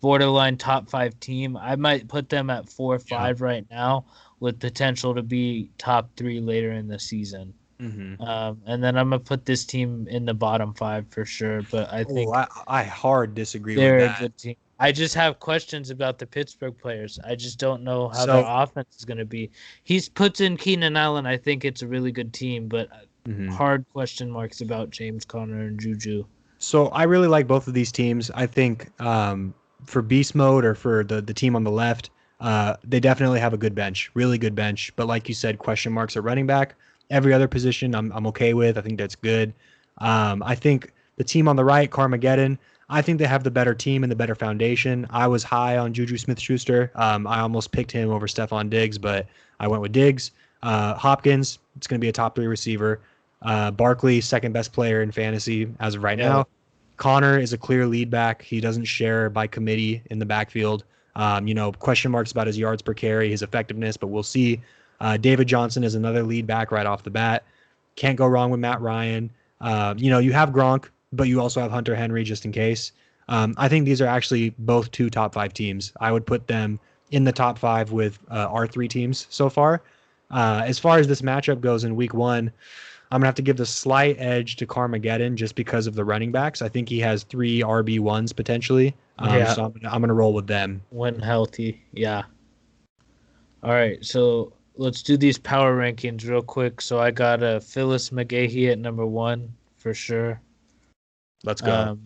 Speaker 3: borderline top 5 team. I might put them at 4 or 5 right now with potential to be top 3 later in the season.
Speaker 2: Mhm.
Speaker 3: And then I'm going to put this team in the bottom 5 for sure. But I think
Speaker 2: I hard disagree
Speaker 3: they're
Speaker 2: with
Speaker 3: a
Speaker 2: that.
Speaker 3: good team. I just have questions about the Pittsburgh players. I just don't know how
Speaker 2: So-
Speaker 3: their offense is going to be. He's puts in Keenan Allen. I think it's a really good team, but
Speaker 2: Mhm.
Speaker 3: hard question marks about James Conner and Juju.
Speaker 2: So I really like both of these teams. I think for beast mode or for the team on the left, they definitely have a good bench, really good bench. But like you said, question marks at running back. Every other position I'm okay with. I think that's good. I think the team on the right, Carmageddon, I think they have the better team and the better foundation. I was high on Juju Smith-Schuster. I almost picked him over Stephon Diggs, but I went with Diggs. Hopkins, it's going to be a top 3 receiver. Barkley, second best player in fantasy as of right
Speaker 3: Yeah.
Speaker 2: now. Connor is a clear lead back. He doesn't share by committee in the backfield. Question marks about his yards per carry, his effectiveness, but we'll see. David Johnson is another lead back right off the bat. Can't go wrong with Matt Ryan. You have Gronk, but you also have Hunter Henry just in case. I think these are actually both 2 top 5 teams. I would put them in the top 5 with our 3 teams so far. As far as this matchup goes in week 1, I'm going to have to give the slight edge to Carmageddon just because of the running backs. I think he has 3 RB1s potentially.
Speaker 3: Yeah.
Speaker 2: So I'm going to roll with them.
Speaker 3: When healthy, yeah. All right, so let's do these power rankings real quick. So I got Phyllis McGahee at number 1 for sure.
Speaker 2: Let's go.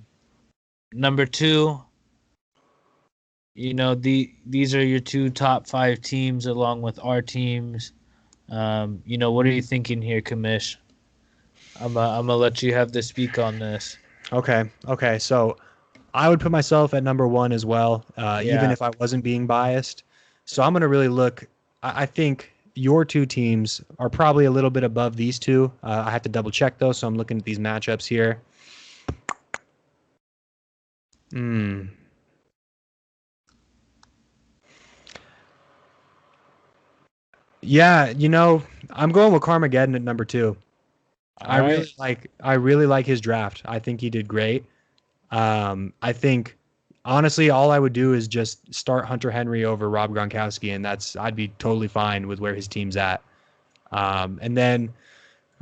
Speaker 3: Number 2, these are your 2 top 5 teams along with our teams. What are you thinking here, Kamish? I'm gonna let you have the speak on this.
Speaker 2: Okay. So I would put myself at number 1 as well, even
Speaker 3: Yeah.
Speaker 2: if I wasn't being biased. So I'm going to really look. I think your two teams are probably a little bit above these two. I have to double check though, so I'm looking at these matchups here. Yeah, I'm going with Carmageddon at number 2.
Speaker 3: All right.
Speaker 2: I really like his draft. I think he did great. I think honestly, all I would do is just start Hunter Henry over Rob Gronkowski, and I'd be totally fine with where his team's at. And then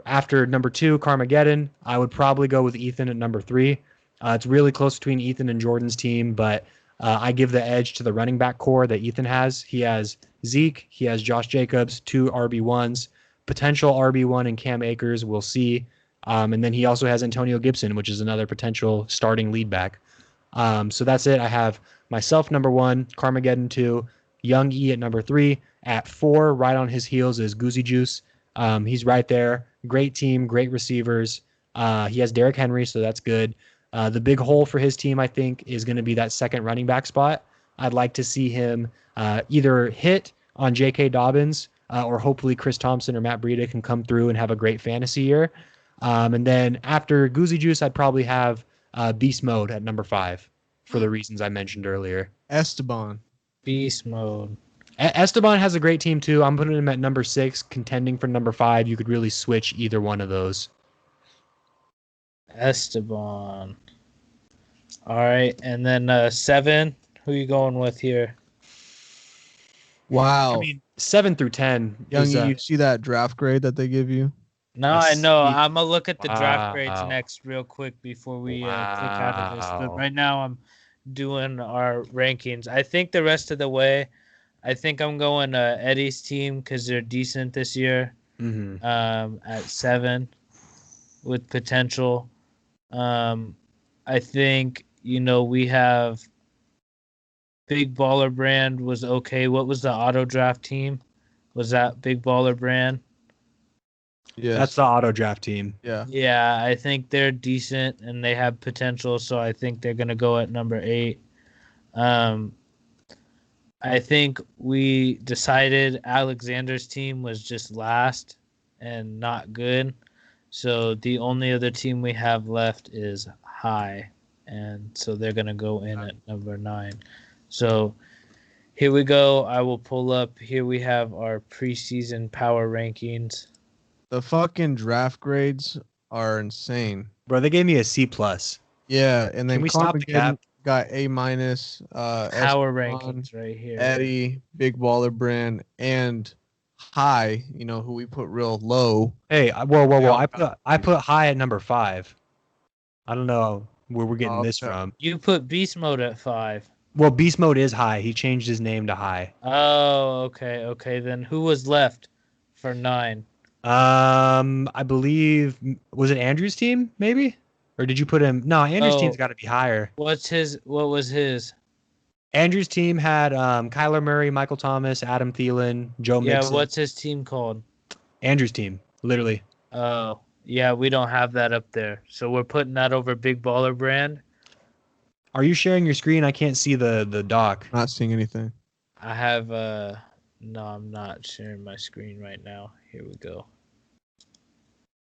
Speaker 2: after number 2, Carmageddon, I would probably go with Ethan at number 3. It's really close between Ethan and Jordan's team, but I give the edge to the running back core that Ethan has. He has Zeke, he has Josh Jacobs, 2 RB1s, potential RB1 and Cam Akers, we'll see. And then he also has Antonio Gibson, which is another potential starting lead back. So that's it. I have myself number 1, Carmageddon 2, Young E at number 3. At 4, right on his heels is Goozy Juice. He's right there. Great team, great receivers. He has Derrick Henry, so that's good. The big hole for his team, I think, is going to be that second running back spot. I'd like to see him either hit on J.K. Dobbins or hopefully Chris Thompson or Matt Breida can come through and have a great fantasy year. And then after Goozy Juice, I'd probably have Beast Mode at number 5 for the reasons I mentioned earlier.
Speaker 5: Esteban.
Speaker 3: Beast Mode.
Speaker 2: Esteban has a great team too. I'm putting him at number 6, contending for number 5. You could really switch either one of those.
Speaker 3: Esteban. All right, and then 7. Who you going with here?
Speaker 5: Wow.
Speaker 2: I mean, 7 through 10.
Speaker 5: Young, you see that draft grade that they give you?
Speaker 3: No, I know. I'm gonna look at the draft grades
Speaker 2: Wow.
Speaker 3: next real quick before we click out of this. But right now, I'm doing our rankings. I think the rest of the way, I think I'm going Eddie's team because they're decent this year.
Speaker 2: Mm-hmm.
Speaker 3: At 7 with potential. I think we have Big Baller Brand was okay. What was the auto draft team? Was that Big Baller Brand?
Speaker 5: Yeah.
Speaker 2: That's the auto draft team.
Speaker 5: Yeah.
Speaker 3: Yeah, I think they're decent and they have potential, so I think they're gonna go at number 8. I think we decided Alexander's team was just last and not good. So the only other team we have left is High, and so they're gonna go in at number 9. So here we go. I will pull up. Here we have our preseason power rankings.
Speaker 5: The fucking draft grades are insane.
Speaker 2: Bro, they gave me a C+. plus.
Speaker 5: Yeah, and then
Speaker 2: Can we stop the
Speaker 5: Carmageddon
Speaker 2: cap?
Speaker 5: got A-.
Speaker 3: Power rankings right here.
Speaker 5: Eddie, Big Baller Brand, and High, who we put real low.
Speaker 2: Hey, whoa.
Speaker 5: Yeah.
Speaker 2: I put High at number 5. I don't know where we're getting this
Speaker 5: Okay.
Speaker 2: from.
Speaker 3: You put Beast Mode at 5.
Speaker 2: Well, Beast Mode is High. He changed his name to High.
Speaker 3: Oh, okay. Then who was left for 9?
Speaker 2: I believe, was it Andrew's team, maybe? Or did you put him? No, Andrew's
Speaker 3: Oh.
Speaker 2: team's got to be higher.
Speaker 3: What was his?
Speaker 2: Andrew's team had Kyler Murray, Michael Thomas, Adam Thielen, Joe
Speaker 3: Yeah,
Speaker 2: Mixon.
Speaker 3: what's his team called?
Speaker 2: Andrew's team, literally.
Speaker 3: Oh, yeah, we don't have that up there. So we're putting that over Big Baller Brand.
Speaker 2: Are you sharing your screen? I can't see the doc.
Speaker 5: Not seeing anything.
Speaker 3: I have no, I'm not sharing my screen right now. Here we go.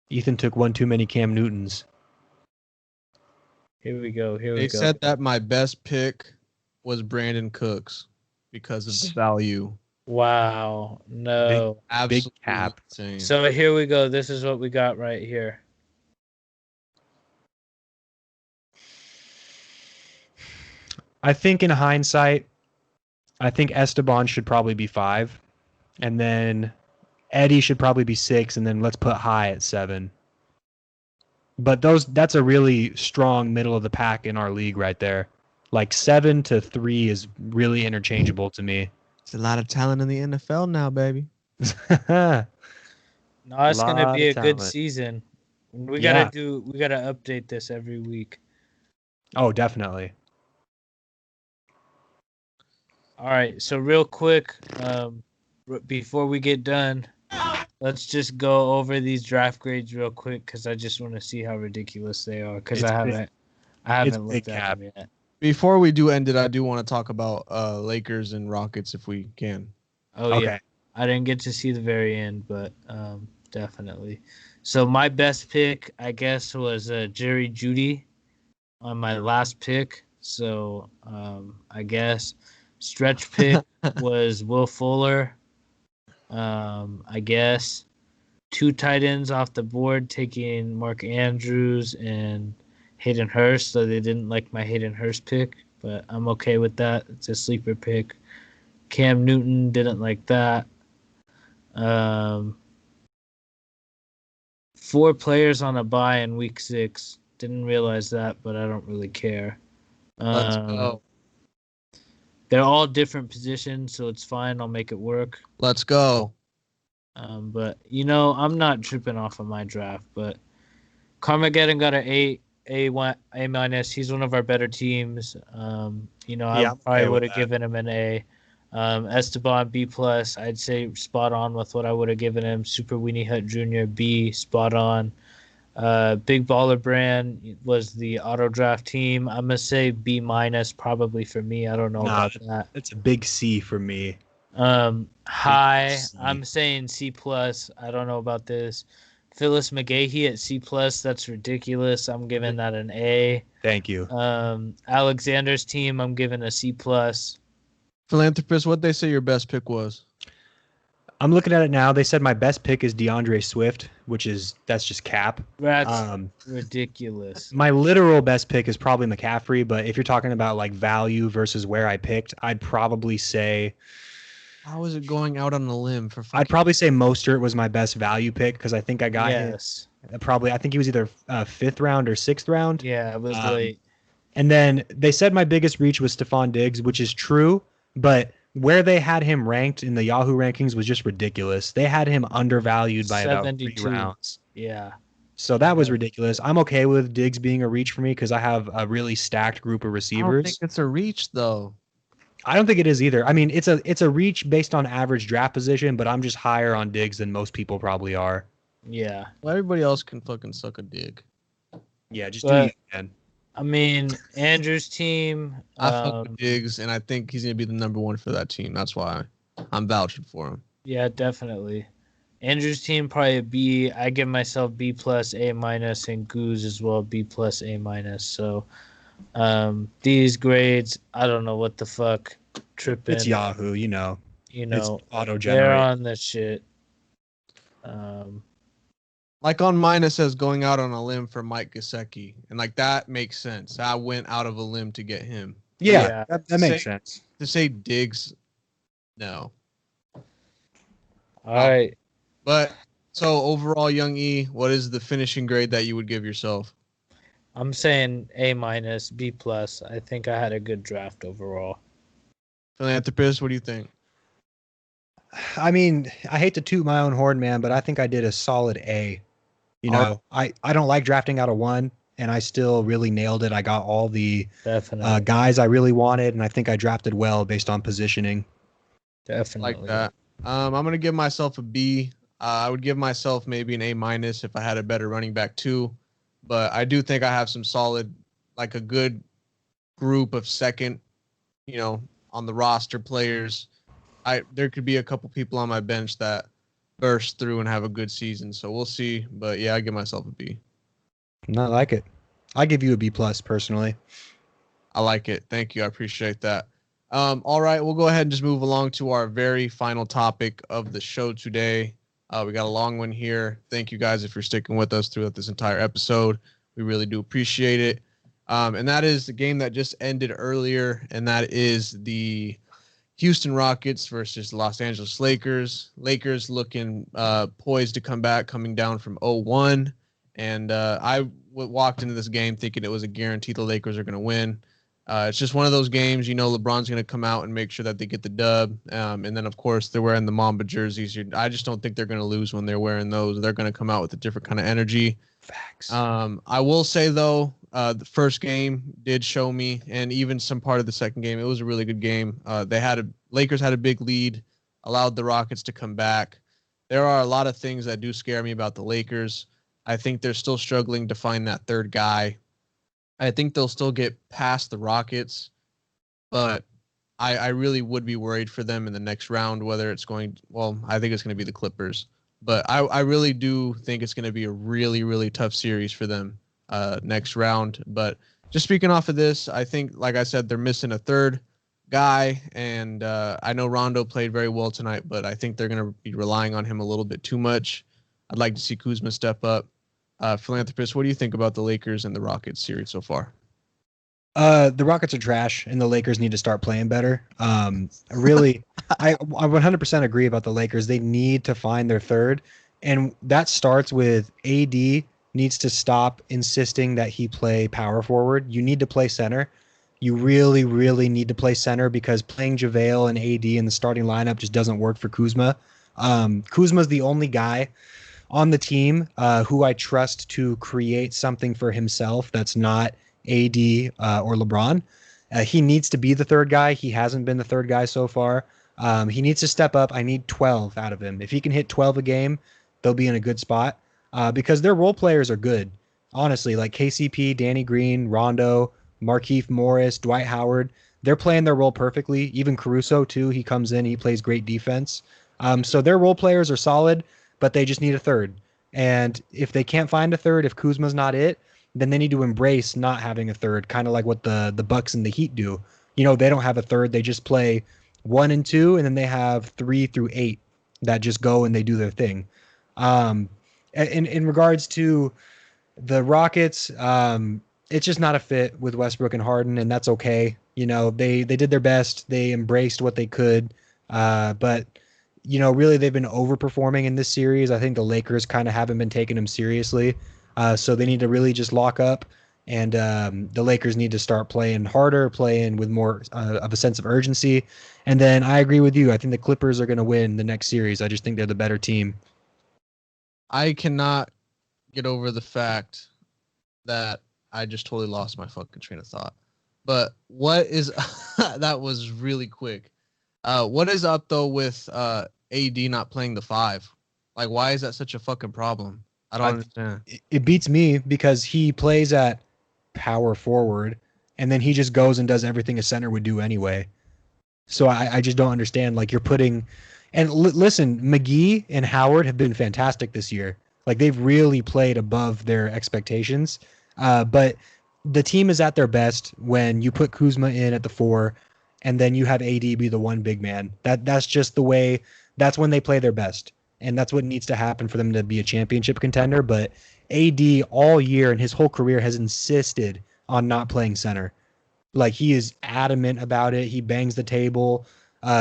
Speaker 2: Ethan took one too many Cam Newtons.
Speaker 3: Here we go.
Speaker 5: They said that my best pick was Brandon Cooks because of the value.
Speaker 3: Wow. No.
Speaker 5: Absolutely
Speaker 2: cap.
Speaker 5: insane.
Speaker 3: So here we go. This is what we got right here.
Speaker 2: I think in hindsight, I think Esteban should probably be 5. And then Eddie should probably be 6. And then let's put High at 7. But that's a really strong middle of the pack in our league right there. Like 7 to 3 is really interchangeable to me.
Speaker 5: It's a lot of talent in the NFL now, baby.
Speaker 3: No, it's gonna
Speaker 2: Lot
Speaker 3: be a
Speaker 2: of
Speaker 3: good
Speaker 2: talent.
Speaker 3: season. We
Speaker 2: Yeah.
Speaker 3: gotta update this every week.
Speaker 2: Oh, definitely.
Speaker 3: All right, so real quick, before we get done, let's just go over these draft grades real quick because I just want to see how ridiculous they are because
Speaker 2: It's
Speaker 3: I
Speaker 2: big.
Speaker 3: haven't
Speaker 2: big
Speaker 3: looked at them yet.
Speaker 5: Before we do end it, I do want to talk about Lakers and Rockets if we can.
Speaker 3: Oh
Speaker 2: Okay.
Speaker 3: yeah. I didn't get to see the very end, but definitely. So my best pick, I guess, was Jerry Judy on my last pick. So I guess stretch pick was Will Fuller. I guess 2 tight ends off the board, taking Mark Andrews and Hayden Hurst. So they didn't like my Hayden Hurst pick, but I'm okay with that. It's a sleeper pick. Cam Newton didn't like that. 4 players on a bye in week 6. Didn't realize that, but I don't really care.
Speaker 1: Let's go.
Speaker 3: They're all different positions, so it's fine. I'll make it work.
Speaker 1: Let's go.
Speaker 3: But I'm not tripping off of my draft. But Carmageddon got an A minus. He's one of our better teams. I probably would have given him an A. Esteban B plus. I'd say spot on with what I would have given him. Super Weenie Hut Jr. B, spot on. Big Baller Brand was the auto draft team. I'm gonna say B minus probably for me. I don't know about that.
Speaker 2: It's a big C for me.
Speaker 3: High.
Speaker 2: C.
Speaker 3: I'm saying C plus. I don't know about this. Phyllis McGahee at C plus. That's ridiculous. I'm giving that an A.
Speaker 2: Thank you.
Speaker 3: Alexander's team. I'm giving a C plus.
Speaker 1: Philanthropist, what they say your best pick was?
Speaker 2: I'm looking at it now. They said my best pick is DeAndre Swift, that's just cap.
Speaker 3: That's ridiculous.
Speaker 2: My literal best pick is probably McCaffrey, but if you're talking about like value versus where I picked, I'd probably say
Speaker 1: How is it going out on a limb for?
Speaker 2: I'd probably say Mostert was my best value pick because I think I got him. I think he was either 5th round or 6th round.
Speaker 3: Yeah, it was late.
Speaker 2: And then they said my biggest reach was Stephon Diggs, which is true, but where they had him ranked in the Yahoo rankings was just ridiculous. They had him undervalued by about 3 rounds.
Speaker 3: Yeah.
Speaker 2: So that was ridiculous. I'm okay with Diggs being a reach for me because I have a really stacked group of receivers.
Speaker 1: I don't think it's a reach though.
Speaker 2: I don't think it is either. I mean, it's a reach based on average draft position, but I'm just higher on Diggs than most people probably are.
Speaker 3: Yeah.
Speaker 1: Well, everybody else can fucking suck a dig.
Speaker 2: Yeah, just do what you can.
Speaker 3: I mean, Andrew's team.
Speaker 1: I fuck with Diggs, and I think he's gonna be the number 1 for that team. That's why I'm vouching for him.
Speaker 3: Yeah, definitely. Andrew's team probably a B. I give myself B plus, A minus, and Goose as well B plus, A minus. So these grades, I don't know what the fuck. Tripping.
Speaker 2: It's Yahoo, It's auto
Speaker 3: they're
Speaker 2: generate.
Speaker 3: on the shit.
Speaker 1: Like on mine, it says going out on a limb for Mike Gesicki, and like that makes sense. I went out of a limb to get him.
Speaker 2: Yeah. That makes sense.
Speaker 1: To say Diggs, no.
Speaker 3: All right.
Speaker 1: But so overall, Young E, what is the finishing grade that you would give yourself?
Speaker 3: I'm saying A minus, B plus. I think I had a good draft overall.
Speaker 1: Philanthropist, what do you think?
Speaker 2: I mean, I hate to toot my own horn, man, but I think I did a solid A. I don't like drafting out of 1, and I still really nailed it. I got all the guys I really wanted, and I think I drafted well based on positioning.
Speaker 3: Definitely.
Speaker 1: Like that. I'm going to give myself a B. I would give myself maybe an A minus if I had a better running back too. But I do think I have some solid, like a good group of second, on the roster players. There could be a couple people on my bench that burst through and have a good season. So we'll see. But yeah, I give myself a B.
Speaker 2: Not like it. I give you a B plus personally.
Speaker 1: I like it. Thank you. I appreciate that. All right, we'll go ahead and just move along to our very final topic of the show today. We got a long one here. Thank you guys if you're sticking with us throughout this entire episode. We really do appreciate it. And that is the game that just ended earlier, and that is the Houston Rockets versus Los Angeles Lakers. Lakers looking poised to come back, coming down from 0-1. And I walked into this game thinking it was a guarantee the Lakers are going to win. It's just one of those games, LeBron's going to come out and make sure that they get the dub. And then, of course, they're wearing the Mamba jerseys. I just don't think they're going to lose when they're wearing those. They're going to come out with a different kind of energy.
Speaker 2: Facts.
Speaker 1: I will say, though, the first game did show me, and even some part of the second game, it was a really good game. Lakers had a big lead, allowed the Rockets to come back. There are a lot of things that do scare me about the Lakers. I think they're still struggling to find that third guy. I think they'll still get past the Rockets, but I really would be worried for them in the next round, whether it's going, well, I think it's going to be the Clippers, but I really do think it's going to be a really, really tough series for them next round. But just speaking off of this, I think, like I said, they're missing a third guy, and I know Rondo played very well tonight, but I think they're going to be relying on him a little bit too much. I'd like to see Kuzma step up. Philanthropist, what do you think about the Lakers and the Rockets series so far?
Speaker 2: The Rockets are trash, and the Lakers need to start playing better. Really, I 100% agree about the Lakers. They need to find their third, and that starts with AD needs to stop insisting that he play power forward. You need to play center. You really, really need to play center because playing JaVale and AD in the starting lineup just doesn't work for Kuzma. Kuzma's the only guy on the team who I trust to create something for himself that's not AD or LeBron. He needs to be the third guy. He hasn't been the third guy so far. He needs to step up. I need 12 out of him. If he can hit 12 a game, they'll be in a good spot because their role players are good. Honestly, like KCP, Danny Green, Rondo, Markieff Morris, Dwight Howard, they're playing their role perfectly. Even Caruso, too. He comes in, he plays great defense. So their role players are solid, but they just need a third. And if they can't find a third, if Kuzma's not it, then they need to embrace not having a third, kind of like what the Bucks and the Heat do. You know, they don't have a third. They just play 1 and 2, and then they have 3 through 8 that just go and they do their thing. In regards to the Rockets, it's just not a fit with Westbrook and Harden, and that's okay. You know, they did their best. They embraced what they could. But, you know, really they've been overperforming in this series. I think the Lakers kind of haven't been taking them seriously. So they need to really just lock up, and the Lakers need to start playing harder, playing with more of a sense of urgency. And then I agree with you. I think the Clippers are going to win the next series. I just think they're the better team.
Speaker 1: I cannot get over the fact that I just totally lost my fucking train of thought. But what is that was really quick. What is up though with AD not playing the 5? Like, why is that such a fucking problem? I don't understand.
Speaker 2: It beats me because he plays at power forward, and then he just goes and does everything a center would do anyway. So I just don't understand. Like, you're putting, and listen, McGee and Howard have been fantastic this year. Like, they've really played above their expectations. But the team is at their best when you put Kuzma in at the 4, and then you have AD be the one big man. That's just the way. That's when they play their best. And that's what needs to happen for them to be a championship contender. But AD all year and his whole career has insisted on not playing center. Like, he is adamant about it. He bangs the table.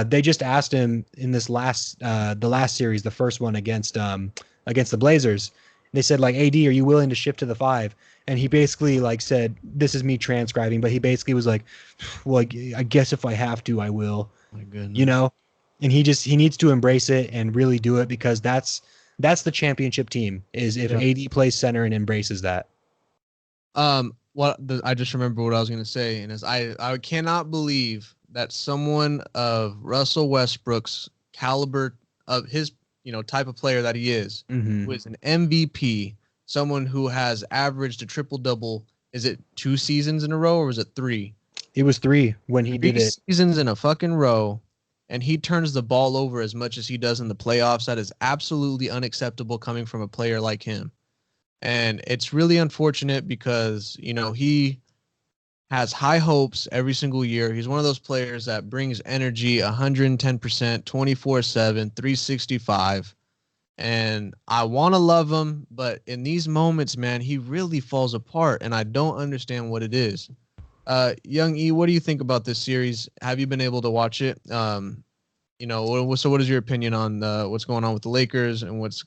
Speaker 2: They just asked him in this the last series, the first one against the Blazers. They said, like, AD, are you willing to shift to the 5? And he basically, like, said, this is me transcribing, but he basically was like, well, I guess if I have to, I will.
Speaker 1: My goodness.
Speaker 2: You know? And he needs to embrace it and really do it because that's the championship team is if AD plays center and embraces that.
Speaker 1: I just remember what I was going to say, and I cannot believe that someone of Russell Westbrook's caliber, of his, you know, type of player that he is, who is an MVP, someone who has averaged a triple-double, is it 2 seasons in a row or was it 3?
Speaker 2: It was 3 when he did it.
Speaker 1: 3 seasons in a fucking row, and he turns the ball over as much as he does in the playoffs. That is absolutely unacceptable coming from a player like him. And it's really unfortunate because, you know, he has high hopes every single year. He's one of those players that brings energy 110%, 24/7, 365. And I want to love him, but in these moments, man, he really falls apart, and I don't understand what it is. Young E, what do you think about this series? Have you been able to watch it? You know, so what is your opinion on what's going on with the Lakers and what's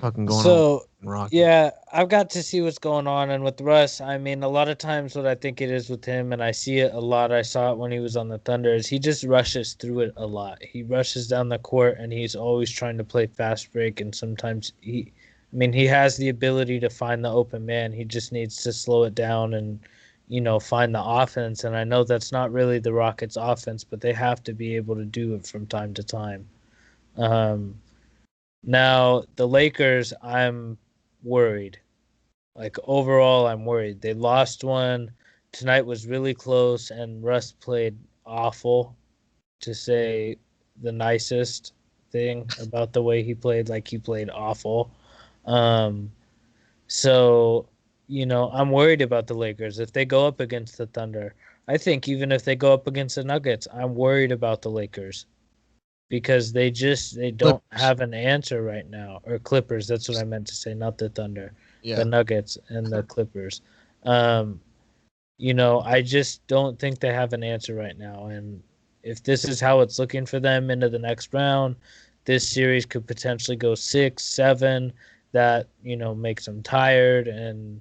Speaker 1: fucking going on with Rockets?
Speaker 3: Yeah, I've got to see what's going on. And with Russ, I mean, a lot of times what I think it is with him, and I see it a lot, I saw it when he was on the Thunder, is he just rushes through it a lot. He rushes down the court, and he's always trying to play fast break, and sometimes he has the ability to find the open man. He just needs to slow it down and, you know, find the offense. And I know that's not really the Rockets' offense, but they have to be able to do it from time to time. Now, the Lakers, I'm worried. Like, overall, I'm worried. They lost one. Tonight was really close, and Russ played awful, to say the nicest thing about the way he played. Like, he played awful. Um, so, I'm worried about the Lakers. If they go up against the Thunder, I think even if they go up against the Nuggets, I'm worried about the Lakers because they don't
Speaker 1: Clippers.
Speaker 3: have an answer right now. Or Clippers, that's what I meant to say, not the Thunder.
Speaker 1: Yeah.
Speaker 3: The Nuggets and the Clippers. I just don't think they have an answer right now. And if this is how it's looking for them into the next round, this series could potentially go 6-7. That, makes them tired. And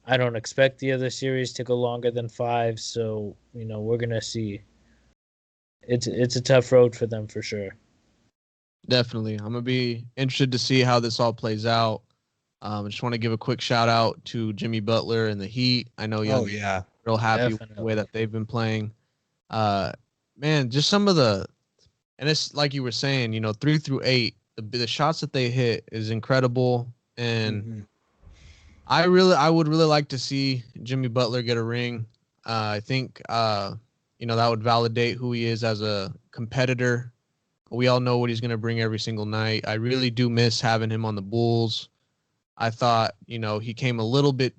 Speaker 3: I don't expect the other series to go longer than 5. So, we're going to see. It's a tough road for them for sure.
Speaker 1: Definitely. I'm going to be interested to see how this all plays out. I just want to give a quick shout out to Jimmy Butler and the Heat. I know
Speaker 2: Oh,
Speaker 1: Young
Speaker 2: yeah.
Speaker 1: real happy with the
Speaker 3: Definitely.
Speaker 1: way that they've been playing. Man, just some of and it's like you were saying, 3 through 8, the shots that they hit is incredible. And
Speaker 2: Mhm.
Speaker 1: I would really like to see Jimmy Butler get a ring. I think, that would validate who he is as a competitor. We all know what he's going to bring every single night. I really do miss having him on the Bulls. I thought, he came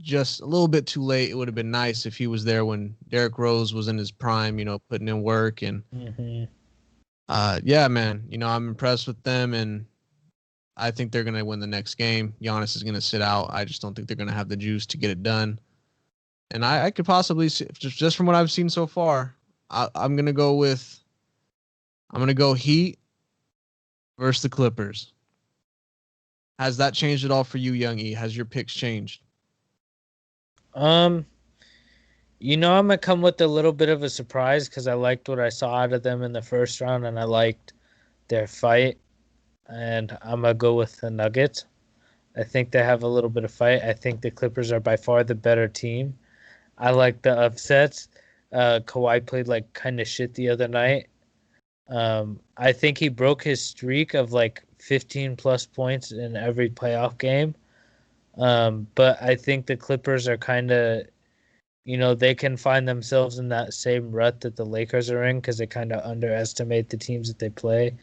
Speaker 1: just a little bit too late. It would have been nice if he was there when Derrick Rose was in his prime, putting in work. And
Speaker 3: Mm-hmm.
Speaker 1: yeah, man, I'm impressed with them, and I think they're going to win the next game. Giannis is going to sit out. I just don't think they're going to have the juice to get it done. And I could possibly see, just from what I've seen so far, I'm going to go Heat versus the Clippers. Has that changed at all for you, Young E? Has your picks changed?
Speaker 3: I'm gonna come with a little bit of a surprise because I liked what I saw out of them in the first round, and I liked their fight. And I'm gonna go with the Nuggets. I think they have a little bit of fight. I think the Clippers are by far the better team. I like the upsets. Kawhi played like kind of shit the other night. I think he broke his streak of like 15 plus points in every playoff game. But I think the Clippers are kind of, they can find themselves in that same rut that the Lakers are in because they kind of underestimate the teams that they play.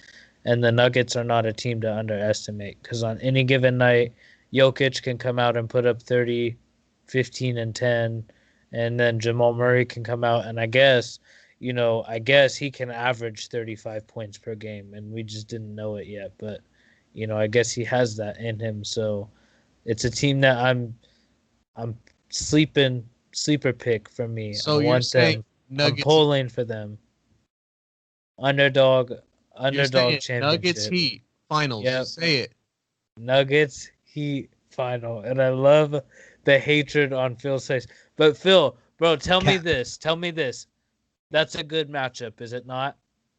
Speaker 3: And the Nuggets are not a team to underestimate because on any given night, Jokic can come out and put up 30, 15, and 10. And then Jamal Murray can come out and I guess he can average 35 points per game. And we just didn't know it yet. But, I guess he has that in him. So it's a team that I'm sleeper pick for me.
Speaker 1: So
Speaker 3: I
Speaker 1: you're
Speaker 3: want
Speaker 1: saying
Speaker 3: them. I'm
Speaker 1: Nuggets?
Speaker 3: polling for them. Underdog
Speaker 1: You're saying
Speaker 3: championship.
Speaker 1: Nuggets Heat finals?
Speaker 3: Yep.
Speaker 1: Say it.
Speaker 3: Nuggets Heat final, and I love the hatred on Phil's face. But Phil, bro, tell me this. That's a good matchup, is it not?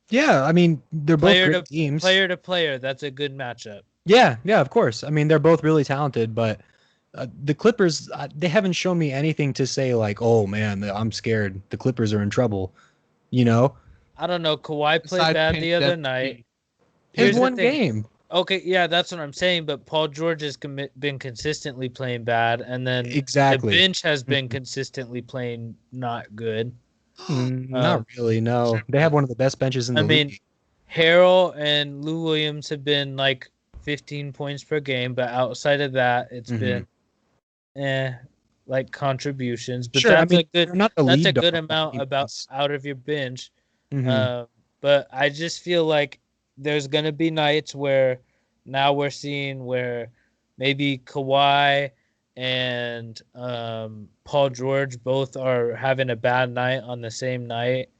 Speaker 2: Yeah, I mean, they're both
Speaker 3: Player
Speaker 2: great
Speaker 3: to
Speaker 2: teams.
Speaker 3: player to player, that's a good matchup.
Speaker 2: Yeah, of course. I mean, they're both really talented, but the Clippers, they haven't shown me anything to say like, oh man, I'm scared. The Clippers are in trouble. You know,
Speaker 3: I don't know. Kawhi played
Speaker 1: Besides
Speaker 3: bad the other
Speaker 1: pandemic,
Speaker 3: night.
Speaker 2: his
Speaker 3: Here's the
Speaker 2: one
Speaker 3: thing.
Speaker 2: game.
Speaker 3: Okay, yeah, that's what I'm saying. But Paul George has been consistently playing bad, and then
Speaker 2: Exactly.
Speaker 3: the bench has been consistently playing not good.
Speaker 2: Not really. No, they have one of the best benches in the
Speaker 3: I mean,
Speaker 2: league.
Speaker 3: Harrell and Lou Williams have been like 15 points per game, but outside of that, it's been like contributions. But
Speaker 2: Sure, I
Speaker 3: that's
Speaker 2: mean,
Speaker 3: a good
Speaker 2: they're not the
Speaker 3: that's
Speaker 2: lead
Speaker 3: a good
Speaker 2: dog by
Speaker 3: amount
Speaker 2: any
Speaker 3: about
Speaker 2: means.
Speaker 3: out of your bench.
Speaker 2: Mhm.
Speaker 3: But I just feel like there's gonna be nights where now we're seeing where maybe Kawhi and Paul George both are having a bad night on the same night,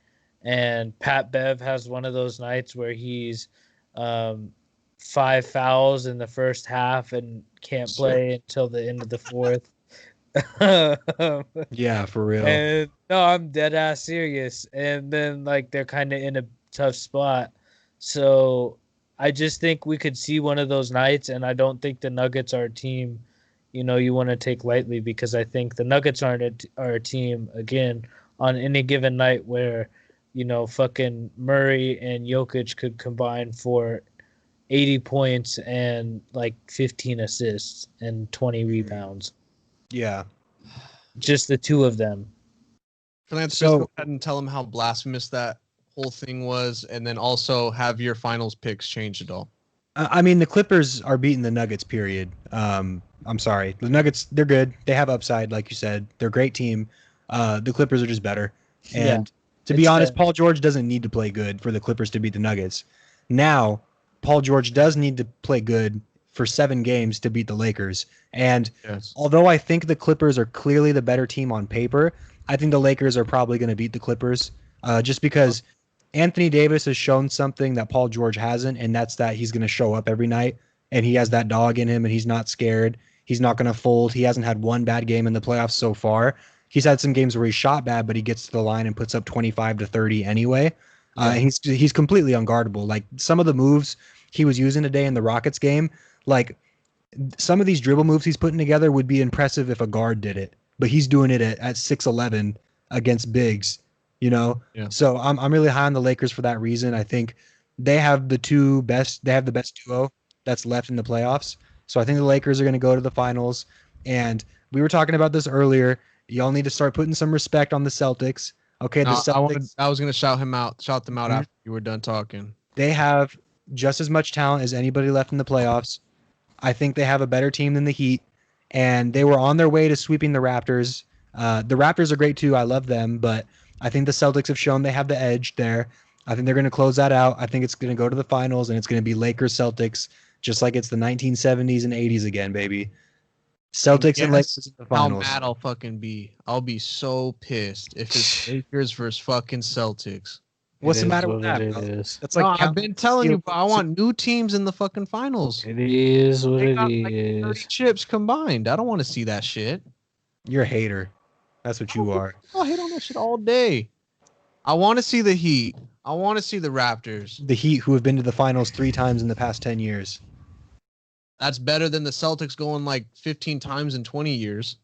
Speaker 3: and Pat Bev has one of those nights where he's 5 fouls in the first half and can't play until the end of the fourth.
Speaker 2: Yeah, for real.
Speaker 3: And no, I'm dead ass serious. And then like they're kind of in a tough spot. So I just think we could see one of those nights, and I don't think the Nuggets are a team, you want to take lightly because I think the Nuggets are a team again on any given night where, fucking Murray and Jokic could combine for 80 points and like 15 assists and 20 rebounds.
Speaker 2: Yeah.
Speaker 3: Just the two of them.
Speaker 1: Philanthropist,
Speaker 2: So-
Speaker 1: go ahead and tell them how blasphemous that whole thing was, and then also have your finals picks changed at all.
Speaker 2: I mean, the Clippers are beating the Nuggets, period. I'm sorry. The Nuggets, they're good. They have upside, like you said. They're a great team. The Clippers are just better. And to be
Speaker 3: it's
Speaker 2: honest,
Speaker 3: fair.
Speaker 2: Paul George doesn't need to play good for the Clippers to beat the Nuggets. Now, Paul George does need to play good for 7 games to beat the Lakers. And
Speaker 1: Yes.
Speaker 2: although I think the Clippers are clearly the better team on paper, I think the Lakers are probably going to beat the Clippers just because Anthony Davis has shown something that Paul George hasn't, and that's that he's going to show up every night, and he has that dog in him, and he's not scared. He's not going to fold. He hasn't had one bad game in the playoffs so far. He's had some games where he shot bad, but he gets to the line and puts up 25 to 30 anyway. He's completely unguardable. Like some of the moves he was using today in the Rockets game, like some of these dribble moves he's putting together would be impressive if a guard did it, but he's doing it at 6'11" against bigs, you know?
Speaker 1: Yeah.
Speaker 2: So I'm really high on the Lakers for that reason. I think they have the best duo that's left in the playoffs. So I think the Lakers are going to go to the finals. And we were talking about this earlier. Y'all need to start putting some respect on the Celtics. Okay, the
Speaker 1: No,
Speaker 2: Celtics,
Speaker 1: I was gonna shout them out
Speaker 2: Mhm.
Speaker 1: after you were done talking.
Speaker 2: they have just as much talent as anybody left in the playoffs. I think they have a better team than the Heat, and they were on their way to sweeping the Raptors. The Raptors are great too. I love them, but I think the Celtics have shown they have the edge there. I think they're going to close that out. I think it's going to go to the finals, and it's going to be Lakers Celtics, just like it's the 1970s and 80s again, baby. Celtics and
Speaker 1: Guess
Speaker 2: Lakers in the
Speaker 1: How
Speaker 2: finals.
Speaker 1: mad I'll fucking be. I'll be so pissed if it's Lakers versus fucking Celtics.
Speaker 2: What's
Speaker 3: It
Speaker 2: the
Speaker 3: is
Speaker 2: matter
Speaker 3: what
Speaker 2: with that,
Speaker 3: it
Speaker 2: bro?
Speaker 3: is.
Speaker 2: That's
Speaker 1: No,
Speaker 2: like
Speaker 1: I've been telling you, but I want new teams in the fucking finals.
Speaker 3: It is what
Speaker 1: They
Speaker 3: it
Speaker 1: got like 30
Speaker 3: is.
Speaker 1: chips combined. I don't want to see that shit.
Speaker 2: You're a hater. That's what you are.
Speaker 1: I'll hate on that shit all day. I want to see the Heat. I want to see the Raptors.
Speaker 2: The Heat, who have been to the finals 3 times in the past 10 years.
Speaker 1: That's better than the Celtics going like 15 times in 20 years.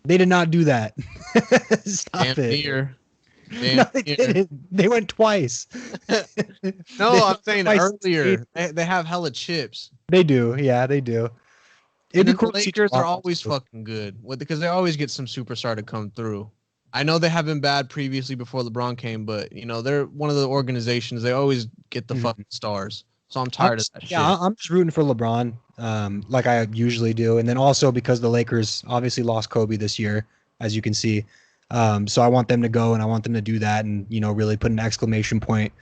Speaker 2: They did not do that. Stop
Speaker 1: Damn
Speaker 2: it.
Speaker 1: near.
Speaker 2: No,
Speaker 1: Damn
Speaker 2: they
Speaker 1: near.
Speaker 2: didn't. They went twice.
Speaker 1: No,
Speaker 2: They
Speaker 1: I'm
Speaker 2: went
Speaker 1: saying
Speaker 2: twice
Speaker 1: earlier. They have hella chips.
Speaker 2: They do. Yeah, they do.
Speaker 1: And
Speaker 2: It'd be
Speaker 1: then
Speaker 2: cool
Speaker 1: the
Speaker 2: to see
Speaker 1: Lakers are
Speaker 2: Toronto,
Speaker 1: always
Speaker 2: too.
Speaker 1: fucking good because they always get some superstar to come through. I know they have been bad previously before LeBron came, but you know they're one of the organizations. They always get the
Speaker 2: Mhm.
Speaker 1: fucking stars. So I'm tired of that shit.
Speaker 2: Yeah, I'm just rooting for LeBron, like I usually do, and then also because the Lakers obviously lost Kobe this year, as you can see. So I want them to go, and I want them to do that, and really put an exclamation point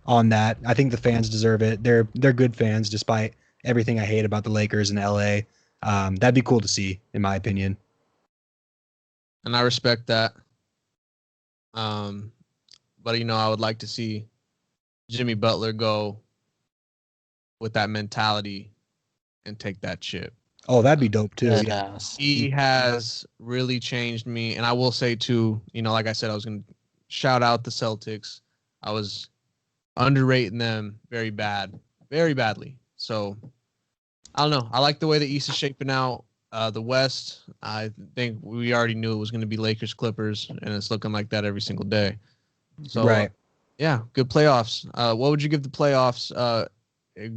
Speaker 2: on that. I think the fans deserve it. They're good fans, despite everything I hate about the Lakers in LA. That'd be cool to see, in my opinion.
Speaker 1: And I respect that. But I would like to see Jimmy Butler go with that mentality and take that chip.
Speaker 2: Oh, that'd be dope too.
Speaker 3: Dead
Speaker 2: Yeah.
Speaker 3: ass.
Speaker 1: He has really changed me, and I will say too, like I said, I was gonna shout out the Celtics. I was underrating them very badly. So I don't know. I like the way the East is shaping out. The West, I think we already knew it was going to be Lakers Clippers, and it's looking like that every single day. So
Speaker 2: Right.
Speaker 1: yeah, good playoffs. What would you give the playoffs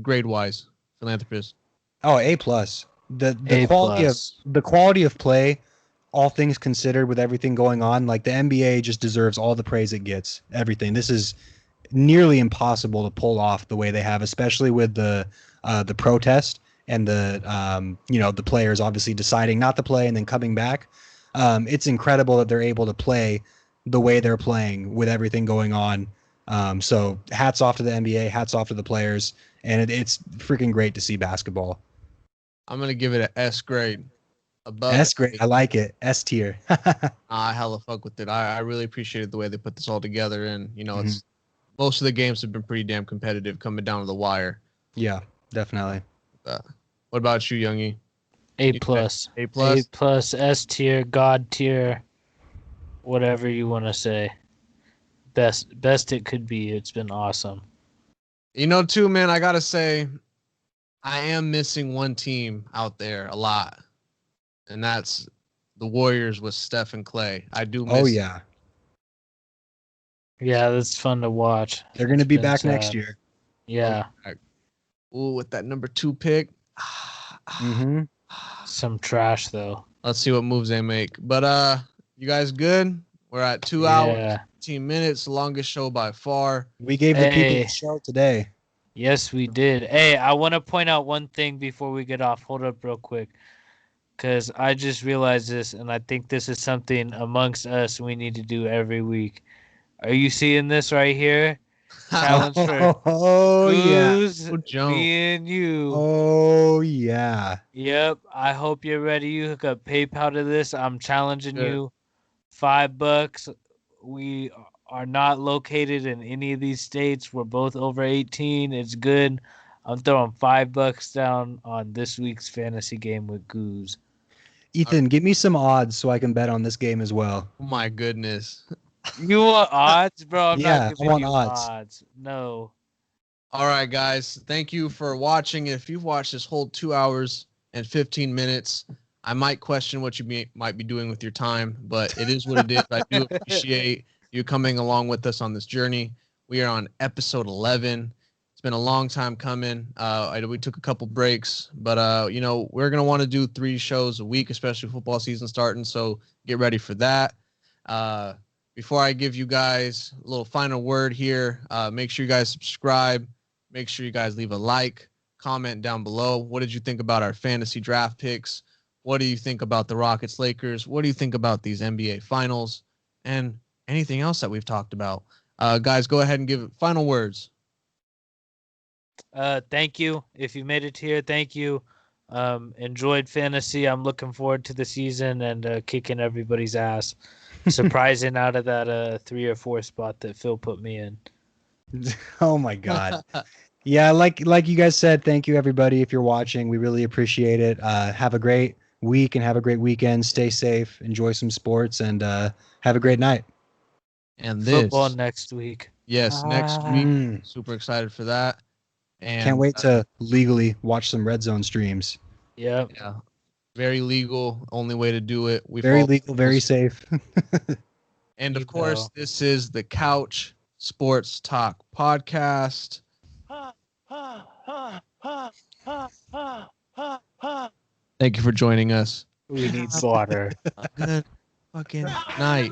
Speaker 1: grade wise, Philanthropist?
Speaker 2: Oh, A+. The
Speaker 3: A
Speaker 2: quality
Speaker 3: plus.
Speaker 2: of the quality of play, all things considered, with everything going on, like the NBA just deserves all the praise it gets. Everything. This is nearly impossible to pull off the way they have, especially with the protest and the players obviously deciding not to play and then coming back. It's incredible that they're able to play the way they're playing with everything going on. So hats off to the NBA, hats off to the players, and it's freaking great to see basketball.
Speaker 1: I'm gonna give it an S grade. Above
Speaker 2: S grade,
Speaker 1: A.
Speaker 2: I like it. S tier.
Speaker 1: I hella fuck with it. I really appreciated the way they put this all together, and
Speaker 2: Mm-hmm.
Speaker 1: it's most of the games have been pretty damn competitive coming down to the wire.
Speaker 2: Yeah, definitely.
Speaker 1: What about you, Youngie?
Speaker 3: A plus.
Speaker 1: A plus.
Speaker 3: A plus. S tier. God tier. Whatever you want to say. Best it could be. It's been awesome.
Speaker 1: Too, man, I gotta say, I am missing one team out there a lot, and that's the Warriors with Steph and Clay. I do miss.
Speaker 2: Oh yeah,
Speaker 3: Yeah, that's fun to watch.
Speaker 2: they're gonna be
Speaker 3: been
Speaker 2: back next
Speaker 3: sad.
Speaker 2: year.
Speaker 3: Yeah,
Speaker 1: Ooh, with that number 2 pick.
Speaker 2: Mm-hmm.
Speaker 3: some trash though.
Speaker 1: Let's see what moves they make. But you guys good? We're at 2 hours.
Speaker 3: Yeah,
Speaker 1: 15 minutes, longest show by far.
Speaker 2: We gave the people
Speaker 3: Hey.
Speaker 2: a show today.
Speaker 3: Yes, we did. Hey, I want to point out one thing before we get off. Hold up real quick. Because I just realized this, and I think this is something amongst us we need to do every week. Are you seeing this right here? Challenge for
Speaker 2: Oh yeah.
Speaker 3: Goose,
Speaker 1: Oh, jump.
Speaker 3: me and you.
Speaker 2: Oh yeah.
Speaker 3: Yep. I hope you're ready. You hook up PayPal to this. I'm challenging
Speaker 1: Good.
Speaker 3: you. $5. We are not located in any of these states. We're both over 18. It's good. I'm throwing $5 down on this week's fantasy game with Goose.
Speaker 2: Ethan, give me some odds so I can bet on this game as well.
Speaker 1: Oh my goodness.
Speaker 3: You want odds, bro? I'm
Speaker 2: Yeah,
Speaker 3: not
Speaker 2: I
Speaker 3: giving
Speaker 2: want
Speaker 3: you
Speaker 2: odds.
Speaker 3: odds. No.
Speaker 1: All right, guys. Thank you for watching. If you've watched this whole 2 hours and 15 minutes, I might question what you might be doing with your time, but it is what it is. I do appreciate you coming along with us on this journey. We are on episode 11. It's been a long time coming. We took a couple breaks, but we're gonna want to do 3 shows a week, especially football season starting. So get ready for that. Before I give you guys a little final word here, make sure you guys subscribe. Make sure you guys leave a like, comment down below. What did you think about our fantasy draft picks? What do you think about the Rockets Lakers? What do you think about these NBA finals and anything else that we've talked about? Guys, go ahead and give final words.
Speaker 3: Thank you. If you made it here, thank you. Enjoyed fantasy. I'm looking forward to the season and kicking everybody's ass. Surprising out of that 3 or 4 spot that Phil put me in.
Speaker 2: Oh my god. Yeah, like you guys said, thank you everybody if you're watching. We really appreciate it. Have a great week and have a great weekend. Stay safe, enjoy some sports, and have a great night.
Speaker 1: And this
Speaker 3: Football next week.
Speaker 1: Yes, next week.
Speaker 2: Mm.
Speaker 1: Super excited for that. And
Speaker 2: Can't wait to legally watch some Red Zone streams.
Speaker 3: Yep.
Speaker 1: yeah, very legal. Only way to do it. We
Speaker 2: Very
Speaker 1: follow
Speaker 2: legal, very
Speaker 1: rules.
Speaker 2: safe.
Speaker 1: And
Speaker 3: You
Speaker 1: of course,
Speaker 3: know.
Speaker 1: this is the Couch Sports Talk podcast. Thank you for joining us.
Speaker 3: We need water.
Speaker 1: Good fucking night.